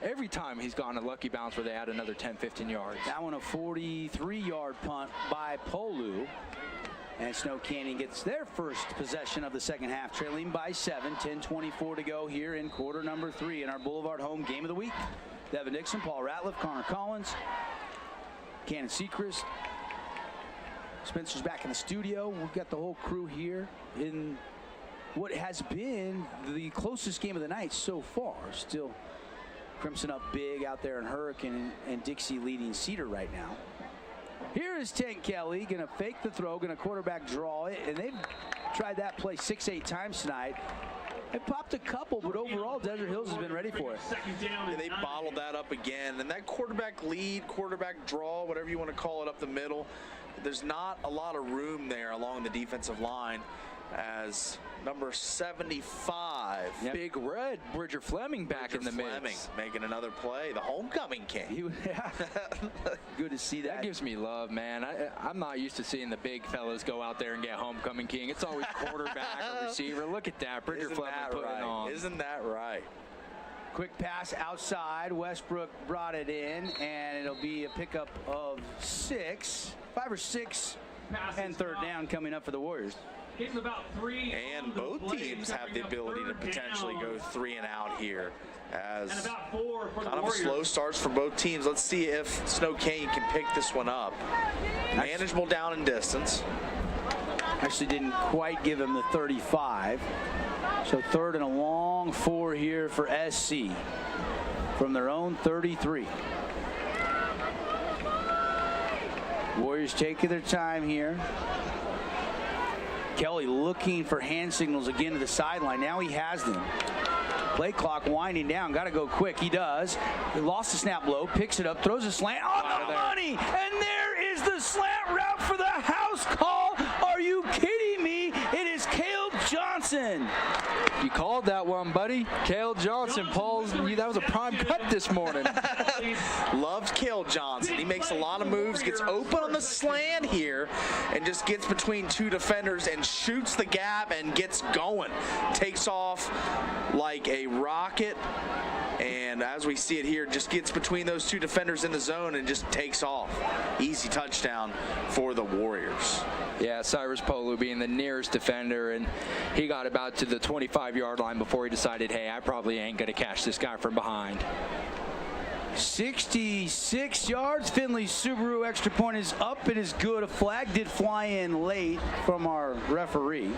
every time he's gotten a lucky bounce where they add another 10, 15 yards.
That one a 43-yard punt by Polu. And Snow Canyon gets their first possession of the second half, trailing by 7. 10:24 to go here in quarter number 3 in our Boulevard home game of the week. Devin Dixon, Paul Ratliff, Connor Collins, Cannon Sechrist. Spencer's back in the studio. We've got the whole crew here in what has been the closest game of the night so far. Still Crimson up big out there in Hurricane and Dixie leading Cedar right now. Here is Tank Kelly, going to fake the throw, going to quarterback draw it, and they've tried that play 6-8 times tonight. They popped a couple, but overall, Desert Hills has been ready for it.
Yeah, they bottled that up again, and that quarterback lead, quarterback draw, whatever you want to call it, up the middle, there's not a lot of room there along the defensive line as number 75.
Yep. Big Red, Bridger Fleming back in the mix.
Making another play, the homecoming king.
Yeah. Good to see that. That gives me love, man. I'm not used to seeing the big fellas go out there and get homecoming king. It's always quarterback or receiver. Look at that, Bridger Fleming putting it on.
Isn't that right?
Quick pass outside. Westbrook brought it in, and it'll be a pickup of 5 or 6, and third down coming up for the Warriors.
Getting about 3.
And both teams have the ability to potentially go 3 and out here. As
and about 4 for
kind
the
of
Warriors.
slow starts for both teams. Let's see if Snow Canyon can pick this one up. Manageable down and distance.
Actually didn't quite give him the 35. So third and a long 4 here for SC from their own 33. Warriors taking their time here. Kelly looking for hand signals again to the sideline. Now he has them. Play clock winding down. Got to go quick. He does. He lost the snap low. Picks it up. Throws a slant. On the money. And there is the slant route for the house call. Are you kidding me? It is Cale Johnson.
You called that one, buddy. Cale Johnson. Paul's. That was a prime cut this morning.
Loved Cale Johnson. He makes a lot of moves, gets open on the slant here, and just gets between 2 defenders and shoots the gap and gets going. Takes off like a rocket, and as we see it here, just gets between those 2 defenders in the zone and just takes off. Easy touchdown for the Warriors.
Yeah, Cyrus Polu being the nearest defender, and he got about to the 25-yard line before he decided, hey, I probably ain't going to catch this guy from behind.
66 yards. Finley Subaru extra point is up. It is good. A flag did fly in late from our referee.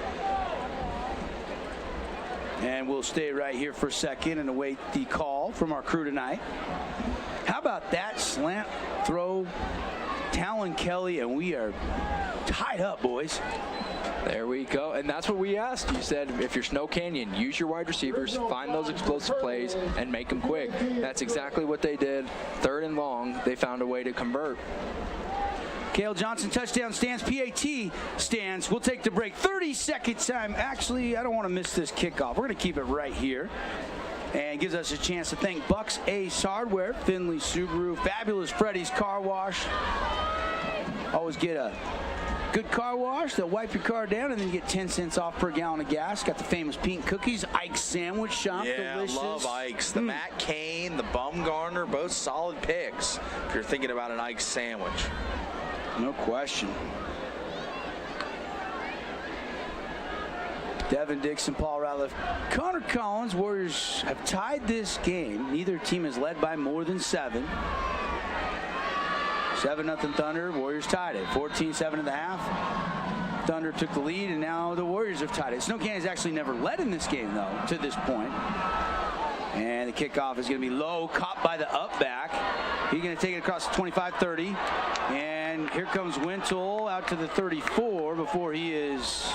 And we'll stay right here for a second and await the call from our crew tonight. How about that slant throw? Talon Kelly, and we are tied up, boys.
There we go. And that's what we asked. You said if you're Snow Canyon, use your wide receivers, find those explosive plays, and make them quick. That's exactly what they did. Third and long, they found a way to convert.
Cale Johnson touchdown stands. PAT stands. We'll take the break. 30-second time. Actually, I don't want to miss this kickoff. We're going to keep it right here. And gives us a chance to thank Bucks Ace Hardware, Finley Subaru, Fabulous Freddy's Car Wash. Always get a good car wash. They'll wipe your car down and then you get 10 cents off per gallon of gas. Got the famous pink cookies. Ike's Sandwich Shop.
Yeah,
delicious.
love Ike's. The Matt Cain, the Bumgarner, both solid picks if you're thinking about an Ike's sandwich.
No question. Devin Dixon, Paul Ratliff, Connor Collins. Warriors have tied this game. Neither team is led by more than 7. 7-0 Thunder. Warriors tied it. 14-7 at the half. Thunder took the lead, and now the Warriors have tied it. Snow Canyon's actually never led in this game, though, to this point. And the kickoff is going to be low, caught by the up back. He's going to take it across the 25-30. And here comes Wintle out to the 34 before he is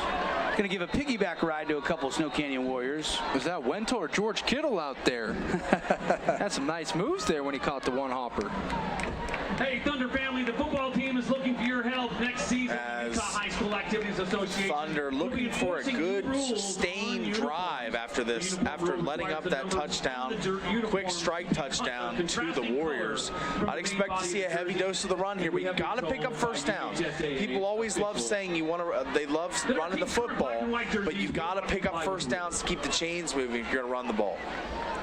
going to give a piggyback ride to a couple of Snow Canyon Warriors.
Was that Wintle or George Kittle out there? Had some nice moves there when he caught the one hopper.
Hey, Thunder family, the football team is looking for your help next season.
As
Utah High School Activities Association.
Thunder looking for a good sustained drive after this, after letting up that touchdown, quick strike touchdown to the Warriors. I'd expect to see a heavy dose of the run here, but you got to pick up first downs. People always love saying you want to, they love running the football, but you got to pick up first downs to keep the chains moving if you're going to run the ball.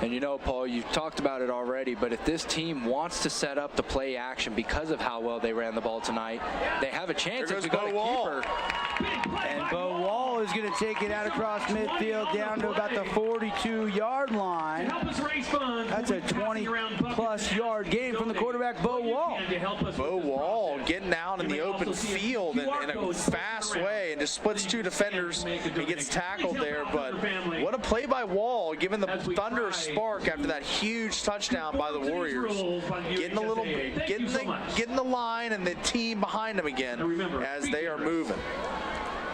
And Paul, you talked about it already, but if this team wants to set up the play action because of how well they ran the ball tonight, they have a chance if we got a keeper.
And Bo Wall is going to take it out across midfield down to about the 42-yard line. That's a 20-plus yard gain from the quarterback, Bo Wall.
Bo Wall getting out in the open field in a fast way and just splits two defenders. He gets tackled there, but what a play by Wall, giving the Thunder a spark after that huge touchdown by the Warriors. Getting the line and the team behind him again as they are moving.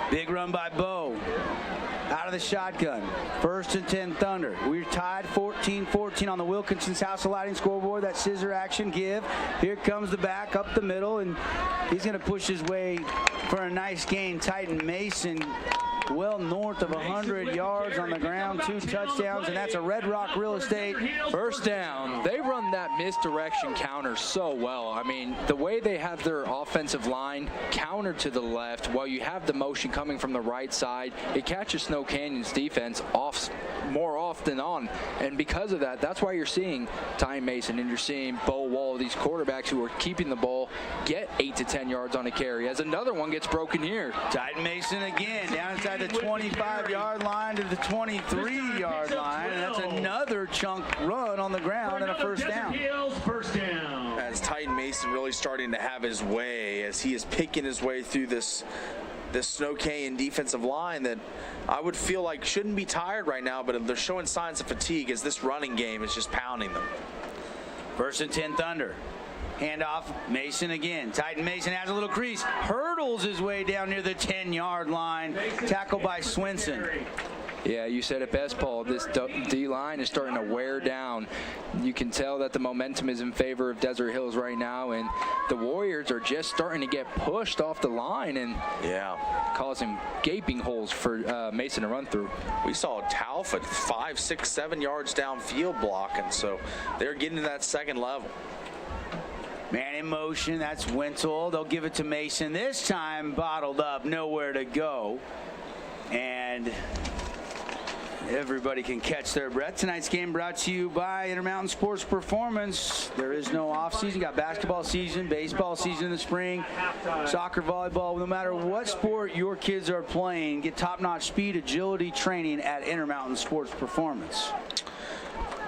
Big run by Bo. Out of the shotgun. 1st and 10 Thunder. We're tied 14-14 on the Wilkinson's House of Lighting scoreboard. That scissor action give. Here comes the back up the middle, and he's going to push his way for a nice gain. Titan Mason well north of 100 yards on the ground, 2 touchdowns, and that's a Red Rock Real Estate
first down. They run that misdirection counter so well. I mean, the way they have their offensive line countered to the left while you have the motion coming from the right side, it catches Snow Canyon's defense off more often on. And because of that, that's why you're seeing Ty Mason and you're seeing Bo Wall, these quarterbacks who are keeping the ball, get 8 to 10 yards on a carry as another one gets broken here.
Titan Mason again down inside the 25-yard line to the 23-yard line, and that's another chunk run on the ground and a first down.
As Titan Mason really starting to have his way as he is picking his way through this Snow Canyon defensive line that I would feel like shouldn't be tired right now, but they're showing signs of fatigue as this running game is just pounding them.
1st and 10 Thunder. Handoff, Mason again. Titan Mason has a little crease, hurdles his way down near the 10-yard line. Tackled by Swinson.
Yeah, you said it best, Paul. This D-line is starting to wear down. You can tell that the momentum is in favor of Desert Hills right now, and the Warriors are just starting to get pushed off the line and causing gaping holes for Mason to run through.
We saw Tauf at 5, 6, 7 yards downfield blocking, so they're getting to that second level.
Man in motion, that's Wenzel. They'll give it to Mason. This time bottled up, nowhere to go. And everybody can catch their breath. Tonight's game brought to you by Intermountain Sports Performance. There is no off season. Got basketball season, baseball season in the spring, soccer, volleyball. No matter what sport your kids are playing, get top-notch speed, agility training at Intermountain Sports Performance.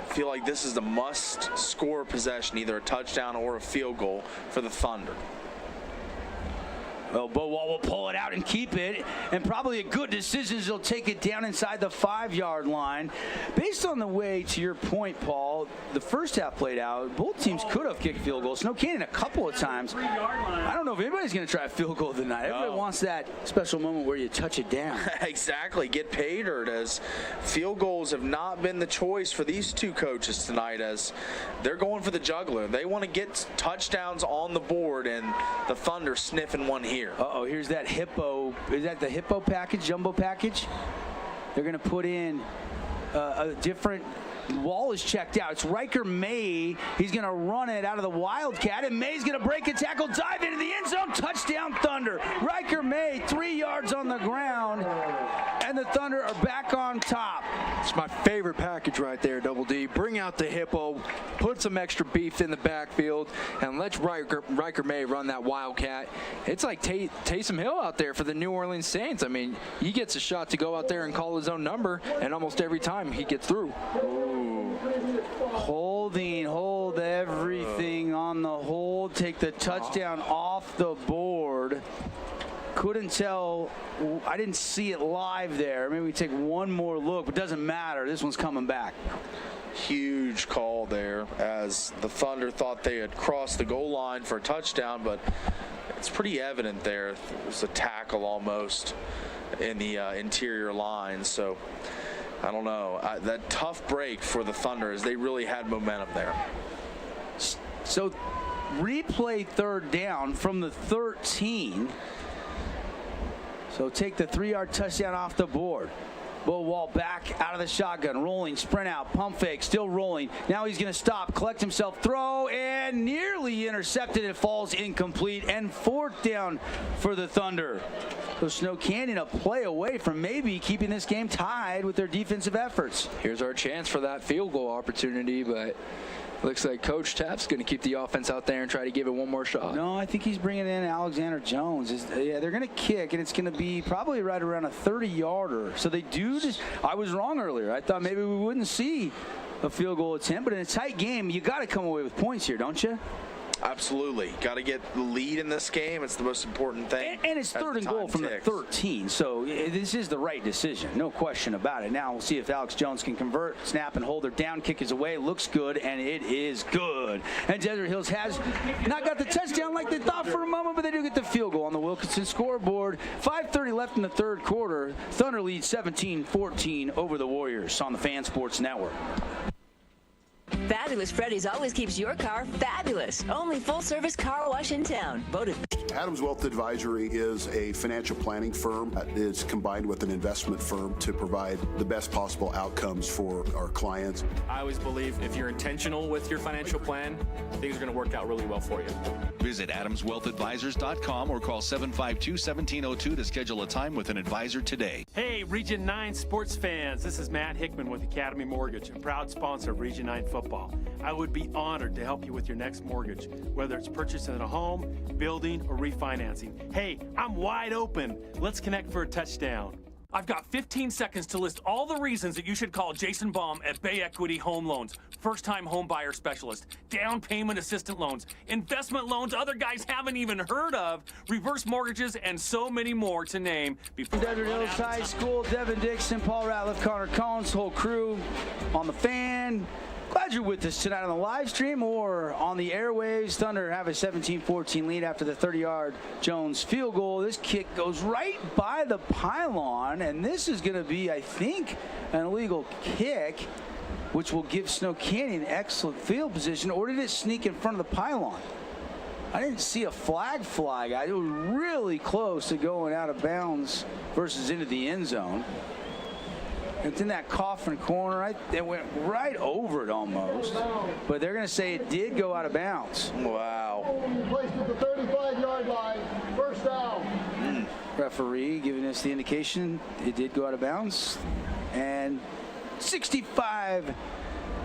Feel like this is a must-score possession, either a touchdown or a field goal for the Thunder.
Well, Bo Wall will pull it out and keep it, and probably a good decision is he'll take it down inside the 5-yard line. Based on the way, to your point, Paul, the first half played out, both teams could have kicked field goals. Snow Canyon a couple of times. I don't know if anybody's going to try a field goal tonight. Everybody wants that special moment where you touch it down.
Exactly. Get paid, as field goals have not been the choice for these two coaches tonight, as they're going for the juggler. They want to get touchdowns on the board, and the Thunder sniffing one here.
Uh-oh, here's that hippo. Is that the hippo package, jumbo package? They're going to put in a different Wall is checked out. It's Riker May. He's going to run it out of the Wildcat, and May's going to break a tackle, dive into the end zone. Touchdown, Thunder. Riker May, 3 yards on the ground, and the Thunder are back on top.
It's my favorite package right there, Double D. Bring out the hippo, put some extra beef in the backfield, and let Riker May run that Wildcat. It's like Taysom Hill out there for the New Orleans Saints. I mean, he gets a shot to go out there and call his own number, and almost every time he gets through.
Hold everything on the hold. Take the touchdown off the board. Couldn't tell. I didn't see it live there. Maybe we take one more look, but doesn't matter. This one's coming back.
Huge call there as the Thunder thought they had crossed the goal line for a touchdown, but it's pretty evident there. It was a tackle almost in the interior line. So I don't know. That tough break for the Thunder as they really had momentum there.
So replay third down from the 13. So take the 3-yard touchdown off the board. Bullwall back out of the shotgun, rolling, sprint out, pump fake, still rolling. Now he's going to stop, collect himself, throw, and nearly intercepted. It falls incomplete, and 4th down for the Thunder. So Snow Canyon a play away from maybe keeping this game tied with their defensive efforts.
Here's our chance for that field goal opportunity, but looks like Coach Tapp's going to keep the offense out there and try to give it one more shot.
No, I think he's bringing in Alexander Jones. Yeah, they're going to kick, and it's going to be probably right around a 30-yarder. So they do just – I was wrong earlier. I thought maybe we wouldn't see a field goal attempt, but in a tight game, you got to come away with points here, don't you?
Absolutely. Got to get the lead in this game. It's the most important thing.
And it's 3rd and goal from the 13, so this is the right decision. No question about it. Now we'll see if Alex Jones can convert, snap, and hold. Their down kick is away. Looks good, and it is good. And Desert Hills has not got the touchdown like they thought for a moment, but they do get the field goal on the Wilkinson scoreboard. 5:30 left in the 3rd quarter. Thunder leads 17-14 over the Warriors on the Fan Sports Network.
Fabulous Freddy's always keeps your car fabulous. Only full-service car wash in town. Voted.
Adams Wealth Advisory is a financial planning firm that is combined with an investment firm to provide the best possible outcomes for our clients.
I always believe if you're intentional with your financial plan, things are going to work out really well for you.
Visit AdamsWealthAdvisors.com or call 752-1702 to schedule a time with an advisor today.
Hey, Region 9 sports fans. This is Matt Hickman with Academy Mortgage, a proud sponsor of Region 9 football. I would be honored to help you with your next mortgage, whether it's purchasing a home, building, or refinancing. Hey, I'm wide open. Let's connect for a touchdown.
I've got 15 seconds to list all the reasons that you should call Jason Baum at Bay Equity Home Loans. First-time home buyer specialist, down payment assistant loans, investment loans other guys haven't even heard of, reverse mortgages, and so many more to name. Before
Desert Hills High School, Devin Dixon, Paul Ratliff, Connor Collins, whole crew on the Fan. Glad you're with us tonight on the live stream or on the airwaves. Thunder have a 17-14 lead after the 30-yard Jones field goal. This kick goes right by the pylon, and this is going to be, I think, an illegal kick, which will give Snow Canyon excellent field position. Or did it sneak in front of the pylon? I didn't see a flag fly. It was really close to going out of bounds versus into the end zone. It's in that coffin corner. It went right over it almost. But they're going to say it did go out of bounds.
Wow.
Placed at the 35-yard line. First down.
Referee giving us the indication it did go out of bounds. And 65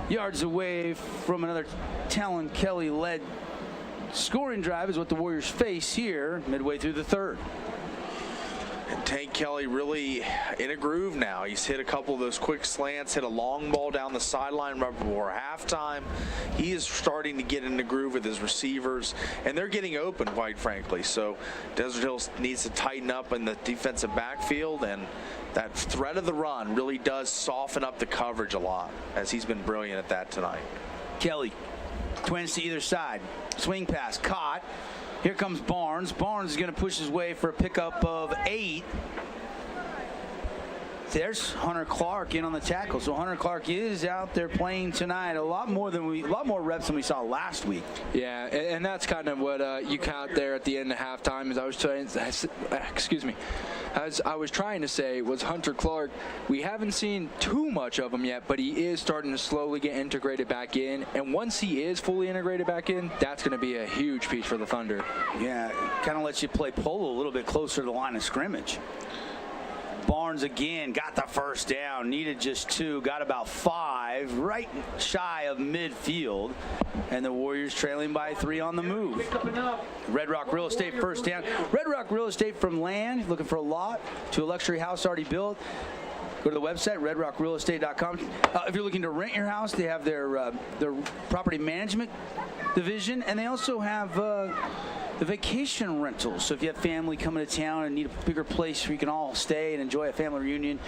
yards away from another Talon Kelly-led scoring drive is what the Warriors face here midway through the 3rd.
And Tank Kelly really in a groove now. He's hit a couple of those quick slants, hit a long ball down the sideline right before halftime. He is starting to get in the groove with his receivers, and they're getting open, quite frankly. So Desert Hills needs to tighten up in the defensive backfield, and that threat of the run really does soften up the coverage a lot, as he's been brilliant at that tonight.
Kelly, twins to either side. Swing pass, caught. Here comes Barnes. Barnes is going to push his way for a pickup of 8. There's Hunter Clark in on the tackle. So Hunter Clark is out there playing tonight. A lot more reps than we saw last week.
Yeah, and that's kind of what you count there at the end of halftime. As I was trying to say was Hunter Clark. We haven't seen too much of him yet, but he is starting to slowly get integrated back in. And once he is fully integrated back in, that's going to be a huge piece for the Thunder.
Yeah, kind of lets you play polo a little bit closer to the line of scrimmage. Barnes again got the first down, needed just 2, got about 5, right shy of midfield, and the Warriors trailing by 3 on the move. Red Rock Real Estate first down. Red Rock Real Estate from land, looking for a lot, to a luxury house already built. Go to the website, redrockrealestate.com. If you're looking to rent your house, they have their property management division, and they also have the vacation rentals. So if you have family coming to town and need a bigger place where you can all stay and enjoy a family reunion,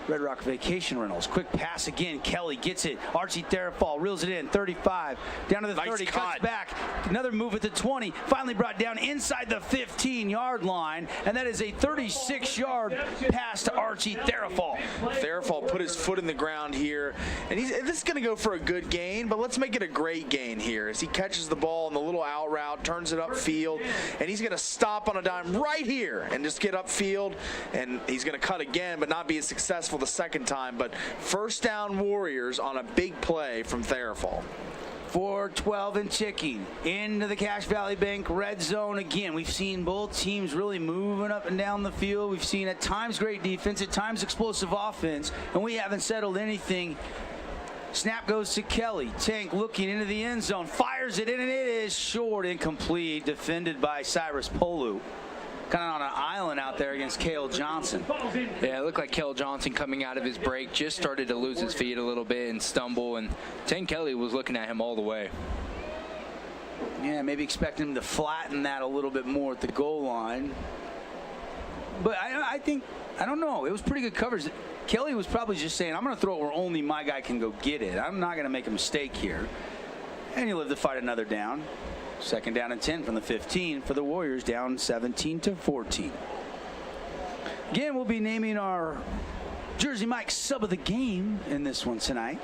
Red Rock Vacation Rentals. Quick pass again. Kelly gets it. Archie Therafall reels it in. 35. Down to the 30. Cuts back. Another move at the 20. Finally brought down inside the 15-yard line. And that is a 36-yard pass to Archie Therafall.
Therafall put his foot in the ground here. And this is going to go for a good gain, but let's make it a great gain here as he catches the ball in the little out route, turns it upfield, and he's going to stop on a dime right here and just get upfield. And he's going to cut again, but not be as successful successful the second time, but first down Warriors on a big play from Therafall.
4-12 and ticking into the Cache Valley Bank red zone again. We've seen both teams really moving up and down the field. We've seen at times great defense, at times explosive offense, and we haven't settled anything. Snap goes to Kelly. Tank looking into the end zone, fires it in, and it is short, incomplete, defended by Cyrus Polu. Kind of on an island out there against Cale Johnson.
Yeah, it looked like Cale Johnson coming out of his break just started to lose his feet a little bit and stumble, and Tank Kelly was looking at him all the way.
Yeah, maybe expecting him to flatten that a little bit more at the goal line. But I think, I don't know, it was pretty good coverage. Kelly was probably just saying, I'm going to throw it where only my guy can go get it. I'm not going to make a mistake here. And you live to fight another down. Second down and 10 from the 15 for the Warriors, down 17-14. Again, we'll be naming our Jersey Mike sub of the game in this one tonight,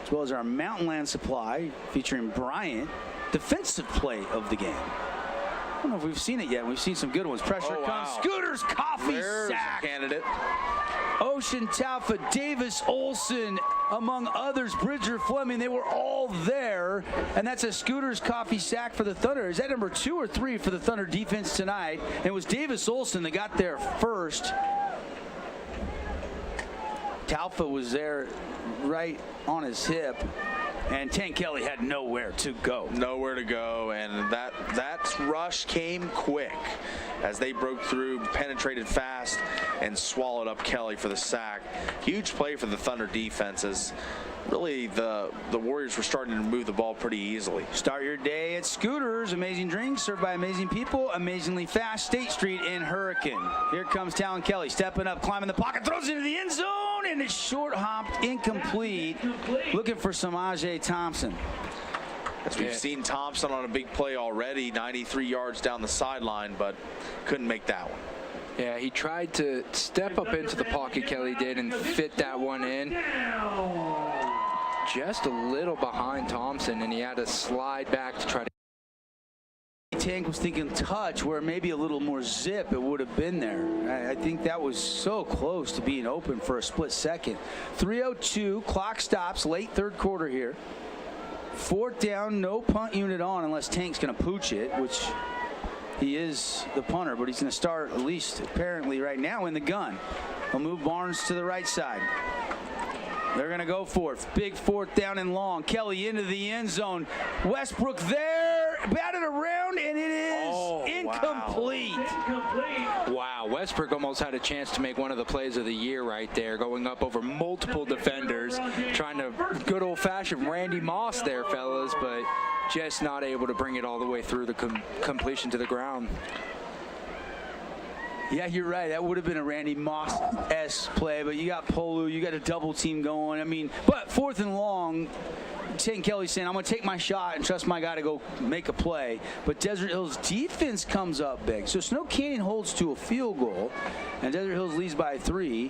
as well as our Mountain Land Supply featuring Bryant, defensive play of the game. I don't know if we've seen it yet. We've seen some good ones. Pressure comes. Scooters Coffee sack.
Candidate.
Ocean Taufa, Davis Olson, among others, Bridger Fleming, they were all there, and that's a Scooters Coffee sack for the Thunder. Is that number 2 or 3 for the Thunder defense tonight? And it was Davis Olson that got there first. Taufa was there right on his hip, and Tank Kelly had nowhere to go.
Nowhere to go, and that rush came quick as they broke through, penetrated fast, and swallowed up Kelly for the sack. Huge play for the Thunder defenses. Really, the Warriors were starting to move the ball pretty easily.
Start your day at Scooters. Amazing drinks served by amazing people. Amazingly fast. State Street in Hurricane. Here comes Talon Kelly stepping up, climbing the pocket, throws into the end zone, and it's short hopped, incomplete. Looking for Samaje Thompson.
As we've seen Thompson on a big play already, 93 yards down the sideline, but couldn't make that one.
Yeah, he tried to step up into the pocket, Kelly did, and fit that one in. Just a little behind Thompson, and he had to slide back to try to.
Tank was thinking touch, where maybe a little more zip, it would have been there. I think that was so close to being open for a split second. 3:02, clock stops, late third quarter here. Fourth down, no punt unit on unless Tank's going to pooch it, which he is the punter, but he's going to start at least apparently right now in the gun. He'll move Barnes to the right side. They're going to go for it. Big fourth down and long. Kelly into the end zone. Westbrook there, batted around, and it is incomplete.
Wow, Westbrook almost had a chance to make one of the plays of the year right there, going up over multiple defenders, trying to good old-fashioned Randy Moss there, fellas, but just not able to bring it all the way through the completion to the ground.
Yeah, you're right. That would have been a Randy Moss-esque play, but you got Polu, you got a double team going. I mean, but fourth and long, Tank Kelly's saying, I'm going to take my shot and trust my guy to go make a play. But Desert Hills defense comes up big. So Snow Canyon holds to a field goal, and Desert Hills leads by 3.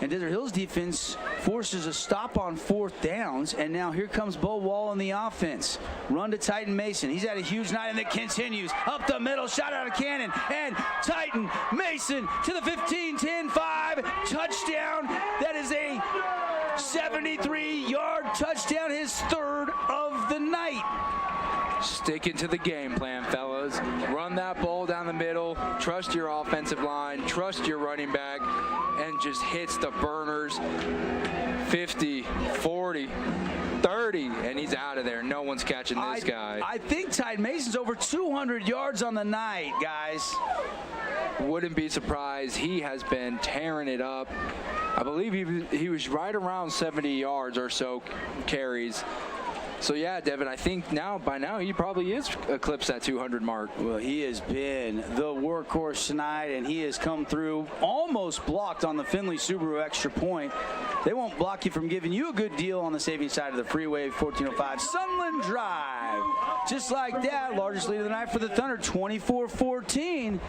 And Desert Hills defense forces a stop on fourth downs, and now here comes Bo Wall in the offense. Run to Titan Mason. He's had a huge night, and it continues. Up the middle, shot out of cannon, and Titan Mason to the 15, 10, 5, touchdown. That is a 73-yard touchdown, his third of the night.
Sticking to the game plan, fellas. Run that ball down the middle. Trust your offensive line. Trust your running back. And just hits the burners. 50, 40, 30, and he's out of there. No one's catching this guy.
I think Titan Mason's over 200 yards on the night, guys.
Wouldn't be surprised. He has been tearing it up. I believe he was right around 70 yards or so carries. So, yeah, Devin, I think by now he probably is eclipsed that 200 mark.
Well, he has been the workhorse tonight, and he has come through almost blocked on the Findlay Subaru extra point. They won't block you from giving you a good deal on the savings side of the freeway, 1405 Sunland Drive. Just like that, largest lead of the night for the Thunder, 24-14.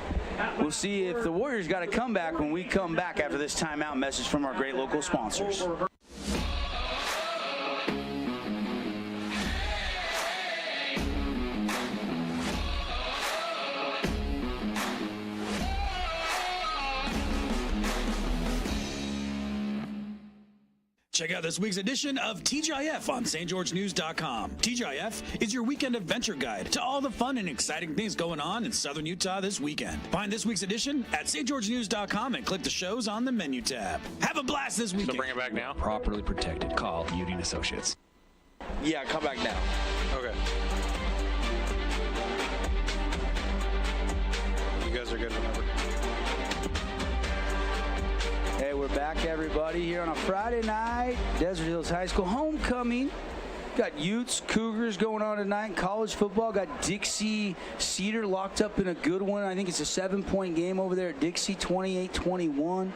We'll see if the Warriors got a comeback when we come back after this timeout message from our great local sponsors.
Check out this week's edition of TGIF on stgeorgenews.com. TGIF is your weekend adventure guide to all the fun and exciting things going on in Southern Utah this weekend. Find this week's edition at stgeorgenews.com and click the shows on the menu tab. Have a blast this weekend.
So bring it back now.
Properly protected. Call Udine Associates.
Yeah, come back now.
Okay. You guys are good whenever.
Hey, we're back, everybody, here on a Friday night. Desert Hills High School homecoming. Got Utes, Cougars going on tonight. College football. Got Dixie Cedar locked up in a good one. I think it's a 7-point game over there at Dixie, 28-21.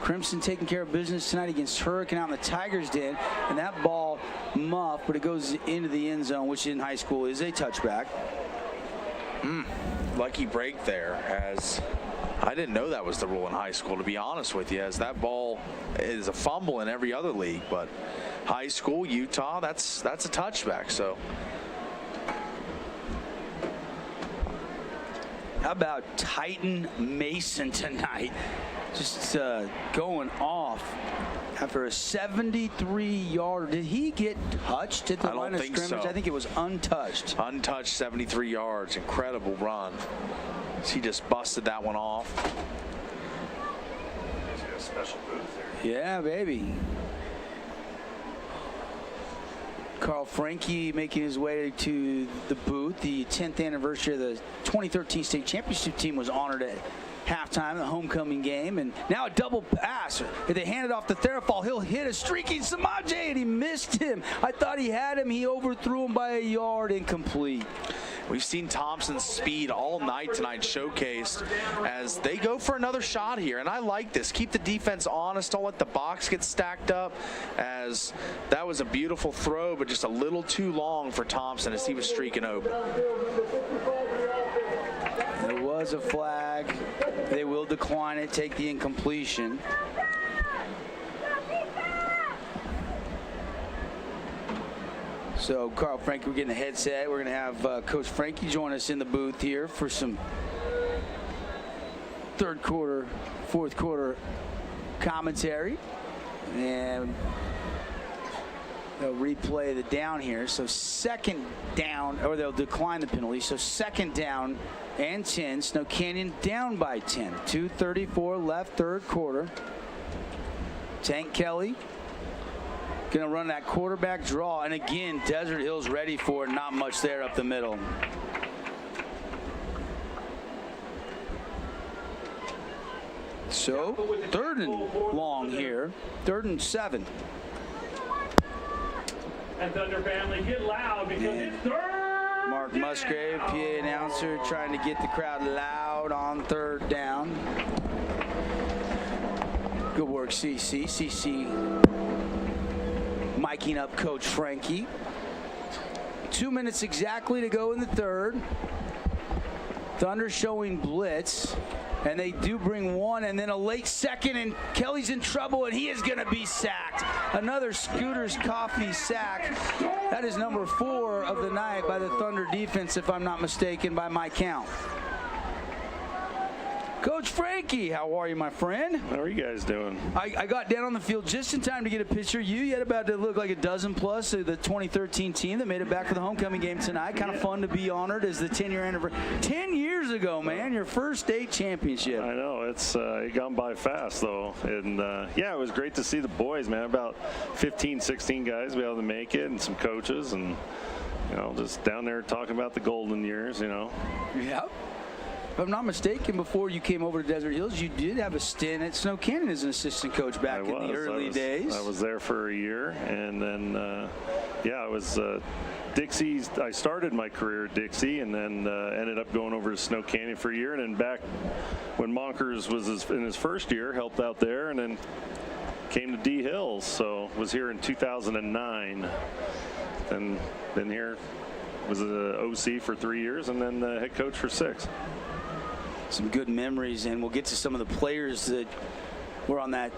Crimson taking care of business tonight against Hurricane out in the Tigers' den. And that ball muffed, but it goes into the end zone, which in high school is a touchback.
Lucky break there, as I didn't know that was the rule in high school, to be honest with you, as that ball is a fumble in every other league, but high school, Utah, that's a touchback. So
how about Titan Mason tonight? Just going off after a 73-yarder. Did he get touched at the line of scrimmage?
So.
I think it was untouched.
Untouched, 73 yards. Incredible run. He just busted that one off.
He's got a special booth there.
Yeah, baby. Carl Frankie making his way to the booth. The 10th anniversary of the 2013 state championship team was honored at halftime, the homecoming game, and now a double pass. If they hand it off to Therafal, he'll hit a streaking Samaje, and he missed him. I thought he had him. He overthrew him by a yard, incomplete.
We've seen Thompson's speed all night tonight showcased as they go for another shot here, and I like this. Keep the defense honest. Don't let the box get stacked up, as that was a beautiful throw, but just a little too long for Thompson as he was streaking open.
There was a flag. They will decline it, take the incompletion. So, Carl Frankie, we're getting a headset. We're going to have Coach Frankie join us in the booth here for some third quarter, fourth quarter commentary. And they'll replay the down here. So, second down, or they'll decline the penalty. So, second down and 10. Snow Canyon down by 10. 2:34 left, third quarter. Tank Kelly going to run that quarterback draw. And again, Desert Hills ready for it. Not much there up the middle. So, third and long here. 3rd and 7.
And Thunder family, get loud because it's third.
Mark Musgrave, PA announcer, trying to get the crowd loud on 3rd down. Good work, CC. CC miking up Coach Frankie. 2 minutes exactly to go in the 3rd. Thunder showing blitz. And they do bring one, and then a late second, and Kelly's in trouble, and he is going to be sacked. Another Scooters Coffee sack. That is number 4 of the night by the Thunder defense, if I'm not mistaken, by my count. Coach Frankie, how are you, my friend?
How are you guys doing?
I got down on the field just in time to get a picture of you. You had about to look like a dozen plus of the 2013 team that made it back for the homecoming game tonight. Kind of fun to be honored as the 10-year anniversary. 10 years ago, man, your first state championship.
I know. It's it gone by fast, though. And, yeah, it was great to see the boys, man. About 15, 16 guys be able to make it, and some coaches, and, you know, just down there talking about the golden years, you know.
Yep. If I'm not mistaken, before you came over to Desert Hills, you did have a stint at Snow Canyon as an assistant coach back in the early days.
I was there for a year, and then, yeah, I was Dixie. I started my career at Dixie, and then ended up going over to Snow Canyon for a year, and then back when Monkers was in his first year, helped out there, and then came to D Hills. So was here in 2009, and then here was an OC for 3 years, and then the head coach for 6.
Some good memories, and we'll get to some of the players that were on that,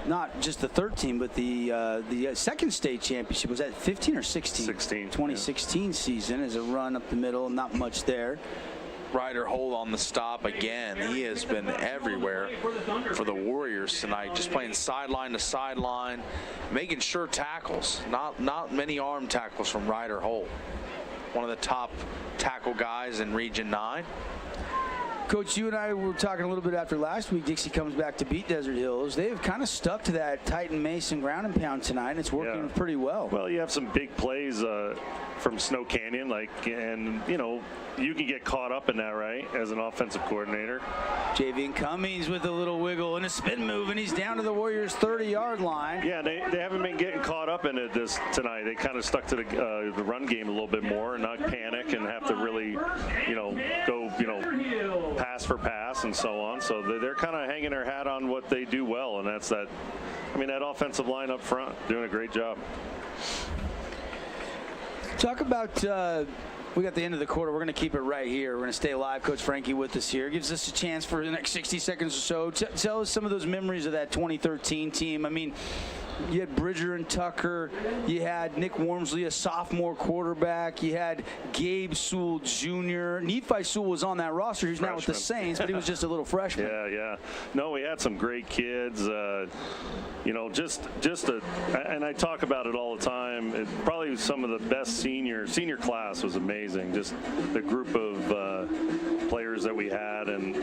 not just the 13, but the second state championship. Was that 15 or 16?
16.
2016 season as a run up the middle, not much there.
Ryder Holt on the stop again. He has been everywhere for the Warriors tonight, just playing sideline to sideline, making sure tackles. Not many arm tackles from Ryder Holt. One of the top tackle guys in Region 9.
Coach, you and I were talking a little bit after last week. Dixie comes back to beat Desert Hills. They have kind of stuck to that Titan Mason ground and pound tonight, and it's working pretty well.
Well, you have some big plays from Snow Canyon, and you can get caught up in that, right, as an offensive coordinator.
Javian Cummings with a little wiggle and a spin move, and he's down to the Warriors' 30-yard line.
Yeah, they haven't been getting caught up in it tonight. They kind of stuck to the run game a little bit more and not panic and have to really, go, pass for pass and so on. So they're kind of hanging their hat on what they do well, and that's that offensive line up front doing a great job.
Talk about, we got the end of the quarter. We're going to keep it right here. We're going to stay live. Coach Frankie with us here. Gives us a chance for the next 60 seconds or so. Tell us some of those memories of that 2013 team. I mean, you had Bridger and Tucker. You had Nick Wormsley, a sophomore quarterback. You had Gabe Sewell Jr. Nephi Sewell was on that roster. He's now with the Saints, but he was just a little freshman.
Yeah. No, we had some great kids. And I talk about it all the time. Probably some of the best senior class was amazing. Just the group of players that we had, and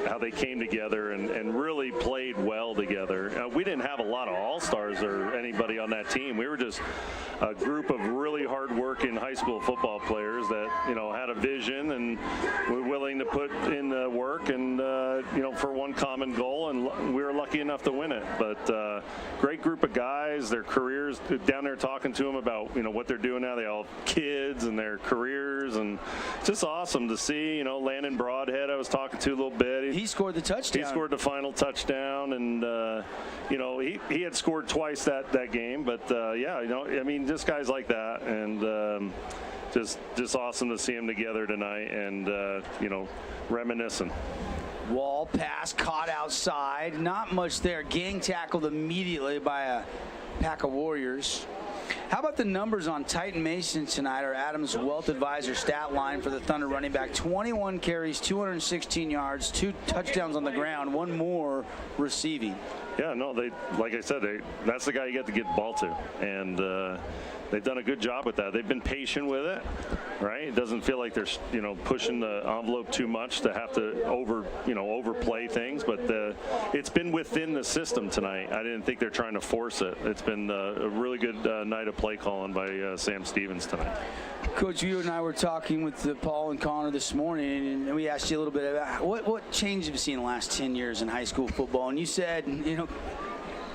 how they came together and really played well together. We didn't have a lot of all-stars or anybody on that team. We were just a group of really hard-working high school football players that had a vision and were willing to put in the work and for one common goal, and we were lucky enough to win it. But great group of guys, their careers, down there talking to them about what they're doing now. They all have kids and their careers, and it's just awesome to see. Landon Broadhead I was talking to a little bit.
He scored the touchdown.
He scored the final touchdown, and he had scored twice that game. But just guys like that, and just awesome to see them together tonight, and reminiscing.
Wall pass caught outside. Not much there. Gang tackled immediately by a pack of Warriors. How about the numbers on Titan Mason tonight? Our Adams Wealth Advisor stat line for the Thunder running back: 21 carries, 216 yards, 2 touchdowns on the ground, 1 more receiving.
Yeah, no, like I said, that's the guy you get to get the ball to, and they've done a good job with that. They've been patient with it, right? It doesn't feel like they're pushing the envelope too much to have to overplay things, but it's been within the system tonight. I didn't think they're trying to force it. It's been a really good night of play calling by Sam Stevens tonight.
Coach, you and I were talking with Paul and Connor this morning, and we asked you a little bit about what change have you seen in the last 10 years in high school football, and you said,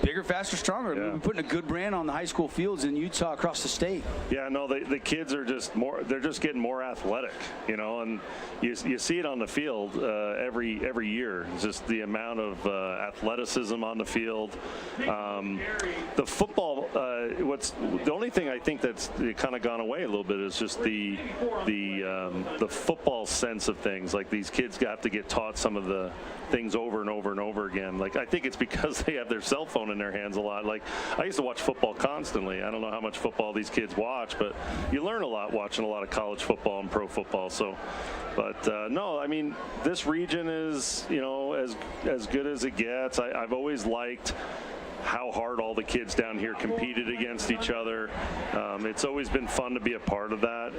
bigger, faster, stronger.
Yeah.
We're putting a good brand on the high school fields in Utah, across the state.
Yeah, no, the kids are just they're just getting more athletic, and you see it on the field every year. It's just the amount of athleticism on the field. The football, the only thing I think that's kind of gone away a little bit is just the football sense of things. Like, these kids have to get taught some of the things over and over and over again. Like, I think it's because they have their cell phone in their hands a lot. Like, I used to watch football constantly. I don't know how much football these kids watch, but you learn a lot watching a lot of college football and pro football. So, but no, I mean, this region is, as good as it gets. I've always liked how hard all the kids down here competed against each other. It's always been fun to be a part of that.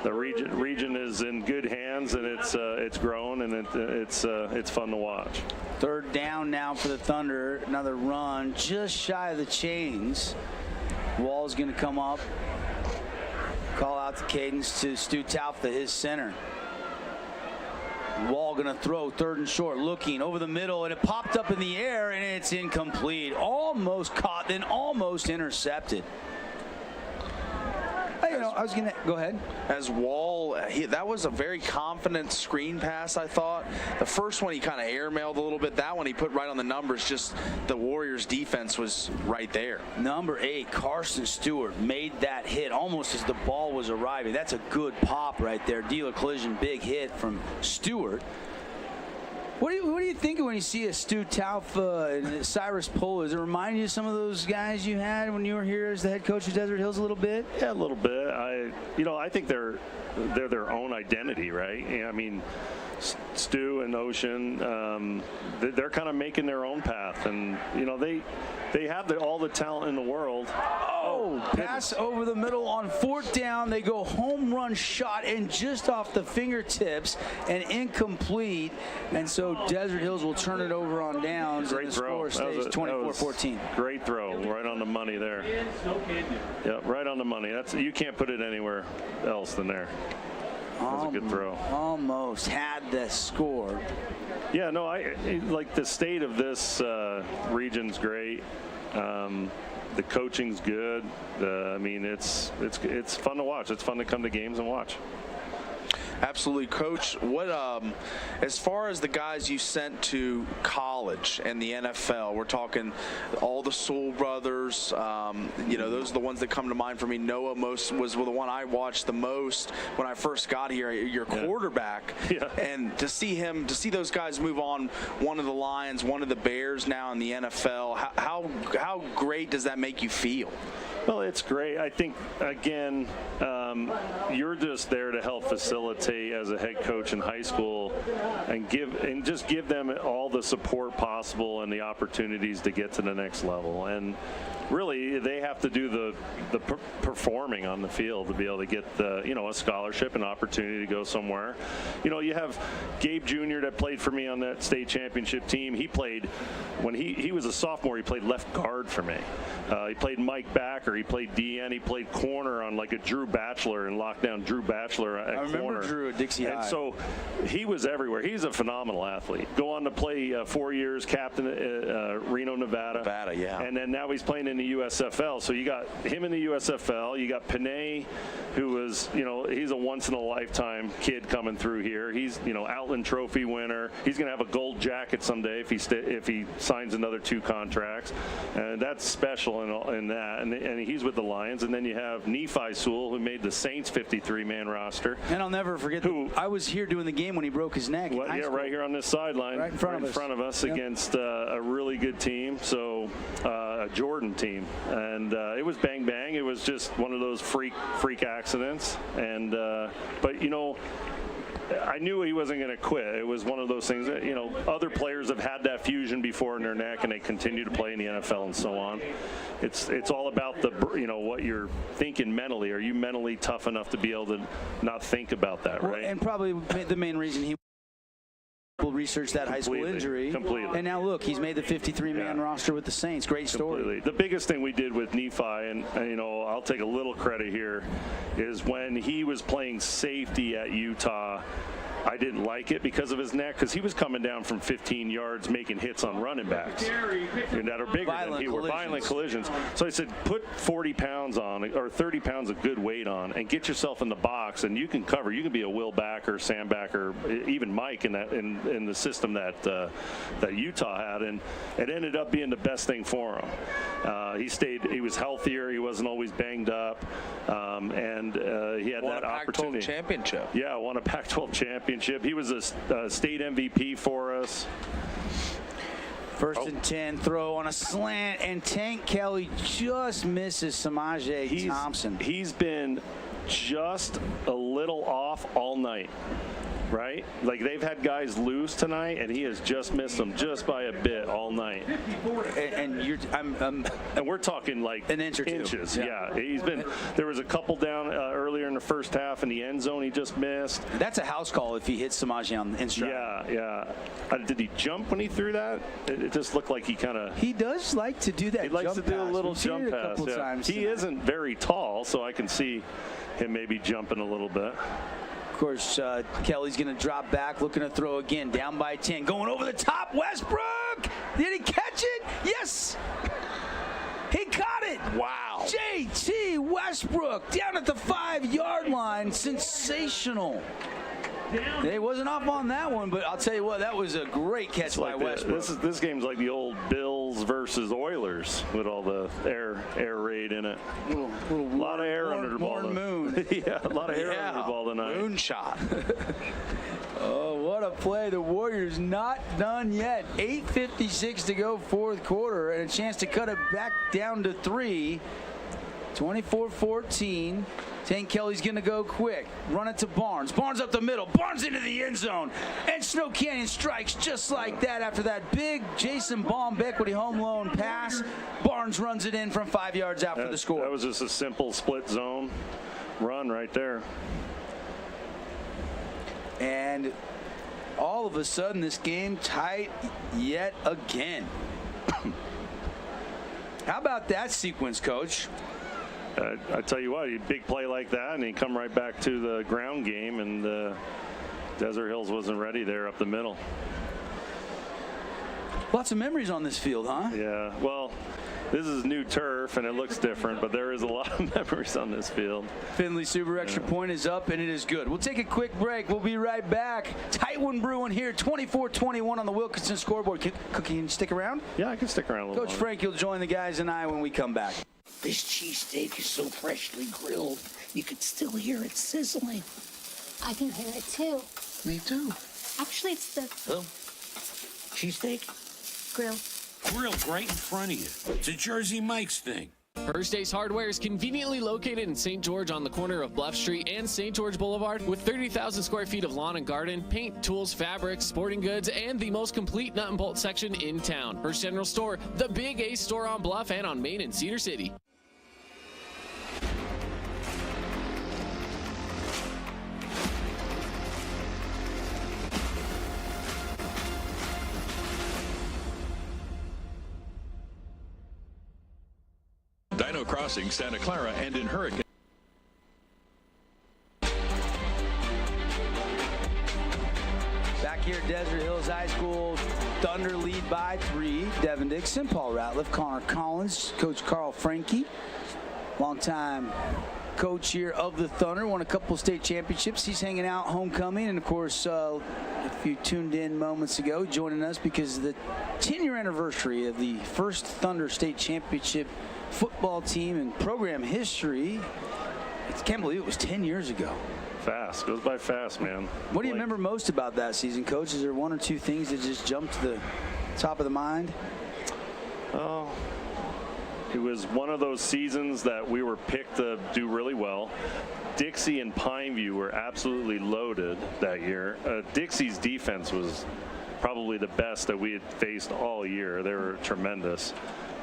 The region is in good hands, and it's grown, and it's fun to watch.
3rd down now for the Thunder. Another run just shy of the chains. Wall's going to come up. Call out the cadence to Stu Tauffa, his center. Wall going to throw 3rd and short, looking over the middle, and it popped up in the air, and it's incomplete. Almost caught, then almost intercepted. I was going to go ahead.
As Wall, that was a very confident screen pass, I thought. The first one he kind of airmailed a little bit. That one he put right on the numbers. Just the Warriors' defense was right there.
Number 8, Carson Stewart, made that hit almost as the ball was arriving. That's a good pop right there. Dealer collision, big hit from Stewart. What do you think when you see a Stu Taufa and Cyrus Pola? Does it remind you of some of those guys you had when you were here as the head coach of Desert Hills a little bit?
Yeah, a little bit. I think they're their own identity, right? I mean, Stu and Ocean, they're kind of making their own path, and they have all the talent in the world.
Pass over the middle on 4th down. They go home run shot and just off the fingertips and incomplete. And so Desert Hills will turn it over on downs.
Great
and the
throw.
Score stays 24-14.
Great throw, right on the money there. Yeah, right on the money. You can't put it anywhere else than there. That was a good throw.
Almost had the score.
Yeah, no, like the state of this region's great. The coaching's good. I mean, it's fun to watch. It's fun to come to games and watch.
Absolutely, Coach. What as far as the guys you sent to college and the NFL, we're talking all the Sewell brothers. Those are the ones that come to mind for me. Noah was the one I watched the most when I first got here. Your quarterback, and to see those guys move on. One of the Lions, one of the Bears now in the NFL. How great does that make you feel?
Well, it's great. I think, again, you're just there to help facilitate as a head coach in high school and just give them all the support possible and the opportunities to get to the next level. And really, they have to do the performing on the field to be able to get a scholarship, an opportunity to go somewhere. You have Gabe Jr. that played for me on that state championship team. He played, when he was a sophomore, he played left guard for me. He played Mike Backer. He played DN. He played corner on like a Drew Batchelor and locked down Drew Batchelor at corner.
I remember Drew at Dixie High.
And so he was everywhere. He's a phenomenal athlete. Go on to play 4 years, captain Reno, Nevada.
Nevada, yeah.
And then now he's playing in the USFL. So you got him in the USFL. You got Panay, who was, he's a once-in-a-lifetime kid coming through here. He's, Outland Trophy winner. He's going to have a gold jacket someday if he signs another 2 contracts. And that's special in that. And he's with the Lions. And then you have Nephi Sewell, who made the Saints 53-man roster.
And I'll never forget I was here doing the game when he broke his neck.
Right here on this sideline, right in front of us against a really good team. So a Jordan team, and it was bang bang. It was just one of those freak accidents, and but I knew he wasn't going to quit. It was one of those things that, other players have had that fusion before in their neck, and they continue to play in the NFL and so on. It's all about what you're thinking mentally. Are you mentally tough enough to be able to not think about that, right?
And probably the main reason he will research that high school injury.
Completely.
And now look, he's made the 53-man roster with the Saints. Great story.
Completely. The biggest thing we did with Nephi, and I'll take a little credit here, is when he was playing safety at Utah. I didn't like it because of his neck, because he was coming down from 15 yards making hits on running backs that are bigger than he were, violent collisions. So I said, put 40 pounds on, or 30 pounds of good weight on, and get yourself in the box, and you can cover. You can be a Will Backer, Sam Backer, even Mike in the system that Utah had, and it ended up being the best thing for him. He was healthier. He wasn't always banged up, and he had that opportunity.
Won a Pac-12 championship.
Yeah, won a Pac-12 championship. He was a state MVP for us.
First and 10, throw on a slant, and Tank Kelly just misses Samaje Thompson.
He's been just a little off all night. Right? Like, they've had guys loose tonight, and he has just missed them just by a bit all night.
And
we're talking like
an inch or 2.
Inches. Yeah. There was a couple down earlier in the first half in the end zone he just missed.
That's a house call if he hits Samaje on the stride.
Yeah. Did he jump when he threw that? It just looked like he kind of.
He does like to do that.
He likes to do a little jump pass.
Times
he isn't very tall, so I can see him maybe jumping a little bit.
Of course, Kelly's going to drop back, looking to throw again, down by 10, going over the top. Westbrook! Did he catch it? Yes! He caught it!
Wow.
JT Westbrook down at the 5-yard line. Sensational. He wasn't off on that one, but I'll tell you what, that was a great catch by Westbrook.
This game's like the old Bills versus Oilers with all the air raid in it. A lot of air under the ball.
Moon.
Yeah, a lot of air under the ball tonight.
Moonshot.
Oh, What a play. The Warriors not done yet. 8:56 to go, fourth quarter, and a chance to cut it back down to 3. 24-14. Tank Kelly's going to go quick. Run it to Barnes. Barnes up the middle. Barnes into the end zone. And Snow Canyon strikes just like that after that big Jason Baum equity home loan pass. Barnes runs it in from 5 yards out for the score.
That was just a simple split zone run right there.
And all of a sudden, this game tight yet again. How about that sequence, Coach?
I tell you what, a big play like that, and he come right back to the ground game, and Desert Hills wasn't ready there up the middle.
Lots of memories on this field, huh?
Yeah, well, this is new turf, and it looks different, but there is a lot of memories on this field.
Finley Super extra point is up, and it is good. We'll take a quick break. We'll be right back. Tight one brewing here, 24-21 on the Wilkinson scoreboard. Cookie, can you stick around?
Yeah, I can stick around a little
Coach
longer.
Frank, you'll join the guys and I when we come back.
This cheesesteak is so freshly grilled, you can still hear it sizzling.
I can hear it too.
Me too.
Actually, it's the
Cheesesteak?
grill.
Grilled right in front of you. It's a Jersey Mike's thing.
First Ace Hardware is conveniently located in St. George on the corner of Bluff Street and St. George Boulevard with 30,000 square feet of lawn and garden, paint, tools, fabrics, sporting goods, and the most complete nut and bolt section in town. First General Store, the Big Ace store on Bluff and on Main in Cedar City.
Dino Crossing, Santa Clara, and in Hurricane.
Back here at Desert Hills High School, Thunder lead by 3. Devin Dixon, Paul Ratliff, Connor Collins, Coach Carl Franke, longtime coach here of the Thunder, won a couple state championships. He's hanging out homecoming, and of course, if you tuned in moments ago, joining us because of the 10-year anniversary of the first Thunder state championship football team in program history. I can't believe it was 10 years ago.
Fast. Goes by fast, man.
What do you remember most about that season, Coach? Is there one or two things that just jumped to the top of the mind?
Oh, it was one of those seasons that we were picked to do really well. Dixie and Pineview were absolutely loaded that year. Dixie's defense was probably the best that we had faced all year. They were tremendous.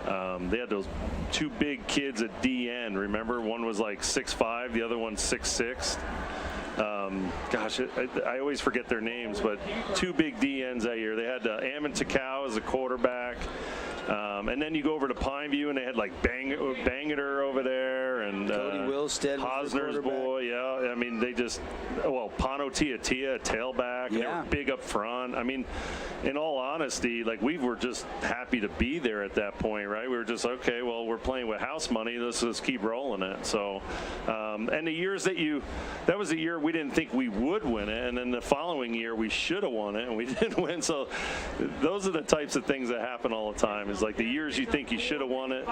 They had those two big kids at DN. Remember, one was like 6'5", the other one's 6'6". Gosh, I always forget their names, but two big DNs that year. They had Ammon Takau as a quarterback. And then you go over to Pineview, and they had like Bangeter over there, and
Cody Wilstead,
Hosner's boy. Yeah, I mean, they just, well, Pano Tia, tailback. Yeah. They were big up front. I mean, in all honesty, like, we were just happy to be there at that point, right? We were just, okay, well, we're playing with house money. Let's just keep rolling it. So, and the years that was the year we didn't think we would win it, and then the following year we should have won it, and we didn't win. So those are the types of things that happen all the time. Is like the years you think you should have won it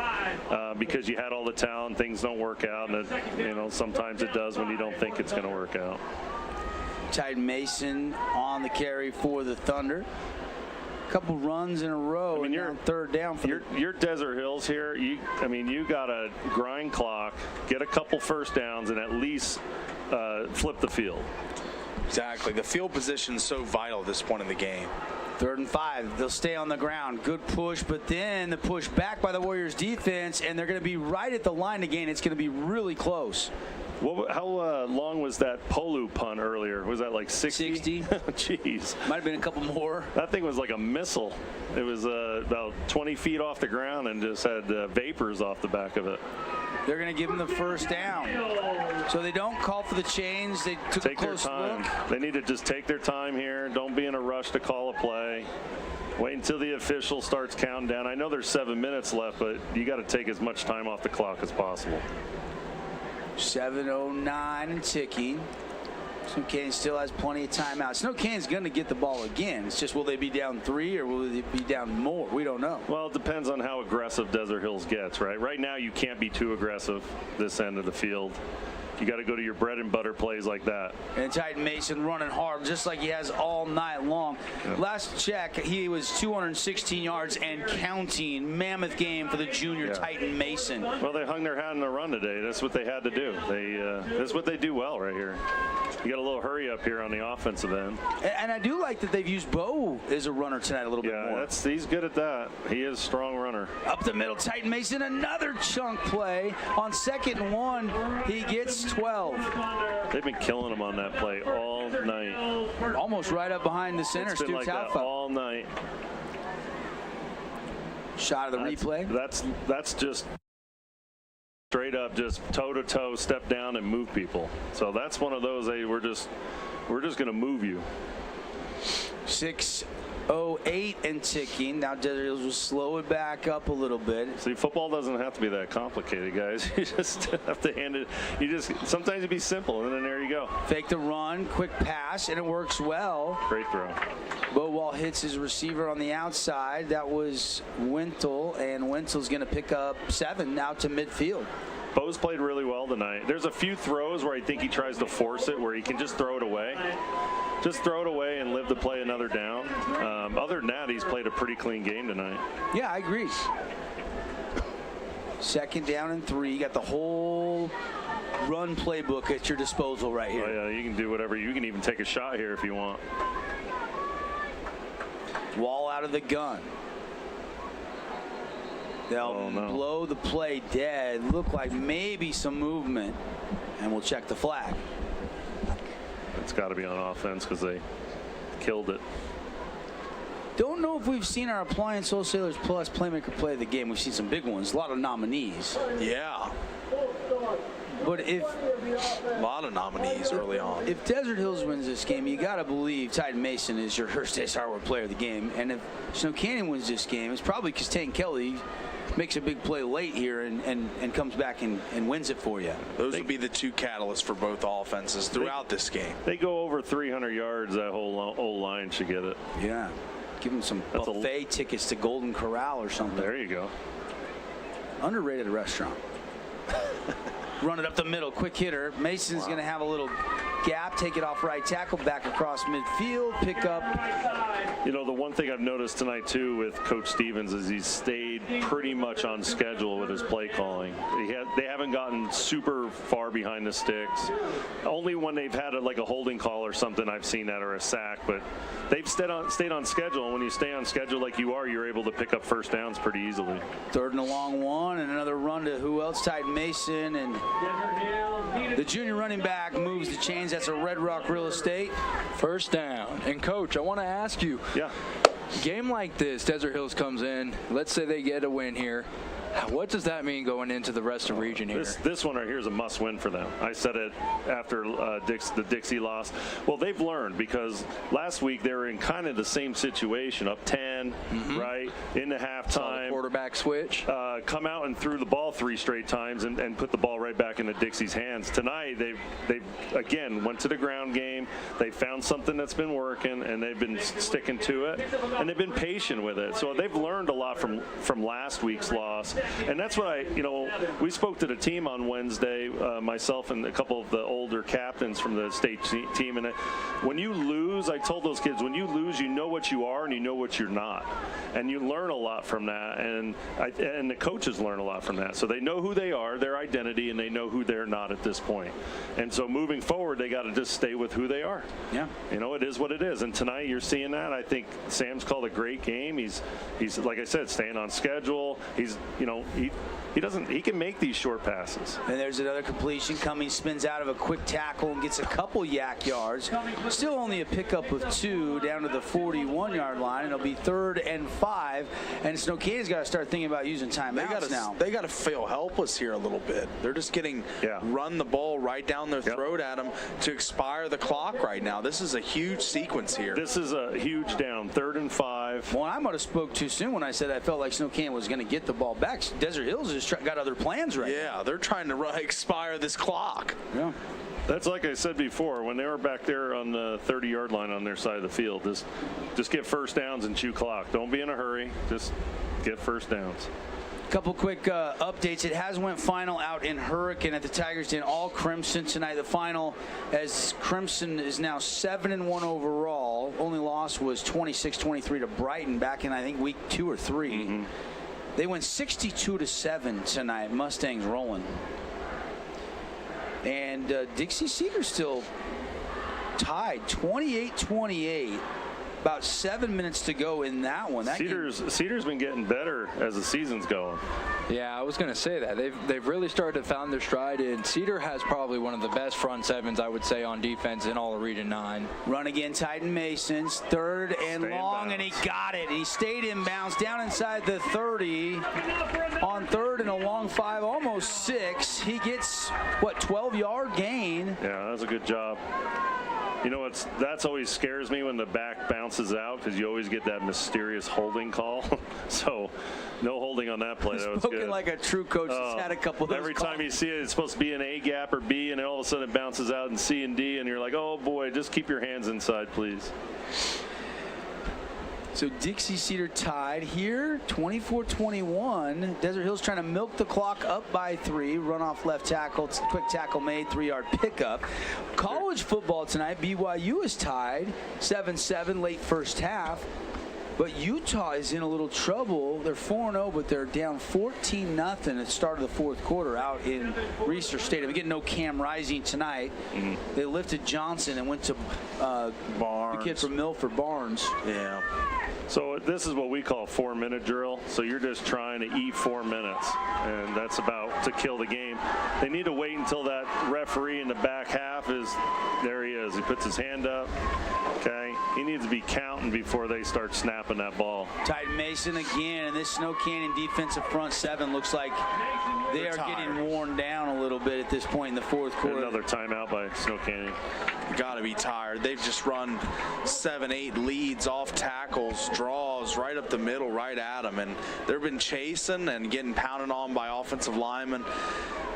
because you had all the talent, things don't work out, and sometimes it does when you don't think it's going to work out.
Tide Mason on the carry for the Thunder. A couple runs in a row. I mean, you're third down for
your Desert Hills here. You got to grind clock, get a couple first downs, and at least flip the field.
Exactly. The field position is so vital at this point in the game.
3rd and 5. They'll stay on the ground. Good push, but then the push back by the Warriors defense, and they're going to be right at the line again. It's going to be really close.
How long was that Polu punt earlier? Was that like 60?
60.
Jeez.
Might have been a couple more.
That thing was like a missile. It was about 20 feet off the ground and just had vapors off the back of it.
They're going to give them the first down. So they don't call for the change. They took a close look.
They need to just take their time here. Don't be in a rush to call a play. Wait until the official starts counting down. I know there's 7 minutes left, but you got to take as much time off the clock as possible.
7:09 and ticking. Snow Canyon still has plenty of timeouts. Snow Canyon's going to get the ball again. It's just, will they be down 3 or will they be down more? We don't know.
Well, it depends on how aggressive Desert Hills gets, right? Right now, you can't be too aggressive this end of the field. You got to go to your bread and butter plays like that.
And Titan Mason running hard just like he has all night long.
Yep.
Last check, he was 216 yards and counting. Mammoth game for the junior Titan Mason.
Well, they hung their hat on the run today. That's what they had to do. That's what they do well right here. You got a little hurry up here on the offensive end.
And I do like that they've used Bo as a runner tonight a little bit more.
He's good at that. He is a strong runner.
Up the middle, Titan Mason, another chunk play. On 2nd and 1, he gets 12.
They've been killing him on that play all night.
Almost right up behind the center,
It's been like that all night.
Shot of the replay.
That's just straight up, just toe to toe, step down and move people. So that's one of those. We're just going to move you.
6:08 and ticking. Now Desert Hills will slow it back up a little bit.
See, football doesn't have to be that complicated, guys. You just have to hand it. Sometimes it be simple, and then there you go.
Fake the run, quick pass, and it works well.
Great throw.
Bowall hits his receiver on the outside. That was Wintle, and Wintle's going to pick up 7 out to midfield.
Bo's played really well tonight. There's a few throws where I think he tries to force it, where he can just throw it away. Just throw it away and live to play another down. Other than that, he's played a pretty clean game tonight.
Yeah, I agree. 2nd down and 3. You got the whole run playbook at your disposal right here.
Oh, yeah, you can do whatever. You can even take a shot here if you want.
Wall out of the gun. They'll blow the play dead. Look like maybe some movement. And we'll check the flag.
It's got to be on offense because they killed it.
Don't know if we've seen our Appliance Wholesalers Plus Playmaker play of the game. We've seen some big ones, a lot of nominees.
Yeah.
But if
a lot of nominees early on.
If Desert Hills wins this game, you got to believe Titan Mason is your Hearst Days Hardware player of the game. And if Snow Canyon wins this game, it's probably because Tank Kelly makes a big play late here and comes back and wins it for you.
Those would be the two catalysts for both offenses throughout this game.
They go over 300 yards. That whole line should get it.
Yeah. Give them some buffet tickets to Golden Corral or something.
There you go.
Underrated restaurant. Run it up the middle, quick hitter. Mason's going to have a little gap, take it off right tackle, back across midfield, pick up.
You know, the one thing I've noticed tonight, too, with Coach Stevens is he's stayed pretty much on schedule with his play calling. They haven't gotten super far behind the sticks. Only when they've had like a holding call or something I've seen that, or a sack, but they've stayed on schedule. And when you stay on schedule like you are, you're able to pick up first downs pretty easily.
3rd and a long one, and another run to who else? Titan Mason, and the junior running back moves the chains. That's a Red Rock Real Estate.
1st down. And Coach, I want to ask you, game like this, Desert Hills comes in, let's say they get a win here. What does that mean going into the rest of region here?
This one right here is a must-win for them. I said it after the Dixie loss. Well, they've learned, because last week they were in kind of the same situation, up 10, right, in the halftime.
Quarterback switch.
Come out and threw the ball 3 straight times and put the ball right back into Dixie's hands. Tonight, they've again went to the ground game. They found something that's been working, and they've been sticking to it, and they've been patient with it. So they've learned a lot from last week's loss. And that's what we spoke to the team on Wednesday, myself and a couple of the older captains from the state team. And when you lose, I told those kids, when you lose, you know what you are and you know what you're not. And you learn a lot from that. And the coaches learn a lot from that. So they know who they are, their identity, and they know who they're not at this point. And so moving forward, they got to just stay with who they are.
Yeah.
You know, it is what it is. And tonight you're seeing that. I think Sam's called a great game. He's like I said, staying on schedule. He's, he can make these short passes.
And there's another completion. Cummings spins out of a quick tackle and gets a couple yak yards. Still only a pickup of 2 down to the 41-yard line. It'll be 3rd and 5. And Snow Canyon's got to start thinking about using timeouts now.
They got to feel helpless here a little bit. They're just getting run the ball right down their throat at them to expire the clock right now. This is a huge sequence here.
This is a huge down, 3rd and 5.
Well, I might have spoke too soon when I said I felt like Snow Canyon was going to get the ball back. Desert Hills just got other plans right now.
Yeah, they're trying to expire this clock.
Yeah.
That's like I said before, when they were back there on the 30-yard line on their side of the field, just get first downs and chew clock. Don't be in a hurry. Just get first downs.
Couple quick updates. It has went final out in Hurricane at the Tigers Den, all Crimson tonight. The final, as Crimson is now 7-1 overall. Only loss was 26-23 to Brighton back in, I think, week 2 or 3. Mm-hmm. They went 62-7 tonight. Mustangs rolling. And Dixie Cedar still tied 28-28. About 7 minutes to go in that one.
Cedar's been getting better as the season's going.
Yeah, I was going to say that. They've really started to find their stride, and Cedar has probably one of the best front sevens, I would say, on defense in all of Region 9.
Run again, Titan Masons, third and long, and he got it. He stayed inbounds down inside the 30 on third and a long 5, almost 6. He gets, 12-yard gain.
Yeah, that's a good job. You know, that's always scares me when the back bounces out, because you always get that mysterious holding call. So no holding on that play. That was
Spoken
good.
like a true coach. Has had a couple of those
every
calls.
time you see it, it's supposed to be an A gap or B, and then all of a sudden it bounces out in C and D, and you're like, oh boy, just keep your hands inside, please.
So Dixie Cedar tied here, 24-21. Desert Hills trying to milk the clock up by 3. Run off left tackle, quick tackle made, 3-yard pickup. College football tonight, BYU is tied, 7-7 late first half. But Utah is in a little trouble. They're 4-0, but they're down 14-0 at the start of the fourth quarter out in Research Stadium. Again, no Cam Rising tonight. Mm-hmm. They lifted Johnson and went to Barnes. The kid from Milford, Barnes.
Yeah.
So this is what we call a 4-minute drill. So you're just trying to eat 4 minutes, and that's about to kill the game. They need to wait until that referee in the back half is, there he is. He puts his hand up. Okay. He needs to be counting before they start snapping that ball.
Titan Mason again, and this Snow Canyon defensive front 7 looks like they are getting worn down a little bit at this point in the fourth quarter.
Another timeout by Snow Canyon.
Got to be tired. They've just run 7-8 leads off tackles, draws right up the middle, right at them, and they've been chasing and getting pounded on by offensive linemen.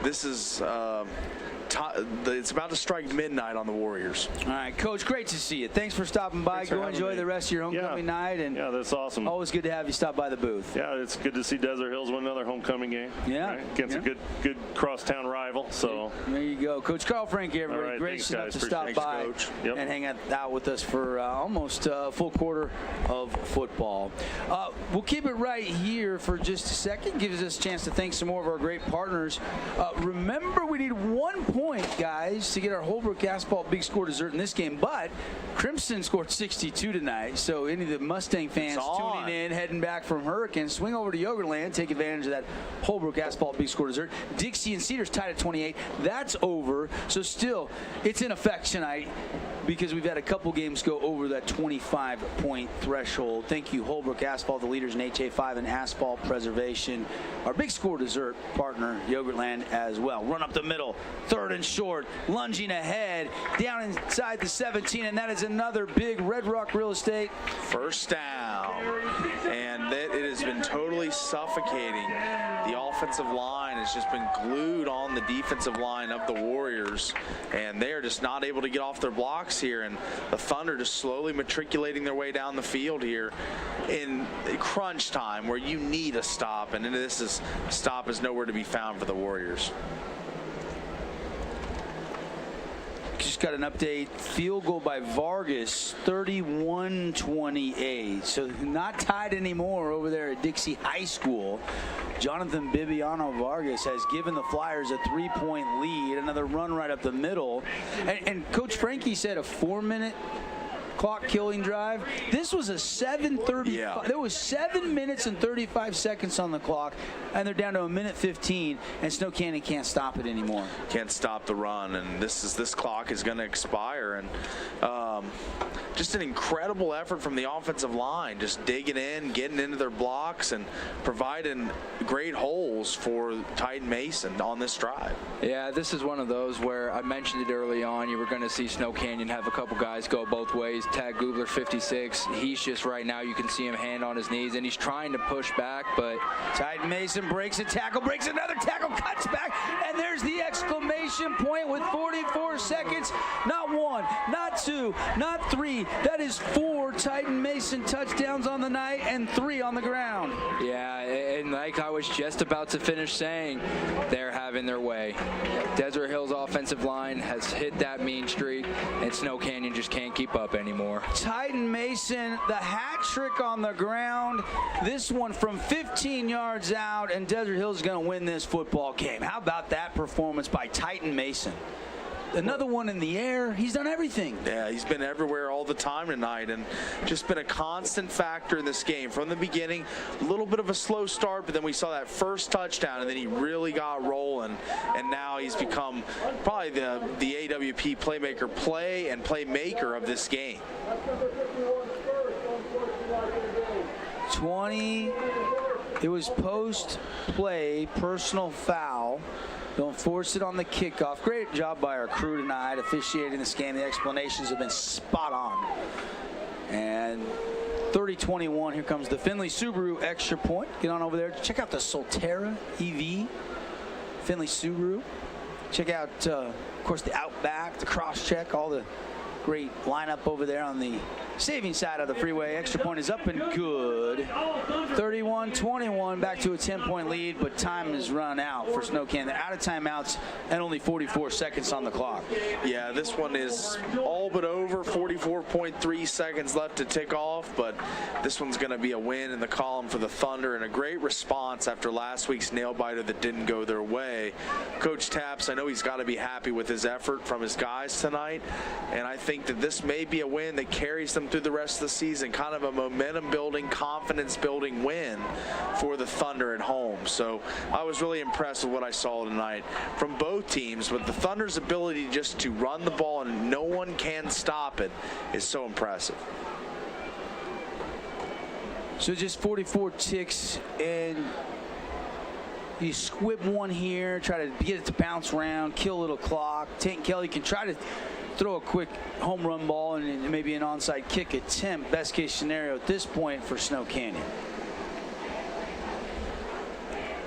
This is it's about to strike midnight on the Warriors.
All right, Coach, great to see you. Thanks for stopping by. Go enjoy the rest of your homecoming night. And
yeah, that's awesome.
Always good to have you stop by the booth.
Yeah, it's good to see Desert Hills win another homecoming game.
Yeah.
Right? Against a good crosstown rival. So
there you go. Coach Carl Frankie, everybody.
Right,
gracious enough to stop
Thanks,
by
Coach.
and hang out with us for almost a full quarter of football. We'll keep it right here for just a second. Gives us a chance to thank some more of our great partners. Remember, we need 1 point, guys, to get our Holbrook Asphalt big score dessert in this game, but Crimson scored 62 tonight, so any of the Mustang fans tuning in, heading back from Hurricane, swing over to Yogurtland, take advantage of that Holbrook Asphalt big score dessert. Dixie and Cedars tied at 28. That's over, so still, it's in effect tonight because we've had a couple games go over that 25-point threshold. Thank you, Holbrook Asphalt, the leaders in HA5 and asphalt preservation. Our big score dessert partner, Yogurtland, as well. Run up the middle, third and short, lunging ahead, down inside the 17, and that is another big Red Rock Real Estate
first down. And it has been totally suffocating. The offensive line has just been glued on the defensive line of the Warriors, and they are just not able to get off their blocks here, and the Thunder just slowly matriculating their way down the field here in crunch time where you need a stop, and stop is nowhere to be found for the Warriors.
Just got an update. Field goal by Vargas, 31-28. So not tied anymore over there at Dixie High School. Jonathan Bibiano Vargas has given the Flyers a 3-point lead. Another run right up the middle. And Coach Frankie said a 4-minute clock killing drive. This was a 7:35. Yeah. There was 7 minutes and 35 seconds on the clock, and they're down to 1:15, and Snow Canyon can't stop it anymore.
Can't stop the run, and this clock is going to expire. And just an incredible effort from the offensive line, just digging in, getting into their blocks, and providing great holes for Titan Mason on this drive.
Yeah, this is one of those where I mentioned it early on. You were going to see Snow Canyon have a couple guys go both ways. Tag Goobler, 56. He's just right now, you can see him hand on his knees, and he's trying to push back, but
Titan Mason breaks a tackle, breaks another tackle, cuts back, and there's the exclamation point with 44 seconds. Not not one, not two, not three. That is 4 Titan Mason touchdowns on the night and 3 on the ground.
Yeah, and like I was just about to finish saying, they're having their way. Desert Hills offensive line has hit that mean streak, and Snow Canyon just can't keep up anymore.
Titan Mason, the hat trick on the ground. This one from 15 yards out, and Desert Hills is going to win this football game. How about that performance by Titan Mason? Another one in the air. He's done everything.
Yeah, he's been everywhere all the time tonight and just been a constant factor in this game. From the beginning, a little bit of a slow start, but then we saw that first touchdown, and then he really got rolling, and now he's become probably the AWP playmaker of this game.
20. It was post-play, personal foul. Don't force it on the kickoff. Great job by our crew tonight officiating this game. The explanations have been spot on. And 30-21, here comes the Findlay Subaru extra point. Get on over there. Check out the Solterra EV, Findlay Subaru. Check out, of course, the Outback, the Crosscheck, all the great lineup over there on the saving side of the freeway. Extra point is up and good. 31-21, back to a 10-point lead, but time has run out for Snow Canyon. They're out of timeouts and only 44 seconds on the clock.
Yeah, this one is all but over. 44.3 seconds left to tick off, but this one's going to be a win in the column for the Thunder, and a great response after last week's nail-biter that didn't go their way. Coach Tapps, I know he's got to be happy with his effort from his guys tonight, and I think that this may be a win that carries them through the rest of the season, kind of a momentum-building, confidence-building win for the Thunder at home. So I was really impressed with what I saw tonight from both teams, but the Thunder's ability just to run the ball and no one can stop it is so impressive.
So just 44 ticks, and you squib one here, try to get it to bounce around, kill a little clock. Tank Kelly can try to throw a quick home run ball and maybe an onside kick attempt. Best case scenario at this point for Snow Canyon.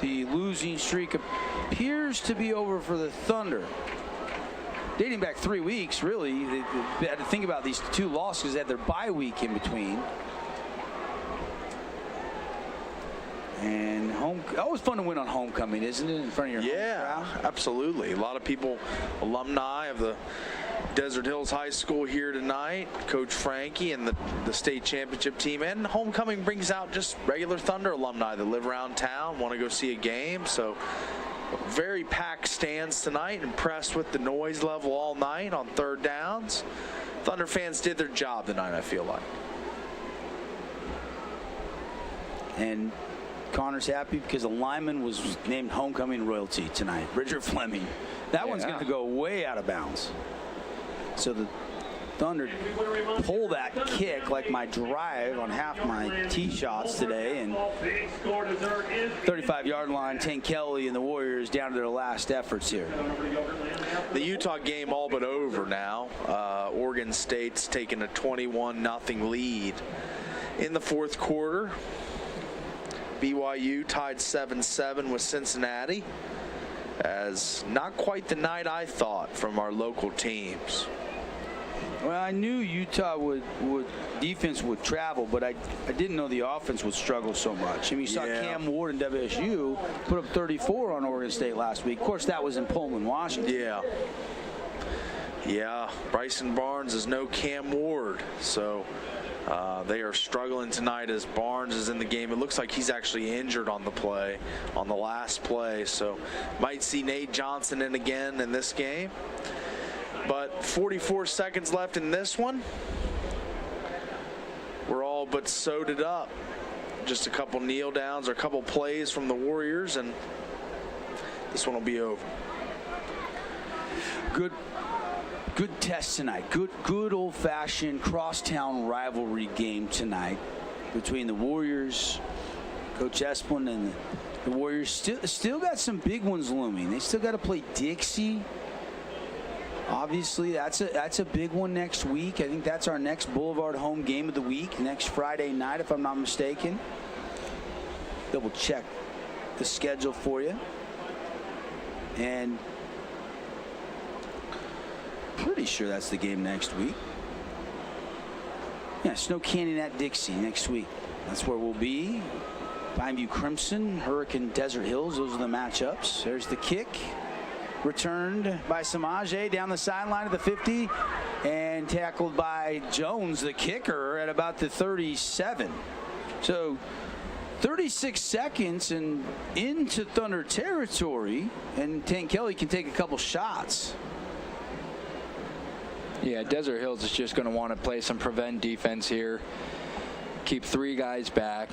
The losing streak appears to be over for the Thunder. Dating back 3 weeks, really. They had to think about these 2 losses. They had their bye week in between. And always fun to win on homecoming, isn't it? In front of your home crowd?
Absolutely. A lot of people, alumni of the Desert Hills High School here tonight. Coach Frankie and the state championship team, and homecoming brings out just regular Thunder alumni that live around town, want to go see a game. So very packed stands tonight. Impressed with the noise level all night on third downs. Thunder fans did their job tonight, I feel like.
And Connor's happy because a lineman was named homecoming royalty tonight. Bridger Fleming. That one's going to go way out of bounds. So the Thunder pull that kick like my drive on half my tee shots today. And 35-yard line, Tank Kelly and the Warriors down to their last efforts here.
The Utah game all but over now. Oregon State's taking a 21-0 lead in the fourth quarter. BYU tied 7-7 with Cincinnati, as not quite the night I thought from our local teams.
Well, I knew Utah defense would travel, but I didn't know the offense would struggle so much. I mean, you saw Cam Ward and WSU put up 34 on Oregon State last week. Of course, that was in Pullman, Washington.
Yeah. Bryson Barnes is no Cam Ward, so they are struggling tonight as Barnes is in the game. It looks like he's actually injured on the last play, so might see Nate Johnson in again in this game. But 44 seconds left in this one. We're all but sewed it up. Just a couple kneel downs or a couple plays from the Warriors, and this one will be over.
Good test tonight. Good old-fashioned crosstown rivalry game tonight between the Warriors, Coach Esplin, and the Warriors. Still got some big ones looming. They still got to play Dixie. Obviously, that's a big one next week. I think that's our next Boulevard home game of the week, next Friday night, if I'm not mistaken. Double check the schedule for you. And Pretty sure that's the game next week. Yeah, Snow Canyon at Dixie next week. That's where we'll be. Pineview Crimson, Hurricane Desert Hills. Those are the matchups. There's the kick. Returned by Samaje down the sideline of the 50 and tackled by Jones, the kicker, at about the 37. So 36 seconds and into Thunder territory, and Tank Kelly can take a couple shots.
Yeah, Desert Hills is just going to want to play some prevent defense here. Keep 3 guys back.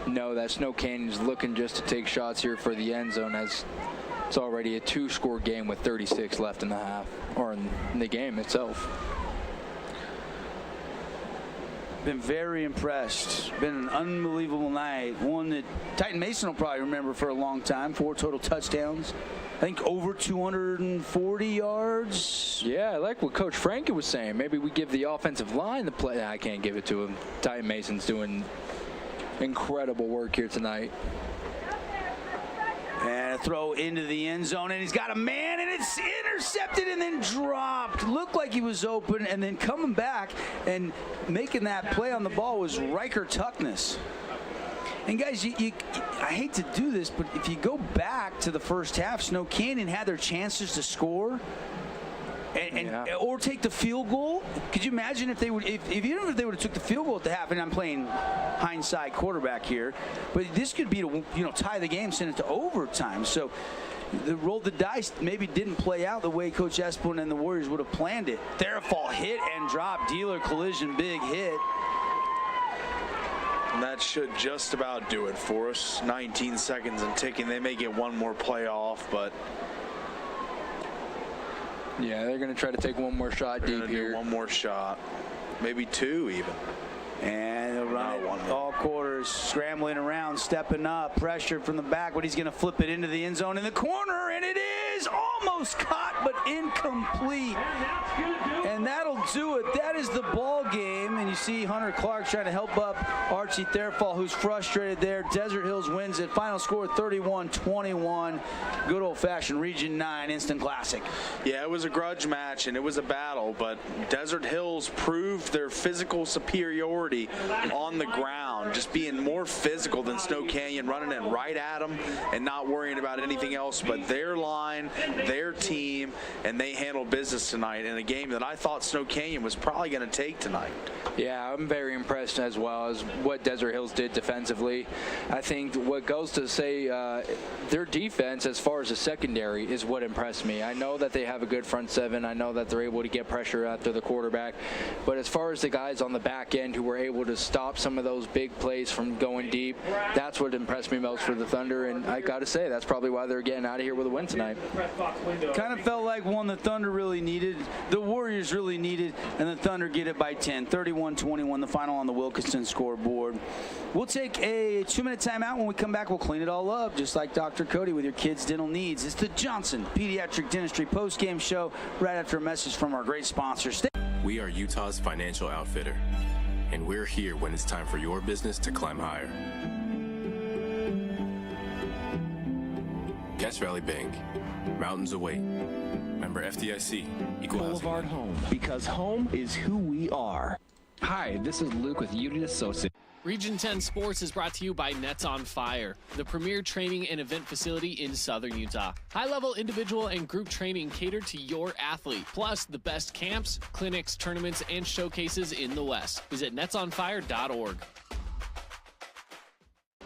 No, that Snow Canyon's looking just to take shots here for the end zone, as it's already a 2-score game with 36 left in the half, or in the game itself.
Been very impressed. Been an unbelievable night. One that Titan Mason will probably remember for a long time. 4 total touchdowns. I think over 240 yards.
Yeah, I like what Coach Franken was saying. Maybe we give the offensive line the play. I can't give it to him. Titan Mason's doing incredible work here tonight.
And a throw into the end zone, and he's got a man, and it's intercepted and then dropped. Looked like he was open, and then coming back and making that play on the ball was Riker Tuckness. And guys, I hate to do this, but if you go back to the first half, Snow Canyon had their chances to score or take the field goal. Could you imagine if they would, even if they would have took the field goal at the half? And I'm playing hindsight quarterback here, but this could be to tie the game, send it to overtime. So the roll the dice maybe didn't play out the way Coach Espin and the Warriors would have planned it. Therafall hit and drop, dealer collision, big hit.
And that should just about do it for us. 19 seconds and ticking. They may get one more play off, but
yeah, they're going to try to take one more shot deep here.
One more shot, maybe 2 even.
And they'll run it all quarters, scrambling around, stepping up, pressure from the back, but he's going to flip it into the end zone in the corner, and it is almost caught, but incomplete. And that'll do it. That is the ball game, and you see Hunter Clark trying to help up Archie Therfall, who's frustrated there. Desert Hills wins it. Final score 31-21. Good old-fashioned Region 9 instant classic.
Yeah, it was a grudge match, and it was a battle, but Desert Hills proved their physical superiority on the ground, just being more physical than Snow Canyon, running it right at them and not worrying about anything else but their line, their team, and they handled business tonight in a game that I thought Snow Canyon was probably going to take tonight.
Yeah, I'm very impressed as well as what Desert Hills did defensively. I think what goes to say their defense as far as the secondary is what impressed me. I know that they have a good front seven. I know that they're able to get pressure after the quarterback. But as far as the guys on the back end who were able to stop some of those big plays from going deep, that's what impressed me most for the Thunder. And I got to say, that's probably why they're getting out of here with a win tonight.
Kind of felt like one the Thunder really needed, the Warriors really needed, and the Thunder get it by 10. 31-21, the final on the Wilkinson scoreboard. We'll take a 2-minute timeout. When we come back, we'll clean it all up, just like Dr. Cody with your kids' dental needs. It's the Johnson Pediatric Dentistry post-game show right after a message from our great sponsors.
We are Utah's financial outfitter, and we're here when it's time for your business to climb higher. Cache Valley Bank, mountains await. Member FDIC, equal
Boulevard Home, because home is who we are. Hi, this is Luke with Union Associates.
Region 10 Sports is brought to you by Nets on Fire, the premier training and event facility in Southern Utah. High-level individual and group training catered to your athlete, plus the best camps, clinics, tournaments, and showcases in the West. Visit netsonfire.org.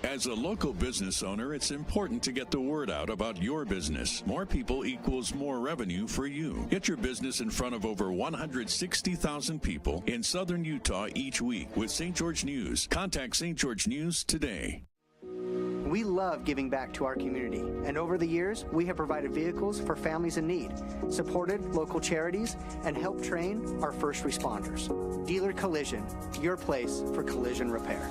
As a local business owner, it's important to get the word out about your business. More people equals more revenue for you. Get your business in front of over 160,000 people in Southern Utah each week with St. George News. Contact St. George News today.
We love giving back to our community, and over the years, we have provided vehicles for families in need, supported local charities, and helped train our first responders. Dealer Collision, your place for collision repair.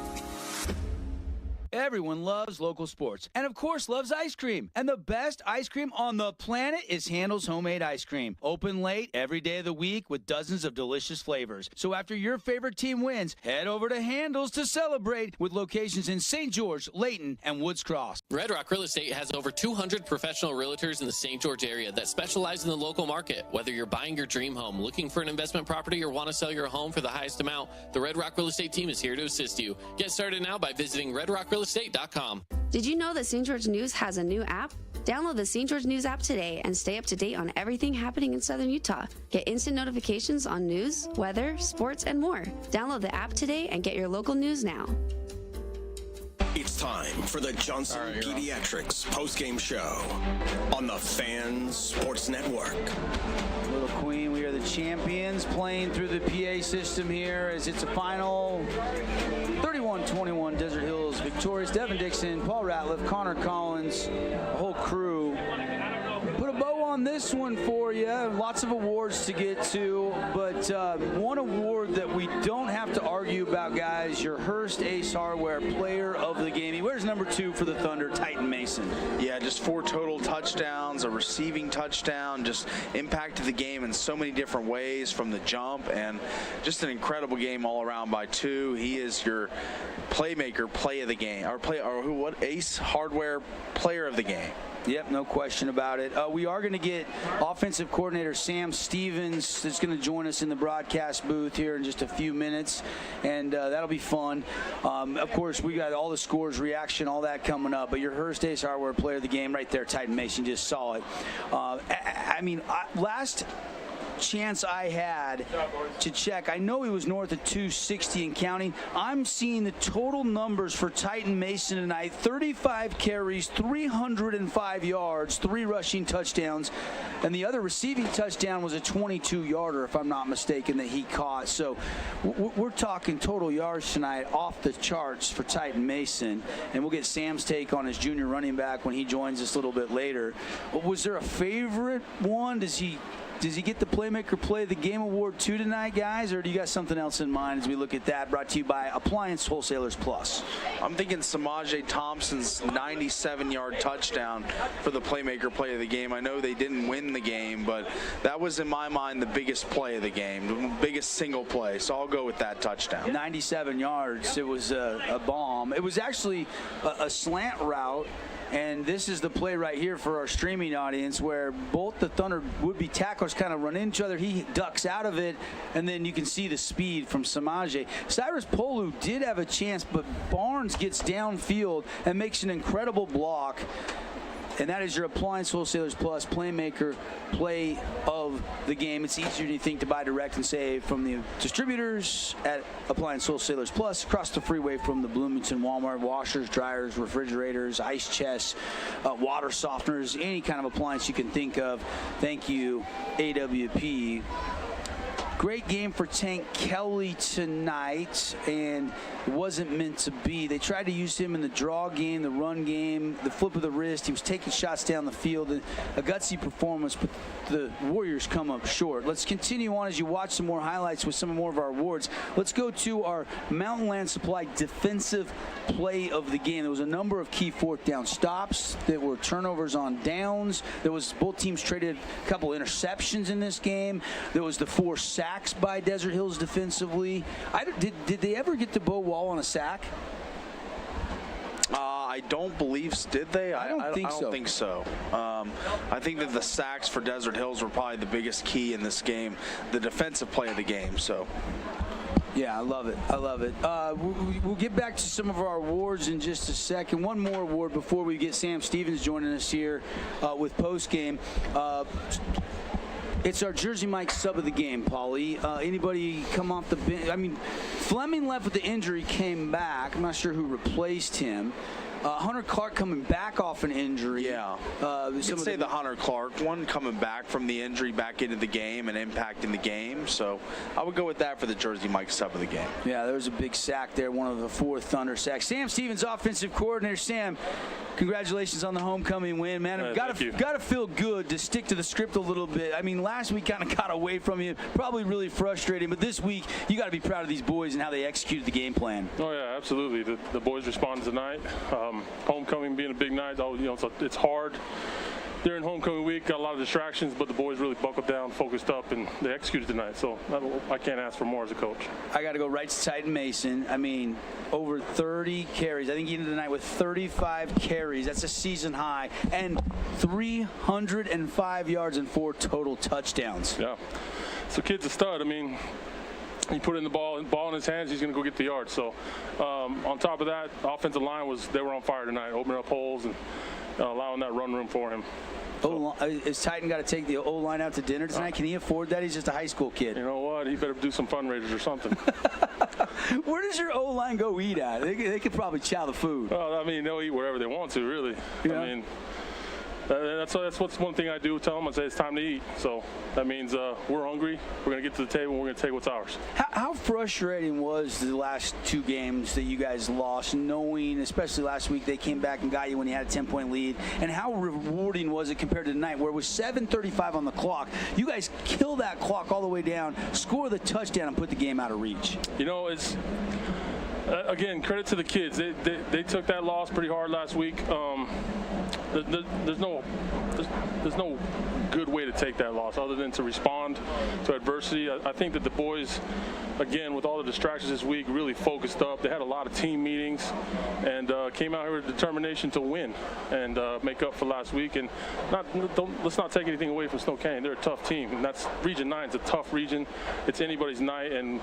Everyone loves local sports and, of course, loves ice cream. And the best ice cream on the planet is Handel's Homemade Ice Cream. Open late every day of the week with dozens of delicious flavors. So after your favorite team wins, head over to Handel's to celebrate with locations in St. George, Layton, and Woods Cross.
Red Rock Real Estate has over 200 professional realtors in the St. George area that specialize in the local market. Whether you're buying your dream home, looking for an investment property, or want to sell your home for the highest amount, the Red Rock Real Estate team is here to assist you. Get started now by visiting redrockrealestate.com.
Did you know that St. George News has a new app? Download the St. George News app today and stay up to date on everything happening in Southern Utah. Get instant notifications on news, weather, sports, and more. Download the app today and get your local news now.
It's time for the Johnson Pediatrics postgame show on the Fan Sports Network.
Little Queen, we are the champions, playing through the PA system here as it's a final 31-21 Desert Hills victorious. Devin Dixon, Paul Ratliff, Connor Collins, the whole crew. Put a bow on this one for you. Lots of awards to get to, but one award that we don't have to argue about, guys, your Hearst Ace Hardware Player of the Game. He wears number 2 for the Thunder, Titan Mason.
Yeah, just 4 total touchdowns, a receiving touchdown, just impacted the game in so many different ways from the jump, and just an incredible game all around by 2. He is your playmaker, play of the game, Ace Hardware Player of the Game.
Yep, no question about it. We are going to get offensive coordinator Sam Stevens that's going to join us in the broadcast booth here in just a few minutes, and that'll be fun. Of course, we got all the scores, reaction, all that coming up, but your Hearst Ace Hardware Player of the Game right there, Titan Mason, just saw it. Last chance I had to check, I know he was north of 260 and counting. I'm seeing the total numbers for Titan Mason tonight: 35 carries, 305 yards, 3 rushing touchdowns, and the other receiving touchdown was a 22-yarder, if I'm not mistaken, that he caught. So we're talking total yards tonight off the charts for Titan Mason, and we'll get Sam's take on his junior running back when he joins us a little bit later. But was there a favorite one? Does he get the Playmaker Play of the Game award too tonight, guys, or do you got something else in mind as we look at that? Brought to you by Appliance Wholesalers Plus.
I'm thinking Samaje Thompson's 97-yard touchdown for the Playmaker Play of the Game. I know they didn't win the game, but that was, in my mind, the biggest play of the game, the biggest single play, so I'll go with that touchdown.
97 yards. It was a bomb. It was actually a slant route. And this is the play right here for our streaming audience, where both the Thunder would-be tacklers kind of run into each other. He ducks out of it, and then you can see the speed from Samaje. Cyrus Polu did have a chance, but Barnes gets downfield and makes an incredible block. And that is your Appliance Wholesalers Plus Playmaker Play of the Game. It's easier than you think to buy direct and save from the distributors at Appliance Wholesalers Plus, across the freeway from the Bloomington Walmart. Washers, dryers, refrigerators, ice chests, water softeners, any kind of appliance you can think of. Thank you, AWP. Great game for Tank Kelly tonight, and it wasn't meant to be. They tried to use him in the draw game, the run game, the flip of the wrist. He was taking shots down the field. A gutsy performance, but the Warriors come up short. Let's continue on as you watch some more highlights with some more of our awards. Let's go to our Mountain Land Supply Defensive Play of the Game. There was a number of key 4th down stops. There were turnovers on downs. There was, both teams traded a couple interceptions in this game. There was the 4 sacks by Desert Hills defensively. Did they ever get to Bo Wall on a sack?
I don't believe, did they?
I don't think so.
I think that the sacks for Desert Hills were probably the biggest key in this game, the defensive play of the game. So.
Yeah, I love it. I love it. We'll get back to some of our awards in just a second. One more award before we get Sam Stevens joining us here with Postgame. It's our Jersey Mike sub of the game, Paulie. Anybody come off the bench? I mean, Fleming left with the injury, came back. I'm not sure who replaced him. Hunter Clark coming back off an injury.
Yeah. You could say the Hunter Clark one coming back from the injury back into the game and impacting the game. So I would go with that for the Jersey Mike sub of the game.
Yeah, there was a big sack there, one of the 4 Thunder sacks. Sam Stevens, offensive coordinator. Sam, congratulations on the homecoming win, man. Got to feel good to stick to the script a little bit. I mean, last week kind of got away from you, probably really frustrating, but this week you got to be proud of these boys and how they executed the game plan.
Oh yeah, absolutely. The boys responded tonight. Homecoming being a big night, it's hard. During homecoming week, got a lot of distractions, but the boys really buckled down, focused up, and they executed tonight. So I can't ask for more as a coach.
I got to go right to Titan Mason. I mean, over 30 carries. I think he ended the night with 35 carries. That's a season high. And 305 yards and 4 total touchdowns.
Yeah. So kid's a stud. I mean, you put in the ball in his hands, he's going to go get the yard. So on top of that, offensive line they were on fire tonight, opening up holes and allowing that run room for him.
Is Titan got to take the O-line out to dinner tonight? Can he afford that? He's just a high school kid.
You know what? He better do some fundraisers or something.
Where does your O-line go eat at? They could probably chow the food.
Well, I mean, they'll eat wherever they want to, really. Yeah. I mean, that's what's one thing I do tell them. I say it's time to eat. So that means we're hungry. We're going to get to the table and we're going to take what's ours.
How frustrating was the last 2 games that you guys lost, knowing, especially last week, they came back and got you when you had a 10-point lead? And how rewarding was it compared to tonight, where it was 7:35 on the clock? You guys kill that clock all the way down, score the touchdown, and put the game out of reach.
You know, it's again, credit to the kids. They took that loss pretty hard last week. There's no good way to take that loss other than to respond to adversity. I think that the boys, again, with all the distractions this week, really focused up. They had a lot of team meetings and came out here with determination to win and make up for last week. And let's not take anything away from Snow Canyon. They're a tough team, and that's Region 9. It's a tough region. It's anybody's night, and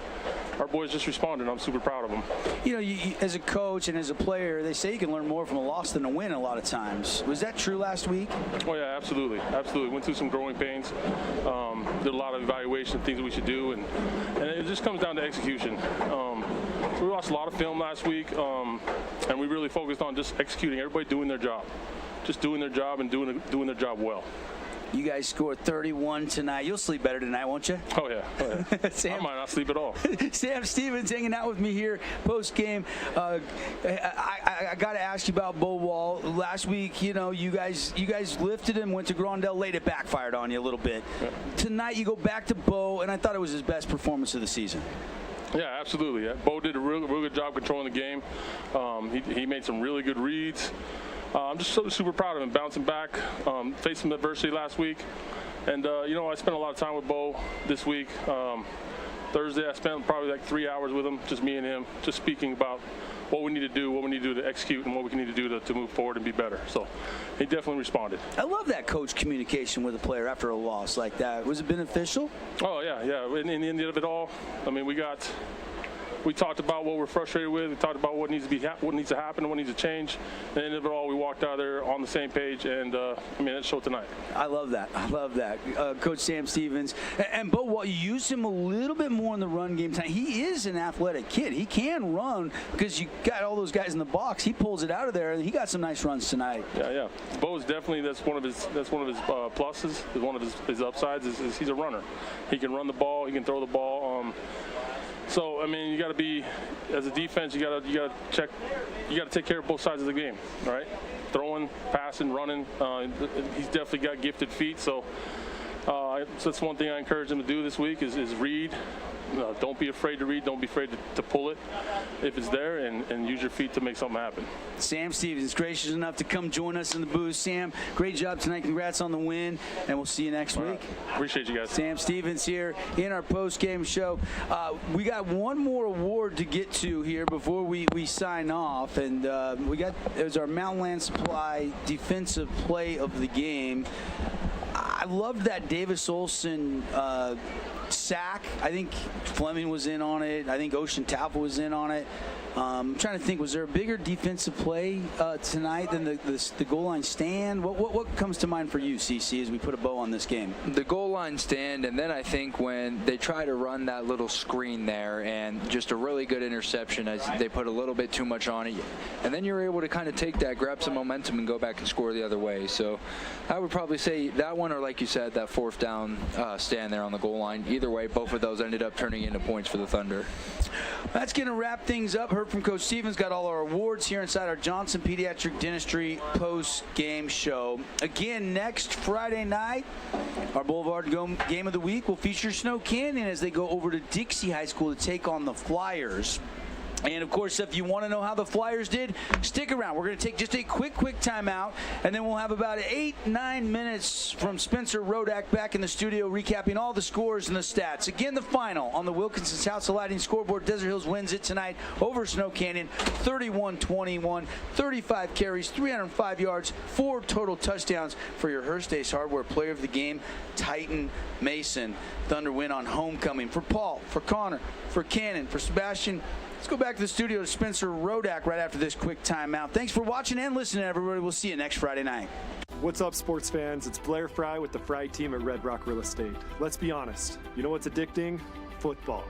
our boys just responded. I'm super proud of them.
You know, you, as a coach and as a player, they say you can learn more from a loss than a win a lot of times. Was that true last week?
Oh, yeah, absolutely. Absolutely. Went through some growing pains. Did a lot of evaluation, things that we should do, and it just comes down to execution. So we watched a lot of film last week, and we really focused on just executing, everybody doing their job. Just doing their job and doing their job well.
You guys scored 31 tonight. You'll sleep better tonight, won't you?
Oh, yeah. Oh, yeah.
Sam,
I might not sleep at all.
Sam Stevens hanging out with me here post-game. I got to ask you about Bo Wall. Last week, you know, you guys lifted him, went to Grandel, late. It backfired on you a little bit. Yeah. Tonight, you go back to Bo, and I thought it was his best performance of the season.
Yeah, absolutely. Yeah. Bo did a real good job controlling the game. He made some really good reads. I'm just super proud of him, bouncing back, faced some adversity last week. And, you know, I spent a lot of time with Bo this week. Thursday, I spent probably like 3 hours with him, just me and him, just speaking about what we need to do, to execute, and what we need to do to move forward and be better. So he definitely responded.
I love that coach communication with a player after a loss like that. Was it beneficial?
Oh, yeah. In the end of it all, I mean, we talked about what we're frustrated with. We talked about what needs to happen, what needs to change. And at the end of it all, we walked out there on the same page, and I mean, it showed tonight.
I love that. Coach Sam Stevens. And Bo, while you used him a little bit more in the run game tonight, he is an athletic kid. He can run because you got all those guys in the box. He pulls it out of there, and he got some nice runs tonight.
Yeah. Bo's definitely that's one of his pluses. One of his upsides is he's a runner. He can run the ball. He can throw the ball. So I mean, you got to be, as a defense, you got to check, you got to take care of both sides of the game, right? Throwing, passing, running. He's definitely got gifted feet. So that's one thing I encourage him to do this week is read. Don't be afraid to read. Don't be afraid to pull it if it's there, and use your feet to make something happen.
Sam Stevens, gracious enough to come join us in the booth. Sam, great job tonight. Congrats on the win, and we'll see you next week.
Appreciate you guys.
Sam Stevens here in our post-game show. We got one more award to get to here before we sign off, and it was our Mountain Land Supply Defensive Play of the Game. I loved that Davis Olson sack. I think Fleming was in on it. I think Ocean Taufa was in on it. I'm trying to think, was there a bigger defensive play tonight than the goal line stand? What comes to mind for you, CC, as we put a bow on this game?
The goal line stand, and then I think when they try to run that little screen there, and just a really good interception as they put a little bit too much on it, and then you're able to kind of take that, grab some momentum, and go back and score the other way. So I would probably say that one, or like you said, that fourth down stand there on the goal line. Either way, both of those ended up turning into points for the Thunder.
That's going to wrap things up. Heard from Coach Stevens. Got all our awards here inside our Johnson Pediatric Dentistry post-game show. Again, next Friday night, our Boulevard Game of the Week will feature Snow Canyon as they go over to Dixie High School to take on the Flyers. And, of course, if you want to know how the Flyers did, stick around. We're going to take just a quick timeout, and then we'll have about 8-9 minutes from Spencer Rodak back in the studio recapping all the scores and the stats. Again, the final on the Wilkinson's House of Lighting scoreboard. Desert Hills wins it tonight over Snow Canyon, 31-21, 35 carries, 305 yards, 4 total touchdowns for your Hearst Ace Hardware Player of the Game, Titan Mason. Thunder win on homecoming. For Paul, for Connor, for Cannon, for Sebastian. Let's go back to the studio to Spencer Rodak right after this quick timeout. Thanks for watching and listening, everybody. We'll see you next Friday night.
What's up, sports fans? It's Blair Fry with the Fry team at Red Rock Real Estate. Let's be honest. You know what's addicting? Football.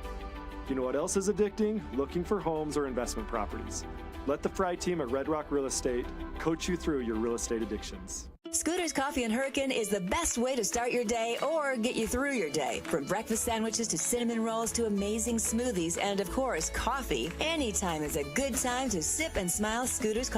You know what else is addicting? Looking for homes or investment properties. Let the Fry team at Red Rock Real Estate coach you through your real estate addictions.
Scooter's Coffee and Hurricane is the best way to start your day or get you through your day. From breakfast sandwiches to cinnamon rolls to amazing smoothies and, of course, coffee, anytime is a good time to sip and smile Scooter's Coffee.